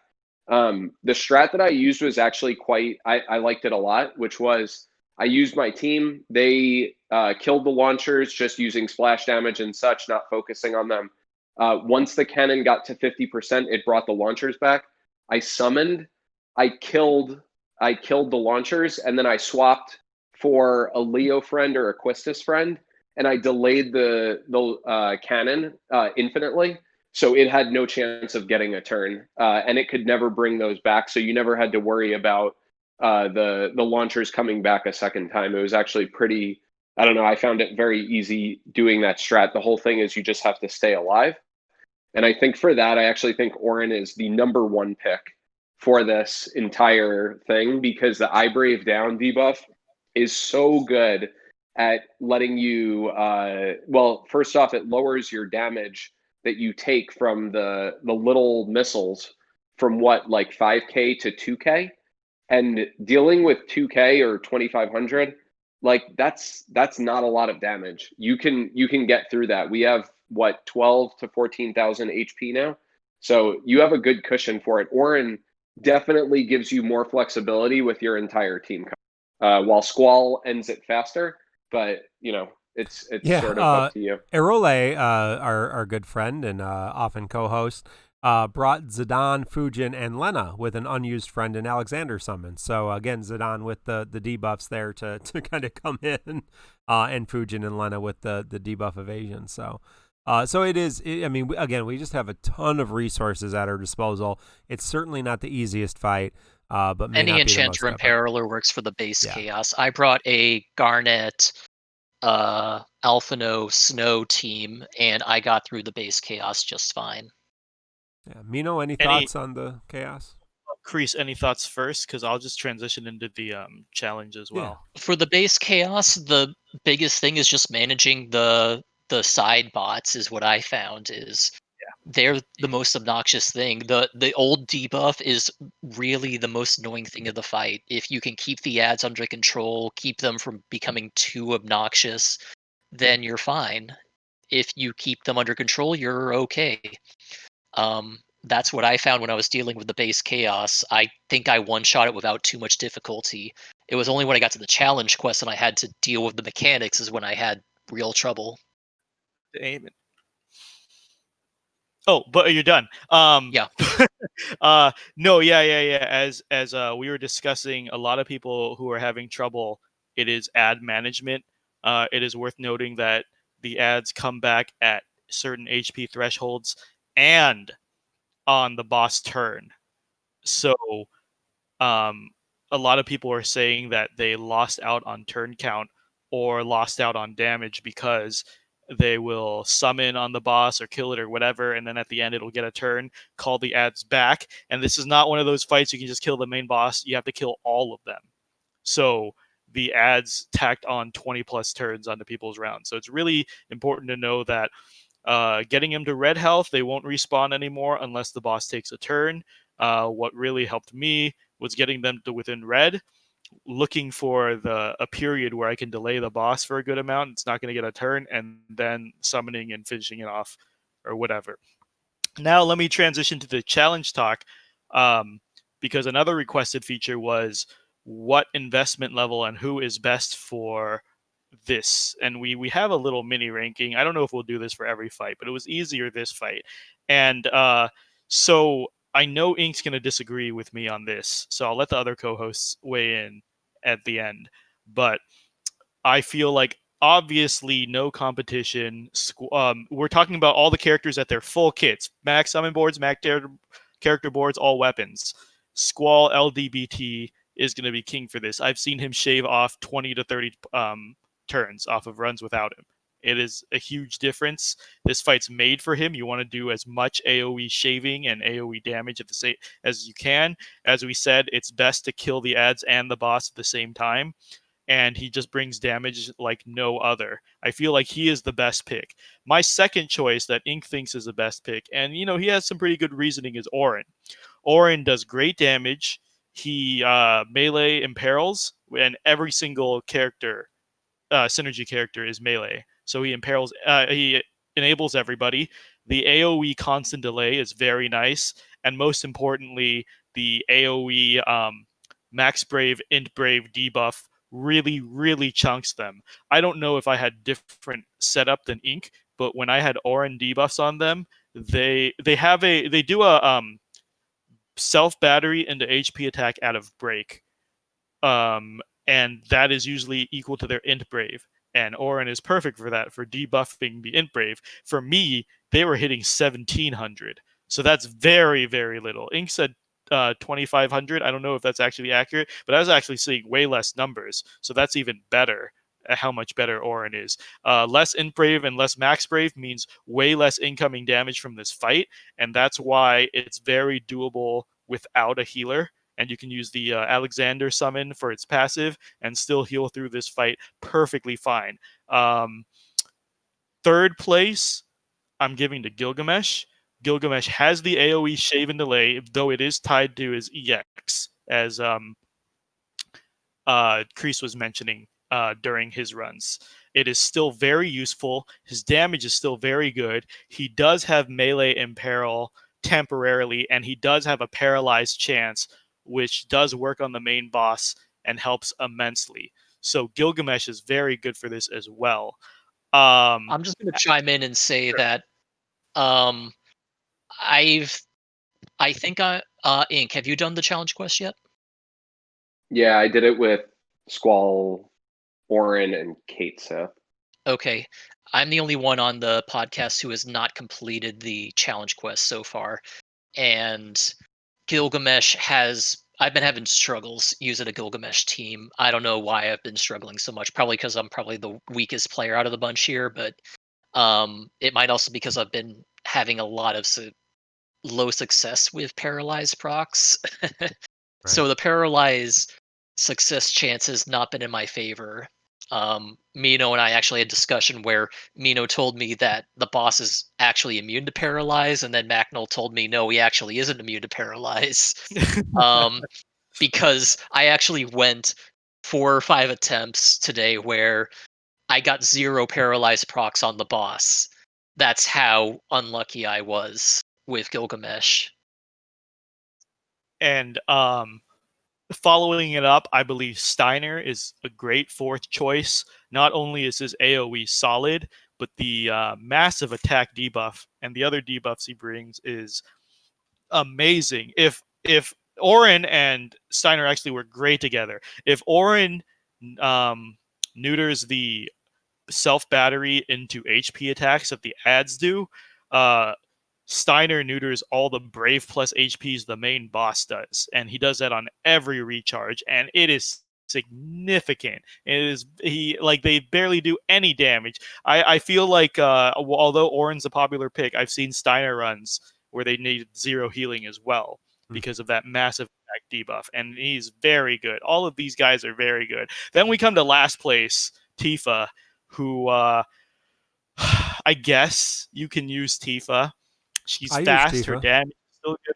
The strat that I used was actually I liked it a lot, which was I used my team. They killed the launchers just using splash damage and such, not focusing on them. Once the cannon got to 50%, it brought the launchers back. I summoned, I killed the launchers, and then I swapped for a Leo friend or a Quistis friend, and I delayed the cannon infinitely. So it had no chance of getting a turn, and it could never bring those back. So you never had to worry about the launchers coming back a second time. It was actually pretty, I don't know, I found it very easy doing that strat. The whole thing is you just have to stay alive. And I think for that, I actually think Auron is the #1 pick for this entire thing, because the I Brave Down debuff is so good at letting you, first off, it lowers your damage that you take from the little missiles from what, like 5K to 2K, and dealing with 2K or 2500, like that's not a lot of damage. You can get through that. We have what, 12 to 14,000 HP now, so you have a good cushion for it. Auron definitely gives you more flexibility with your entire team, while Squall ends it faster. But you know, it's sort of up to you. Erole, our good friend and often co-host, brought Zidane, Fujin, and Lena with an unused friend in Alexander summon. So again, Zidane with the debuffs there to kind of come in, and Fujin and Lena with the debuff evasion. So it is. I mean, again, we just have a ton of resources at our disposal. It's certainly not the easiest fight, but may any not enchanter be and Imperiler works for the base chaos. I brought a Garnet, Alphino Snow team, and I got through the base chaos just fine. Yeah, Mino, any thoughts on the chaos? Kreese, any thoughts first? Because I'll just transition into the challenge as well. For the base chaos, the biggest thing is just managing the side bots. Is what I found is they're the most obnoxious thing. The old debuff is really the most annoying thing of the fight. If you can keep the ads under control, keep them from becoming too obnoxious, then you're fine. If you keep them under control, you're okay. That's what I found when I was dealing with the base chaos. I think I one-shot it without too much difficulty. It was only when I got to the challenge quest and I had to deal with the mechanics is when I had real trouble. Amen. Oh, but you're done. Yeah. No, yeah. As we were discussing, a lot of people who are having trouble, it is ad management. It is worth noting that the ads come back at certain HP thresholds and on the boss turn. So a lot of people are saying that they lost out on turn count or lost out on damage because they will summon on the boss or kill it or whatever, and then at the end it'll get a turn, call the ads back. And this is not one of those fights you can just kill the main boss. You have to kill all of them. So the ads tacked on 20 plus turns onto people's rounds. So it's really important to know that getting them to red health, they won't respawn anymore unless the boss takes a turn. What really helped me was getting them to within red, looking for a period where I can delay the boss for a good amount. It's not going to get a turn, and then summoning and finishing it off or whatever. Now let me transition to the challenge talk, because another requested feature was what investment level and who is best for this. And we have a little mini ranking. I don't know if we'll do this for every fight, but it was easier this fight. And so I know Ink's going to disagree with me on this, so I'll let the other co-hosts weigh in at the end. But I feel like obviously no competition. We're talking about all the characters at their full kits: max summon boards, max character boards, all weapons. Squall LD is going to be king for this. I've seen him shave off 20 to 30 turns off of runs without him. It is a huge difference. This fight's made for him. You want to do as much AoE shaving and AoE damage at the same as you can. As we said, it's best to kill the ads and the boss at the same time, and he just brings damage like no other. I feel like he is the best pick. My second choice that Ink thinks is the best pick, and you know he has some pretty good reasoning, is Auron. Auron does great damage. He melee imperils, and every single character, synergy character, is melee. So he imperils, he enables everybody. The AoE constant delay is very nice, and most importantly, the AoE Max Brave, Int Brave debuff really chunks them. I don't know if I had different setup than Ink, but when I had Auron debuffs on them, they do a self battery into HP attack out of break, and that is usually equal to their Int Brave. And Auron is perfect for that, for debuffing the Int Brave. For me, they were hitting 1700, so that's very little. Ink said 2500. I don't know if that's actually accurate, but I was actually seeing way less numbers, so that's even better at how much better Auron is. Less Int Brave and less Max Brave means way less incoming damage from this fight, and that's why it's very doable without a healer. And you can use the Alexander summon for its passive and still heal through this fight perfectly fine. Third place, I'm giving to Gilgamesh, Gilgamesh has the AoE shave and delay, though it is tied to his EX, as Kreese was mentioning during his runs. It is still very useful. His damage is still very good. He does have melee imperil temporarily, and he does have a paralyzed chance, which does work on the main boss and helps immensely. So Gilgamesh is very good for this as well. I'm just going to chime in and say that I think Ink, have you done the challenge quest yet? Yeah, I did it with Squall, Auron, and Kate Seth. Okay. I'm the only one on the podcast who has not completed the challenge quest so far. And Gilgamesh I've been having struggles using a Gilgamesh team. I don't know why I've been struggling so much. Probably because I'm probably the weakest player out of the bunch here, but it might also because I've been having a lot of low success with paralyzed procs. So the paralyzed success chance has not been in my favor. Mino and I actually had a discussion where Mino told me that the boss is actually immune to paralyze, and then Macnol told me no, he actually isn't immune to paralyze. Because I actually went 4 or 5 attempts today where I got 0 paralyzed procs on the boss. That's how unlucky I was with Gilgamesh. And following it up, I believe Steiner is a great 4th choice. Not only is his AoE solid, but the massive attack debuff and the other debuffs he brings is amazing. If Auron and Steiner actually work great together, if Auron neuters the self battery into HP attacks that the ads do, Steiner neuters all the Brave plus HPs the main boss does, and he does that on every recharge, and it is significant. They barely do any damage. I feel like although Auron's a popular pick, I've seen Steiner runs where they need 0 healing as well because of that massive attack debuff, and he's very good. All of these guys are very good. Then we come to last place, Tifa, who I guess you can use Tifa. She's fast. Her damage is still good.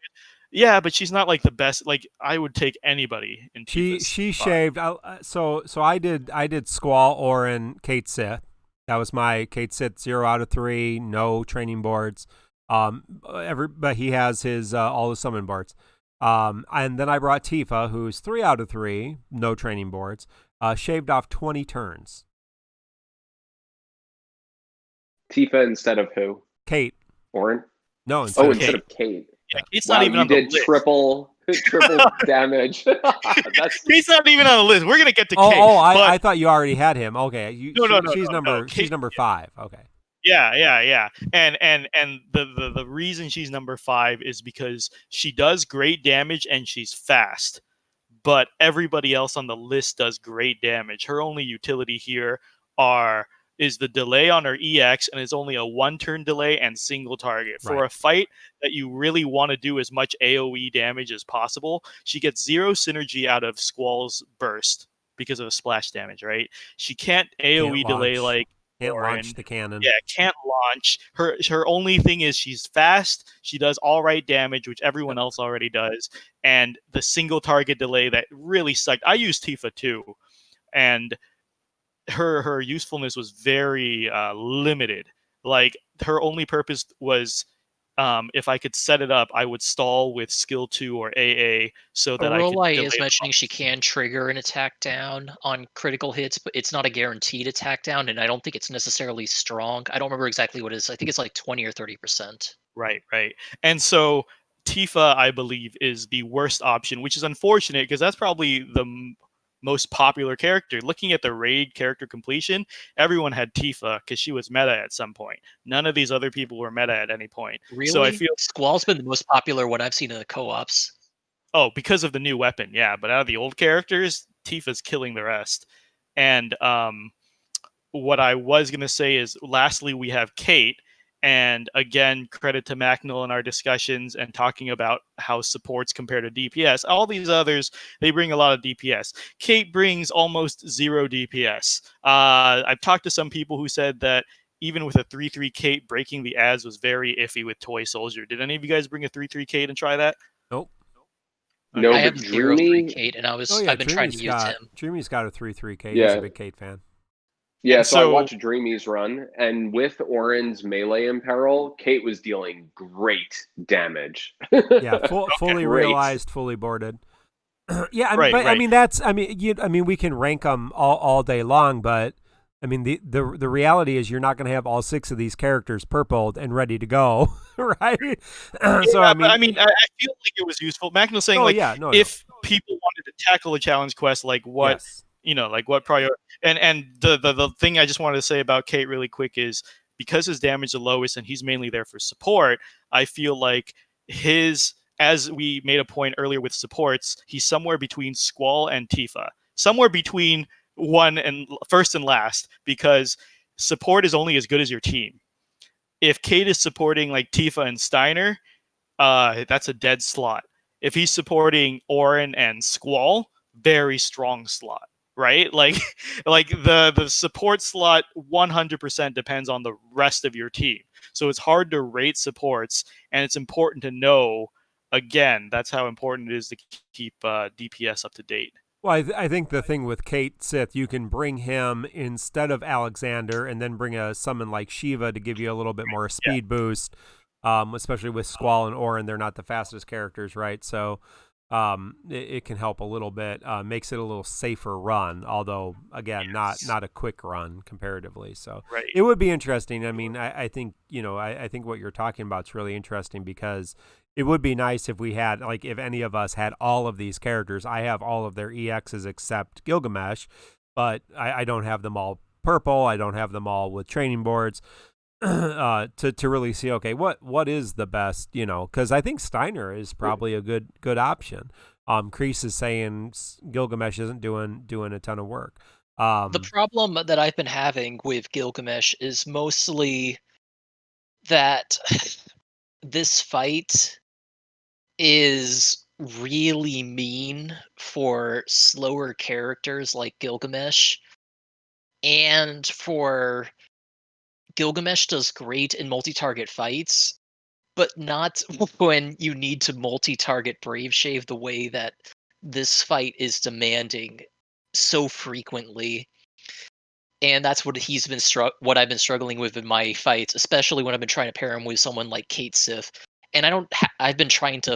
Yeah, but she's not like the best. Like I would take anybody in Tifa's She spot. shaved. So I did Squall, Auron, Kate Sith. That was my Kate Sith 0 out of 3, no training boards. But he has his all the summon boards. And then I brought Tifa, who's 3 out of 3, no training boards. Shaved off 20 turns. Tifa instead of who? Kate. Auron? No, instead of Kate. Yeah, Kate's not even on the list. Triple damage. Kate's not even on the list. We're gonna get to Kate. I thought you already had him. Okay, she's number 5. Okay. Yeah. And the reason she's number 5 is because she does great damage and she's fast. But everybody else on the list does great damage. Her only utility here is the delay on her EX, and it's only a 1-turn delay and single target. Right. For a fight that you really want to do as much AoE damage as possible, she gets 0 synergy out of Squall's burst because of the splash damage, right? She can't AoE delay like can't Auron. Launch the cannon. Yeah, can't launch. Her only thing is she's fast. She does all right damage, which everyone else already does. And the single target delay that really sucked. I used Tifa too, and her usefulness was very limited. Like her only purpose was if I could set it up, I would stall with skill 2 or AA so that I could delay is mentioning she can trigger an attack down on critical hits, but it's not a guaranteed attack down, and I don't think it's necessarily strong. I don't remember exactly what it is. I think it's like 20 or 30%. Right. And so Tifa, I believe, is the worst option, which is unfortunate because that's probably the most popular character. Looking at the raid character completion, everyone had Tifa because she was meta at some point. None of these other people were meta at any point. Really? So I feel Squall's been the most popular one I've seen in the co-ops. Oh, because of the new weapon, yeah. But out of the old characters, Tifa's killing the rest. And what I was gonna say is, lastly, we have Kate. And again, credit to Macnol in our discussions and talking about how supports compare to DPS. All these others, they bring a lot of DPS. Kate brings almost 0 DPS. I've talked to some people who said that even with a 3/3 Kate, breaking the ads was very iffy with Toy Soldier. Did any of you guys bring a 3/3 Kate and try that? Nope. No, I but have 0-3 Dreamy. Kate, and Oh yeah, I've been trying to use him. Dreamy's got a 3/3 Kate. Yeah. He's a big Kate fan. Yeah, And so I watched Dreamy's run, and with Auron's melee imperil, Kate was dealing great damage. Yeah, fully Great. realized, fully boarded. Yeah, I mean, Right, but right. I mean that's I mean we can rank them all day long, but I mean the reality is you're not going to have all 6 of these characters purpled and ready to go, right? So Yeah, I mean, I feel like it was useful. Mac was saying if people wanted to tackle a challenge quest, like what yes. like what prior and the thing I just wanted to say about Kate really quick is because his damage is the lowest and he's mainly there for support, I feel like as we made a point earlier with supports, he's somewhere between Squall and Tifa. Somewhere between first and last, because support is only as good as your team. If Kate is supporting like Tifa and Steiner, that's a dead slot. If he's supporting Auron and Squall, very strong slot, right? Like the support slot 100% depends on the rest of your team. So it's hard to rate supports, and it's important to know. Again, that's how important it is to keep DPS up to date. Well, I think the thing with Kate Sith, you can bring him instead of Alexander, and then bring a summon like Shiva to give you a little bit more speed boost. Especially with Squall and Auron, they're not the fastest characters, right? So it can help a little bit. Makes it a little safer run, although again, not a quick run comparatively. So right. It would be interesting. I mean, I think I think what you're talking about is really interesting, because it would be nice if we had, like, if any of us had all of these characters. I have all of their EXs except Gilgamesh, but I don't have them all purple. I don't have them all with training boards. To really see, okay, what is the best, because I think Steiner is probably a good option. Kreese is saying Gilgamesh isn't doing a ton of work. The problem that I've been having with Gilgamesh is mostly that this fight is really mean for slower characters like Gilgamesh, and for Gilgamesh does great in multi-target fights, but not when you need to multi-target Brave Shave the way that this fight is demanding so frequently. And that's what what I've been struggling with in my fights, especially when I've been trying to pair him with someone like Kate Sith. And I've been trying to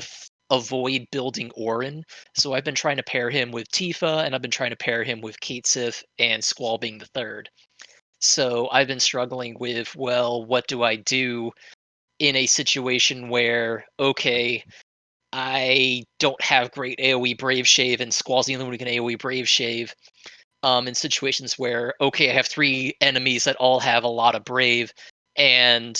avoid building Auron, so I've been trying to pair him with Tifa, and I've been trying to pair him with Kate Sith and Squall being the third. So I've been struggling with, well, what do I do in a situation where, okay, I don't have great AoE Brave Shave, and Squall's the only one who can AoE Brave Shave. In situations where, okay, I have 3 enemies that all have a lot of Brave, and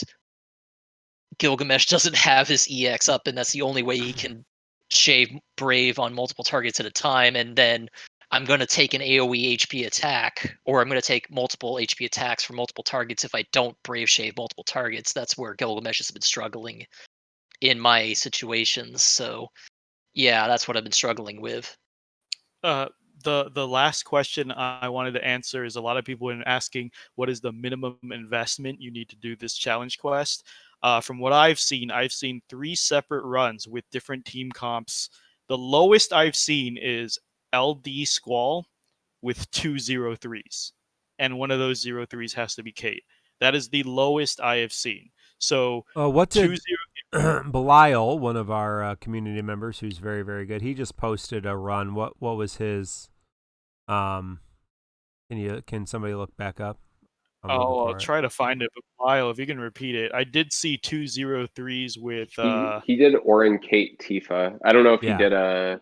Gilgamesh doesn't have his EX up, and that's the only way he can shave Brave on multiple targets at a time, and then I'm going to take an AoE HP attack, or I'm going to take multiple HP attacks for multiple targets if I don't Brave Shave multiple targets. That's where Gilgamesh has been struggling in my situations. So, yeah, that's what I've been struggling with. The last question I wanted to answer is, a lot of people have been asking, what is the minimum investment you need to do this challenge quest? From what I've seen 3 separate runs with different team comps. The lowest I've seen is LD Squall with 2 0-3s, and one of those 0-3s has to be Kate. That is the lowest I have seen. So what did Belial, one of our community members, who's very, very good, he just posted a run. What was his? Can somebody look back up? I'll try to find it, but Belial, if you can repeat it. I did see 2 0-3s with. He did Auron Kate Tifa. I don't know if he did a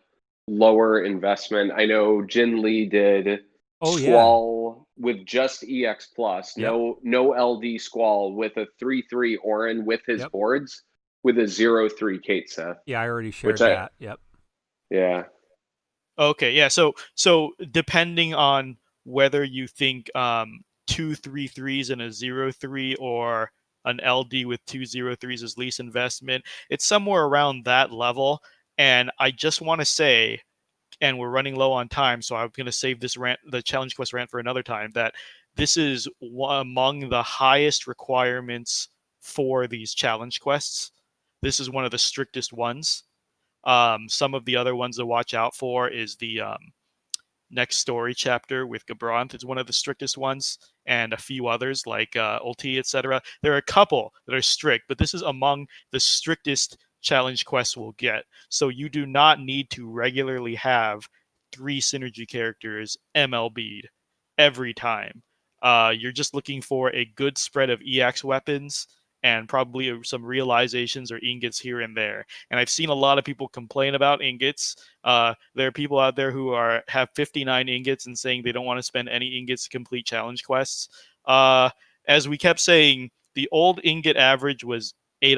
lower investment. I know Jin Lee did Squall with just EX plus, no LD Squall with a 3/3 Auron with his boards with a 0/3 Kate Seth. Yeah, I already shared that. Yeah. Okay, yeah. So depending on whether you think 2 3/3s and a 0/3, or an LD with 2 0/3s is least investment, it's somewhere around that level. And I just want to say, and we're running low on time, so I'm going to save this rant, the challenge quest rant, for another time, that this is among the highest requirements for these challenge quests. This is one of the strictest ones. Some of the other ones to watch out for is the next story chapter with Gabranth is one of the strictest ones, and a few others like Ulti, etc. There are a couple that are strict, but this is among the strictest challenge quests we'll get. So you do not need to regularly have 3 synergy characters MLB'd every time. You're just looking for a good spread of EX weapons and probably some realizations or ingots here and there. And I've seen a lot of people complain about ingots. There are people out there who have 59 ingots and saying they don't want to spend any ingots to complete challenge quests. As we kept saying, the old ingot average was 8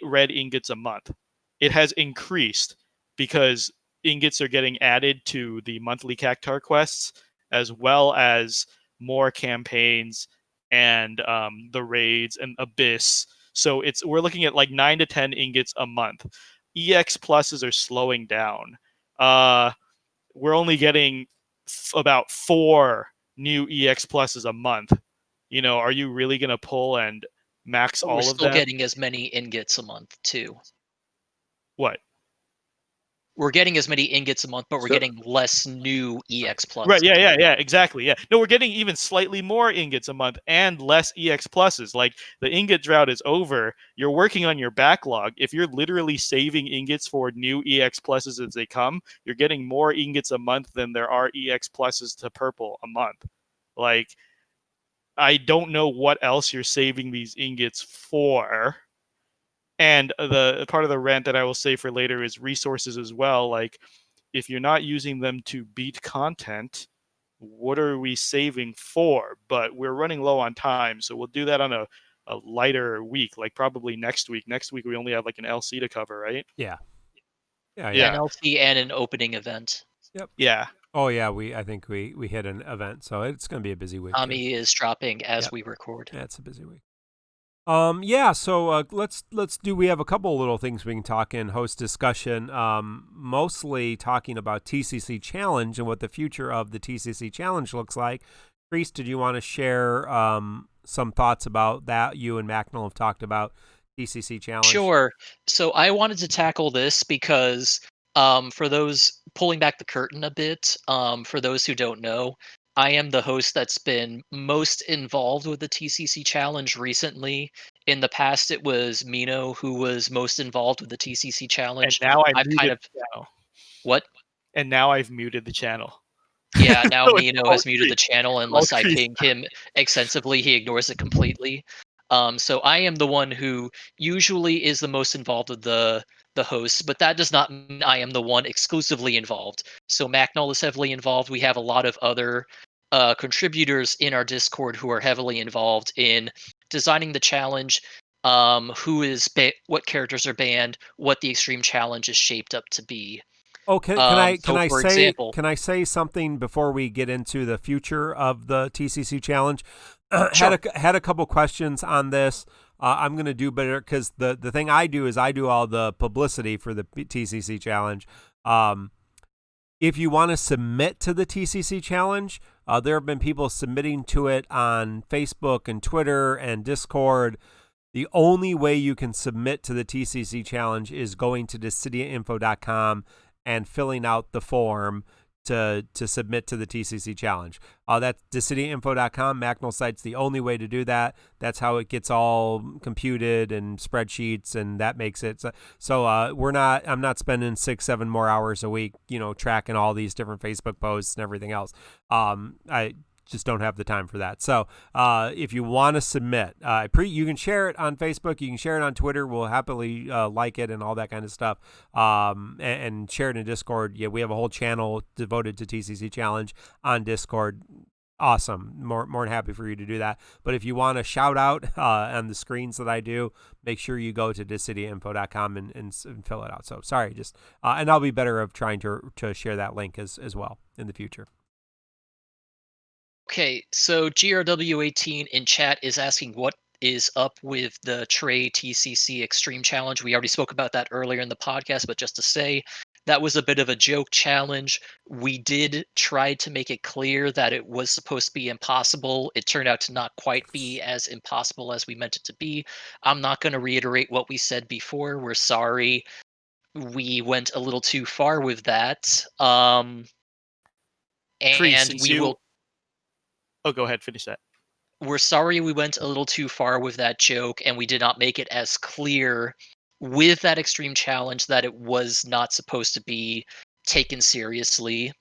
red ingots a month. It has increased because ingots are getting added to the monthly Cactar quests, as well as more campaigns and the raids and Abyss. So we're looking at like 9 to 10 ingots a month. EX pluses are slowing down. We're only getting about 4 new EX pluses a month. Are you really going to pull and max But all we're of still them? getting as many ingots a month too. What? We're getting as many ingots a month, but we're getting less new EX pluses. Right, yeah, exactly, yeah. No, we're getting even slightly more ingots a month and less EX pluses. Like, the ingot drought is over. You're working on your backlog. If you're literally saving ingots for new EX pluses as they come, you're getting more ingots a month than there are EX pluses to purple a month. Like, I don't know what else you're saving these ingots for. And the part of the rant that I will say for later is resources as well. Like, if you're not using them to beat content, what are we saving for? But we're running low on time, so we'll do that on a lighter week, like probably next week. Next week we only have like an LC to cover, right? Yeah. An Yeah. LC and an opening event. Yep. Yeah. Oh yeah, I think we hit an event, so it's going to be a busy week. Tommy is dropping as we record. Yeah, it's a busy week. Yeah, so let's do. We have a couple of little things we can talk in host discussion. Mostly talking about TCC Challenge and what the future of the TCC Challenge looks like. Chris, did you want to share some thoughts about that? You and Macnell have talked about TCC Challenge. Sure. So I wanted to tackle this because for those pulling back the curtain a bit, for those who don't know, I am the host that's been most involved with the TCC Challenge recently. In the past, it was Mino who was most involved with the TCC Challenge. And now I've kind of the channel. What? And now I've muted the channel. Yeah, now So Mino has muted the channel unless I ping him extensively. He ignores it completely. So I am the one who usually is the most involved with the hosts, but that does not mean I am the one exclusively involved. So Macnol is heavily involved. We have a lot of other contributors in our Discord who are heavily involved in designing the challenge, what characters are banned, what the extreme challenge is shaped up to be. Oh, can I say something before we get into the future of the TCC Challenge? Sure. Had a couple questions on this. I'm going to do better because the thing I do is I do all the publicity for the TCC Challenge. If you want to submit to the TCC Challenge, there have been people submitting to it on Facebook and Twitter and Discord. The only way you can submit to the TCC Challenge is going to decidiainfo.com and filling out the form to submit to the TCC Challenge. That's decidiainfo.com. Macnol site's the only way to do that. That's how it gets all computed and spreadsheets, and that makes it. So I'm not spending 6-7 more hours a week, tracking all these different Facebook posts and everything else. I just don't have the time for that. So if you want to submit, you can share it on Facebook. You can share it on Twitter. We'll happily like it and all that kind of stuff. And share it in Discord. Yeah, we have a whole channel devoted to TCC Challenge on Discord. Awesome. More than happy for you to do that. But if you want to shout out on the screens that I do, make sure you go to decidiainfo.com and fill it out. So sorry, and I'll be better of trying to share that link as well in the future. Okay, so GRW18 in chat is asking what is up with the Trey TCC Extreme Challenge. We already spoke about that earlier in the podcast, but just to say, That was a bit of a joke challenge. We did try to make it clear that it was supposed to be impossible. It turned out to not quite be as impossible as we meant it to be. I'm not going to reiterate what we said before. We're sorry. We went a little too far with that. Kreese, And we will. Oh, go ahead. Finish that. We're sorry we went a little too far with that joke, and we did not make it as clear with that extreme challenge that it was not supposed to be taken seriously.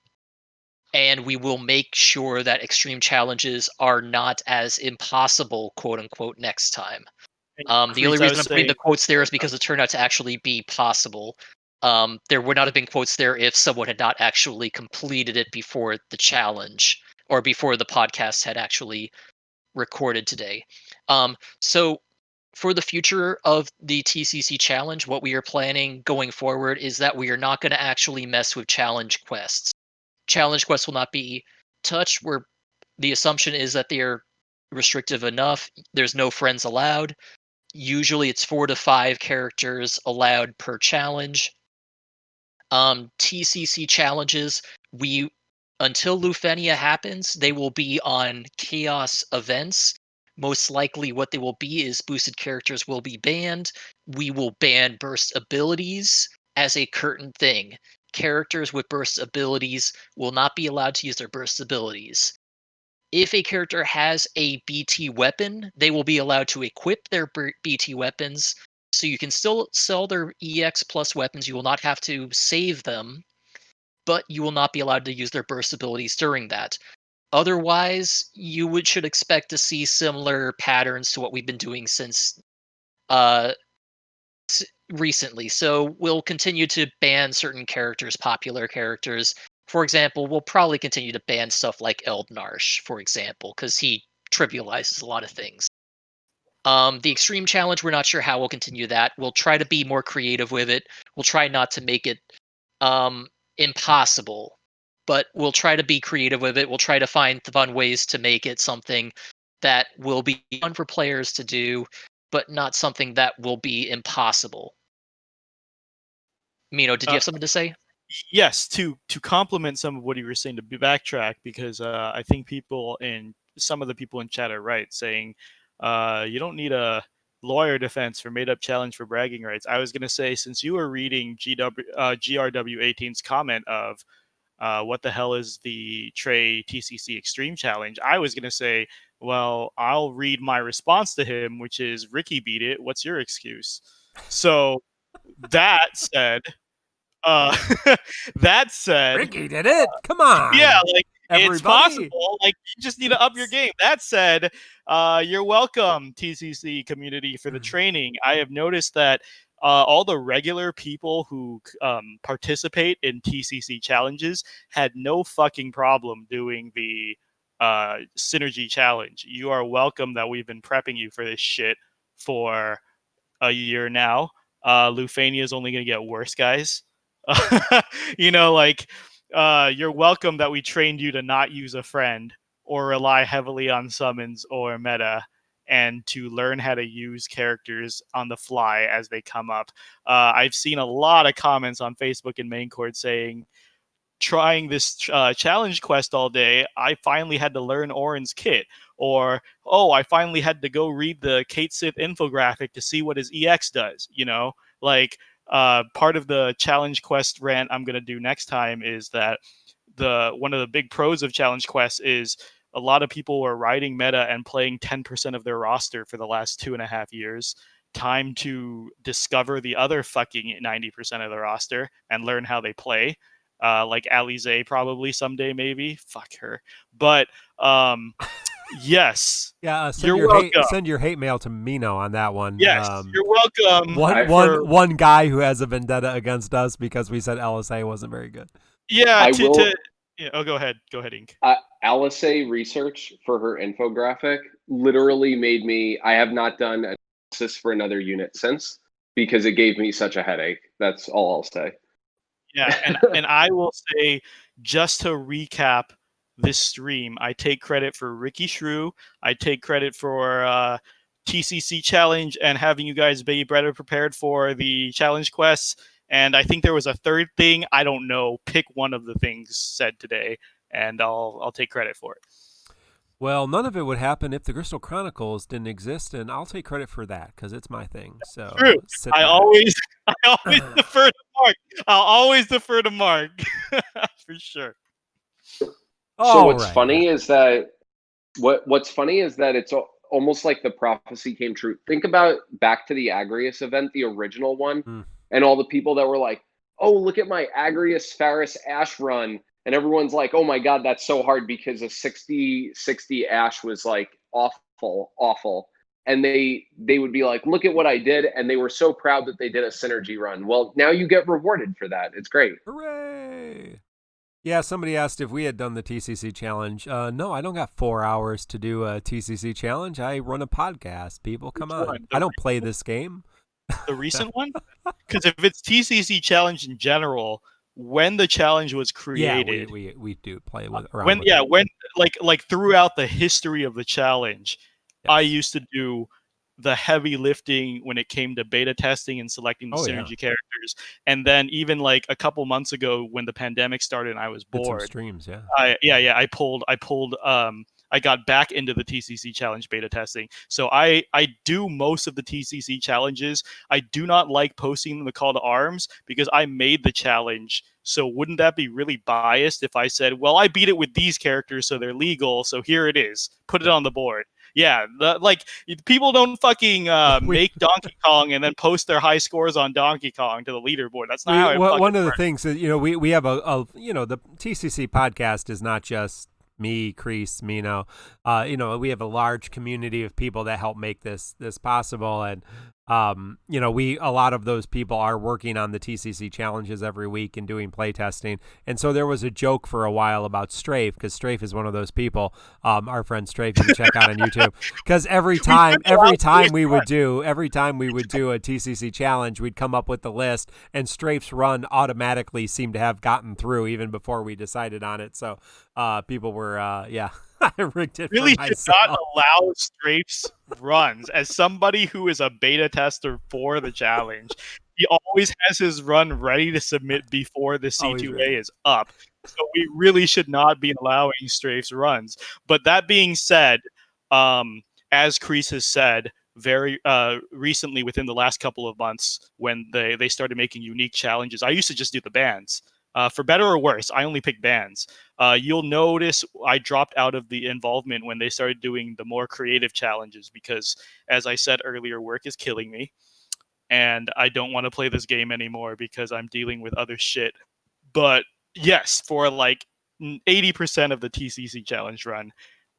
And we will make sure that extreme challenges are not as impossible, quote unquote, next time. The only reason I'm putting the quotes there is because it turned out to actually be possible. There would not have been quotes there if someone had not actually completed it before the challenge or before the podcast had actually recorded today. So for the future of the TCC challenge, what we are planning going forward is that we are not going to actually mess with challenge quests. Challenge quests will not be touched. Where the assumption is that they are restrictive enough. There's no friends allowed. Usually it's 4 to 5 characters allowed per challenge. TCC challenges, until Lufenia happens, they will be on chaos events. Most likely what they will be is boosted characters will be banned. We will ban burst abilities as a curtain thing. Characters with burst abilities will not be allowed to use their burst abilities. If a character has a BT weapon, they will be allowed to equip their BT weapons, so you can still sell their EX plus weapons. You will not have to save them, but you will not be allowed to use their burst abilities during that. Otherwise, you should expect to see similar patterns to what we've been doing since recently. So we'll continue to ban certain characters, popular characters. For example, we'll probably continue to ban stuff like Eldnarsh, for example, because he trivializes a lot of things. The extreme challenge, we're not sure how we'll continue that. We'll try to be more creative with it. We'll try not to make it impossible, but we'll try to be creative with it. We'll try to find fun ways to make it something that will be fun for players to do, but not something that will be impossible. Mino, did you have something to say? Yes, to complement some of what you were saying, to backtrack, because I think some of the people in chat are right, saying you don't need a lawyer defense for made up challenge for bragging rights. I was going to say, since you were reading GRW18's comment of what the hell is the Trey TCC Extreme Challenge, I was going to say, well, I'll read my response to him, which is, Ricky beat it. What's your excuse? So that said, that said, Ricky did it. Come on. yeah, like everybody. It's possible. Like, you just need to up your game. That said, you're welcome, TCC community, for the training. I have noticed that all the regular people who participate in TCC challenges had no fucking problem doing the synergy challenge. You are welcome that we've been prepping you for this shit for a year now. Lufenia is only going to get worse, guys. You're welcome that we trained you to not use a friend or rely heavily on summons or meta, and to learn how to use characters on the fly as they come up. I've seen a lot of comments on Facebook and main court saying, trying this challenge quest all day, I finally had to learn Auron's kit. Or, oh, I finally had to go read the Kate Sith infographic to see what his EX does. Part of the challenge quest rant I'm going to do next time is that one of the big pros of challenge quests is a lot of people were riding meta and playing 10% of their roster for the last 2.5 years. Time to discover the other fucking 90% of the roster and learn how they play. Like Alize probably someday, maybe. Fuck her. But yes. Yeah, send your hate mail to Mino on that one. Yes, you're welcome. One guy who has a vendetta against us because we said LSA wasn't very good. Yeah, go ahead. Go ahead, Ink. Alice research for her infographic literally made me, I have not done analysis for another unit since, because it gave me such a headache. That's all I'll say. Yeah, and I will say, just to recap this stream, I take credit for Ricky Shrew. I take credit for TCC Challenge and having you guys be better prepared for the challenge quests. And I think there was a third thing. I don't know. Pick one of the things said today, and I'll take credit for it. Well, none of it would happen if the Crystal Chronicles didn't exist, and I'll take credit for that because it's my thing. So True. I always defer to Mark. I'll always defer to Mark for sure. So what's funny is that what's funny is that it's almost like the prophecy came true. Think about back to the Agrius event, the original one, and all the people that were like, "Oh, look at my Agrius Faris Ash run." And everyone's like, "Oh my God, that's so hard because a 60 Ash was like awful." And they would be like, "Look at what I did." And they were so proud that they did a synergy run. Well, now you get rewarded for that. It's great. Hooray. Yeah, somebody asked if we had done the TCC Challenge. No, I don't got 4 hours to do a TCC Challenge. I run a podcast. People, come on. I don't play this game. The recent one? Because if it's TCC Challenge in general, when the challenge was created, we do play with around. When like throughout the history of the challenge, yes. I used to do the heavy lifting when it came to beta testing and selecting the synergy characters, and then even like a couple months ago when the pandemic started and I was bored, some streams, I pulled. I got back into the TCC Challenge beta testing. So I do most of the TCC challenges. I do not like posting the call to arms because I made the challenge. So wouldn't that be really biased if I said, well, I beat it with these characters, so they're legal. So here it is. Put it on the board. Yeah, like people don't fucking make Donkey Kong and then post their high scores on Donkey Kong to the leaderboard. That's not how it fucking one of the works. things that, we have the TCC podcast is not just me, Kreese, Mino. We have a large community of people that help make this possible, and a lot of those people are working on the TCC challenges every week and doing play testing. And so there was a joke for a while about Strafe, because Strafe is one of those people. Our friend Strafe, you can check out on YouTube, because every time we would do a TCC challenge, we'd come up with the list, and Strafe's run automatically seemed to have gotten through even before we decided on it. So people were I rigged it really for myself. Should not allow Strafe's runs. As somebody who is a beta tester for the challenge, he always has his run ready to submit before the C2A is up. So we really should not be allowing Strafe's runs. But that being said, as Kreese has said, very recently within the last couple of months, when they started making unique challenges, I used to just do the bans. For better or worse, I only pick bans. You'll notice I dropped out of the involvement when they started doing the more creative challenges because, as I said earlier, work is killing me. And I don't want to play this game anymore because I'm dealing with other shit. But yes, for like 80% of the TCC challenge run,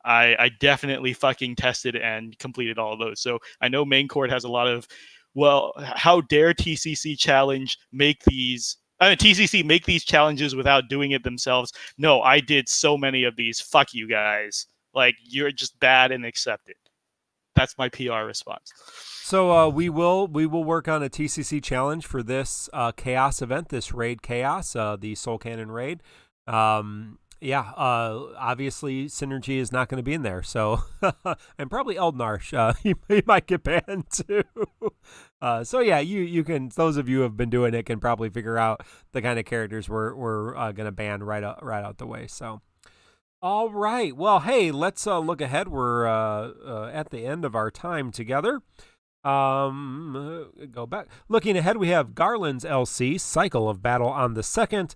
I definitely fucking tested and completed all of those. So I know main court has a lot of, well, how dare TCC challenge make these... TCC make these challenges without doing it themselves. No, I did so many of these. Fuck you guys. Like, you're just bad and accept it. That's my PR response. So we will work on a TCC challenge for this chaos event, this raid chaos, the Soul Cannon raid. Obviously Synergy is not going to be in there. So, and probably Eldnarsh, he might get banned too. You can, those of you who have been doing it can probably figure out the kind of characters we're going to ban right out the way. So, all right. Well, hey, let's look ahead. We're at the end of our time together. Go back. Looking ahead, we have Garland's LC, Cycle of Battle on the 2nd,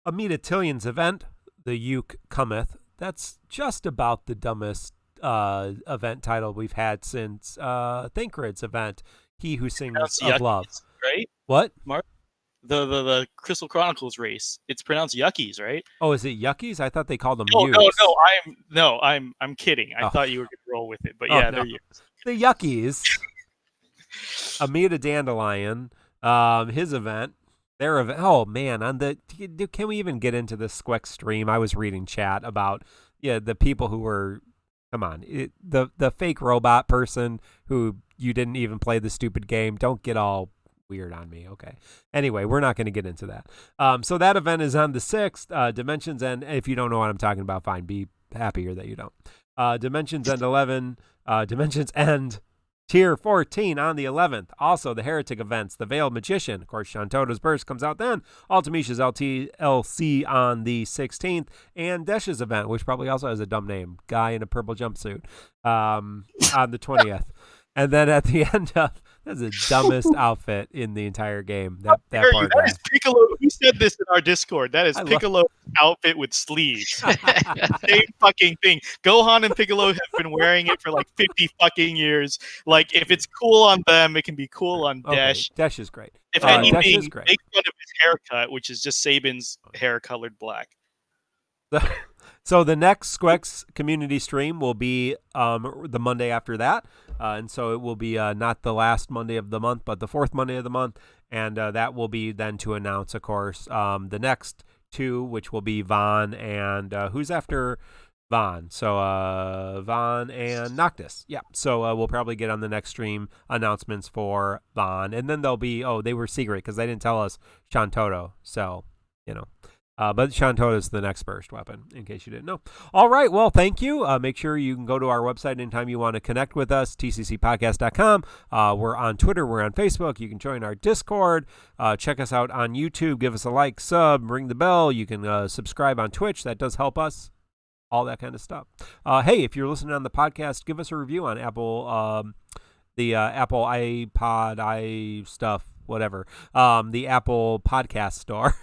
Amidatilion's event, the Yuke Cometh. That's just about the dumbest event title we've had since Thancred's event, He Who Sings of Yuckies, Love. Right? What? Mark? The Crystal Chronicles race. It's pronounced Yuckies, right? Oh, is it Yuckies? I thought they called them No, Yukes. I'm kidding. I thought you were gonna roll with it, but they're Yukes. The Yuckies. Amidatelion, his event. Their event. Oh man, can we even get into the SQEX stream? I was reading chat about the people who were, come on, the fake robot person who you didn't even play the stupid game. Don't get all weird on me, okay? Anyway, we're not going to get into that. So that event is on the 6th. Dimensions End. If you don't know what I'm talking about, fine. Be happier that you don't. Dimensions End 11. Dimensions End Tier 14 on the 11th. Also, the Heretic events, the Veiled Magician. Of course, Shantota's Burst comes out then. Ultimecia's LC on the 16th. And Desch's event, which probably also has a dumb name. Guy in a purple jumpsuit on the 20th. And then at the end of, that's the dumbest outfit in the entire game. That poor guy. That is Piccolo. Who said this in our Discord? That is Piccolo's outfit with sleeves. Same fucking thing. Gohan and Piccolo have been wearing it for like 50 fucking years. Like, if it's cool on them, it can be cool on Desch. Okay, Desch is great. If anything, make fun of his haircut, which is just Sabin's hair colored black. So the next SQEX community stream will be the Monday after that. And so it will be not the last Monday of the month, but the fourth Monday of the month. And that will be then to announce, of course, the next two, which will be Vaughn and who's after Vaughn? So Vaughn and Noctis. Yeah. So we'll probably get on the next stream announcements for Vaughn. And then they'll be, they were secret because they didn't tell us Shantoto. So, but Shantoto is the next burst weapon, in case you didn't know. All right, well, thank you. Make sure you can go to our website anytime you want to connect with us, tccpodcast.com. We're on Twitter. We're on Facebook. You can join our Discord. Check us out on YouTube. Give us a like, sub, ring the bell. You can subscribe on Twitch. That does help us. All that kind of stuff. Hey, if you're listening on the podcast, give us a review on Apple, the Apple iPod, stuff, whatever, the Apple Podcast Store.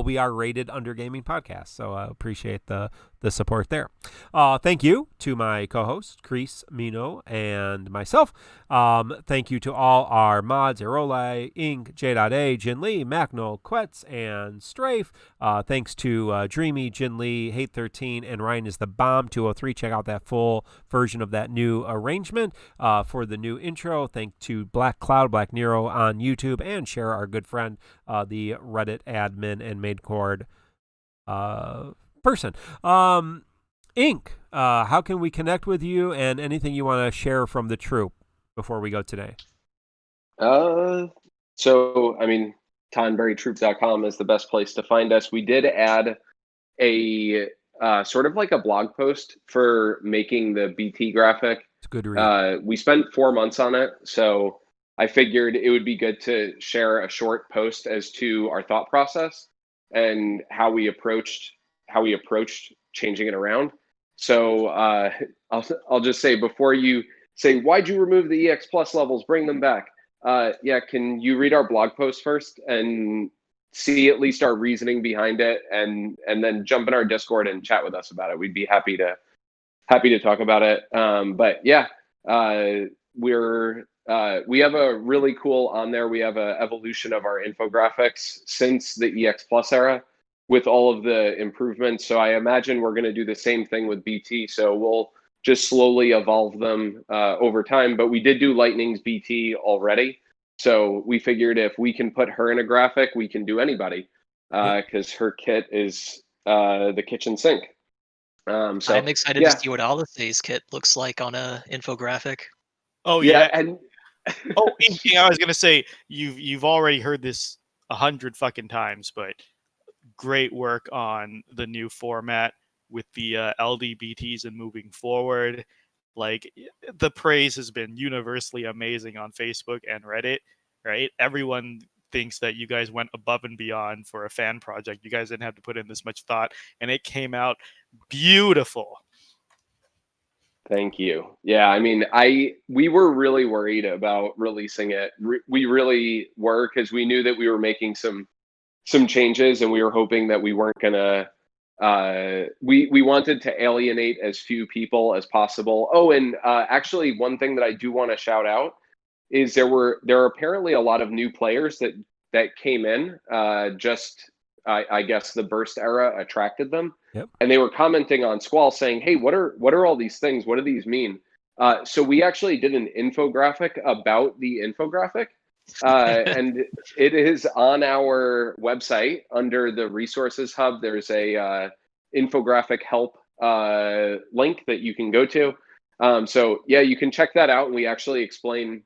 We are rated under gaming podcasts, so I appreciate the support there. Thank you to my co-hosts, Kreese, Mino, and myself. Thank you to all our mods, Erolai, Ink, J.A, Jin Lee, Macnol, Quetz, and Strafe. Thanks to Dreamy, Jin Lee, Hate13, and Ryan is the Bomb 203. Check out that full version of that new arrangement for the new intro. Thank to Black Cloud, Black Nero on YouTube, and Share, our good friend, the Reddit admin and Maidcord person. Ink, how can we connect with you and anything you want to share from the troop before we go today? Tonberrytroop.com is the best place to find us. We did add a sort of like a blog post for making the BT graphic. It's a good read. We spent 4 months on it, so I figured it would be good to share a short post as to our thought process and how we approached changing it around. So I'll just say, before you say, why'd you remove the EX Plus levels, bring them back? Can you read our blog post first and see at least our reasoning behind it, and then jump in our Discord and chat with us about it? We'd be happy to talk about it. We have a really cool on there. We have a evolution of our infographics since the EX Plus era, with all of the improvements. So I imagine we're going to do the same thing with BT. So we'll just slowly evolve them over time. But we did do Lightning's BT already. So we figured if we can put her in a graphic, we can do anybody, because her kit is the kitchen sink. So I'm excited to see what Alice's kit looks like on a infographic. Oh yeah, and I was gonna say, you've already heard this 100 fucking times, but great work on the new format with the LDBTs and moving forward. Like, the praise has been universally amazing on Facebook and Reddit, right? Everyone thinks that you guys went above and beyond for a fan project. You guys didn't have to put in this much thought, and it came out beautiful. Thank you. Yeah, I mean, we were really worried about releasing it. We really were, because we knew that we were making some changes, and we were hoping that we weren't gonna. We wanted to alienate as few people as possible. Oh, and actually, one thing that I do want to shout out is there are apparently a lot of new players that came in. I guess the burst era attracted them. Yep. And they were commenting on Squall saying, hey, what are all these things? What do these mean? So we actually did an infographic about the infographic. And it is on our website under the resources hub. There's a infographic help link that you can go to. So yeah, you can check that out. And we actually explain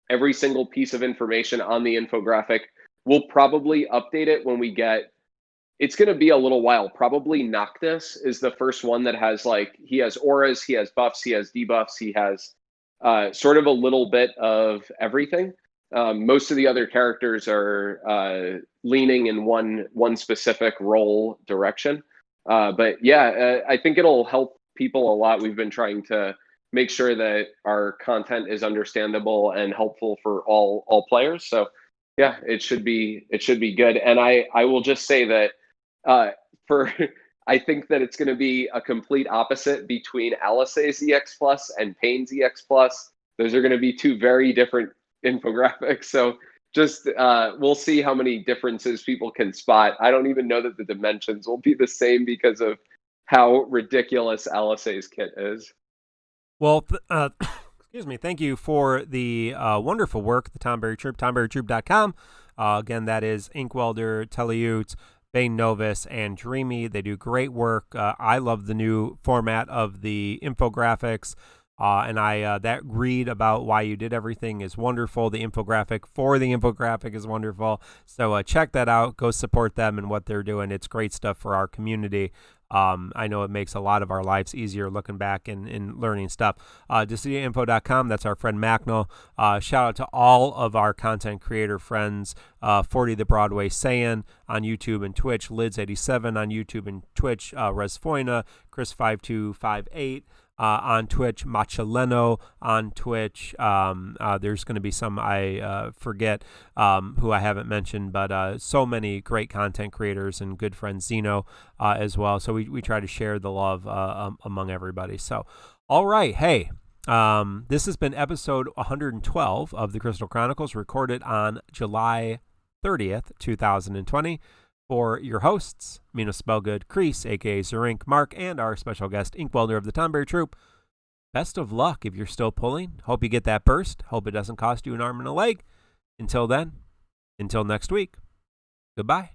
every single piece of information on the infographic. We'll probably update it when we get, it's going to be a little while. Probably Noctis is the first one that has, like, he has auras, he has buffs, he has debuffs, he has sort of a little bit of everything. Most of the other characters are leaning in one specific role direction. But yeah, I think it'll help people a lot. We've been trying to make sure that our content is understandable and helpful for all players. So yeah, it should be good. And I will just say that for I think that it's going to be a complete opposite between Alice's EX Plus and Payne's EX Plus. Those are going to be two very different infographics. So just we'll see how many differences people can spot. I don't even know that the dimensions will be the same because of how ridiculous Alice's kit is. Well, excuse me. Thank you for the wonderful work, the Tomberry Troop, tomberrytroop.com. Again, that is Inkwelder, Teleute, Bane Novus, and Dreamy. They do great work. I love the new format of the infographics. And that read about why you did everything is wonderful. The infographic for the infographic is wonderful. So check that out. Go support them and what they're doing. It's great stuff for our community. I know it makes a lot of our lives easier looking back and learning stuff. DecidiaInfo.com, that's our friend Macnell. Shout out to all of our content creator friends. 40 the Broadway Saiyan on YouTube and Twitch. Lids87 on YouTube and Twitch. Resfoina, Chris5258. On Twitch, Machaleno on Twitch. There's going to be some I forget who I haven't mentioned, but so many great content creators and good friends, Zeno as well. So we try to share the love among everybody. So, all right. Hey, this has been episode 112 of the Crystal Chronicles, recorded on July 30th, 2020. For your hosts, Mina Spellgood, Crease, a.k.a. Zerink, Mark, and our special guest, Inkwelder of the Tomberry Troop. Best of luck if you're still pulling. Hope you get that burst. Hope it doesn't cost you an arm and a leg. Until then, until next week, goodbye.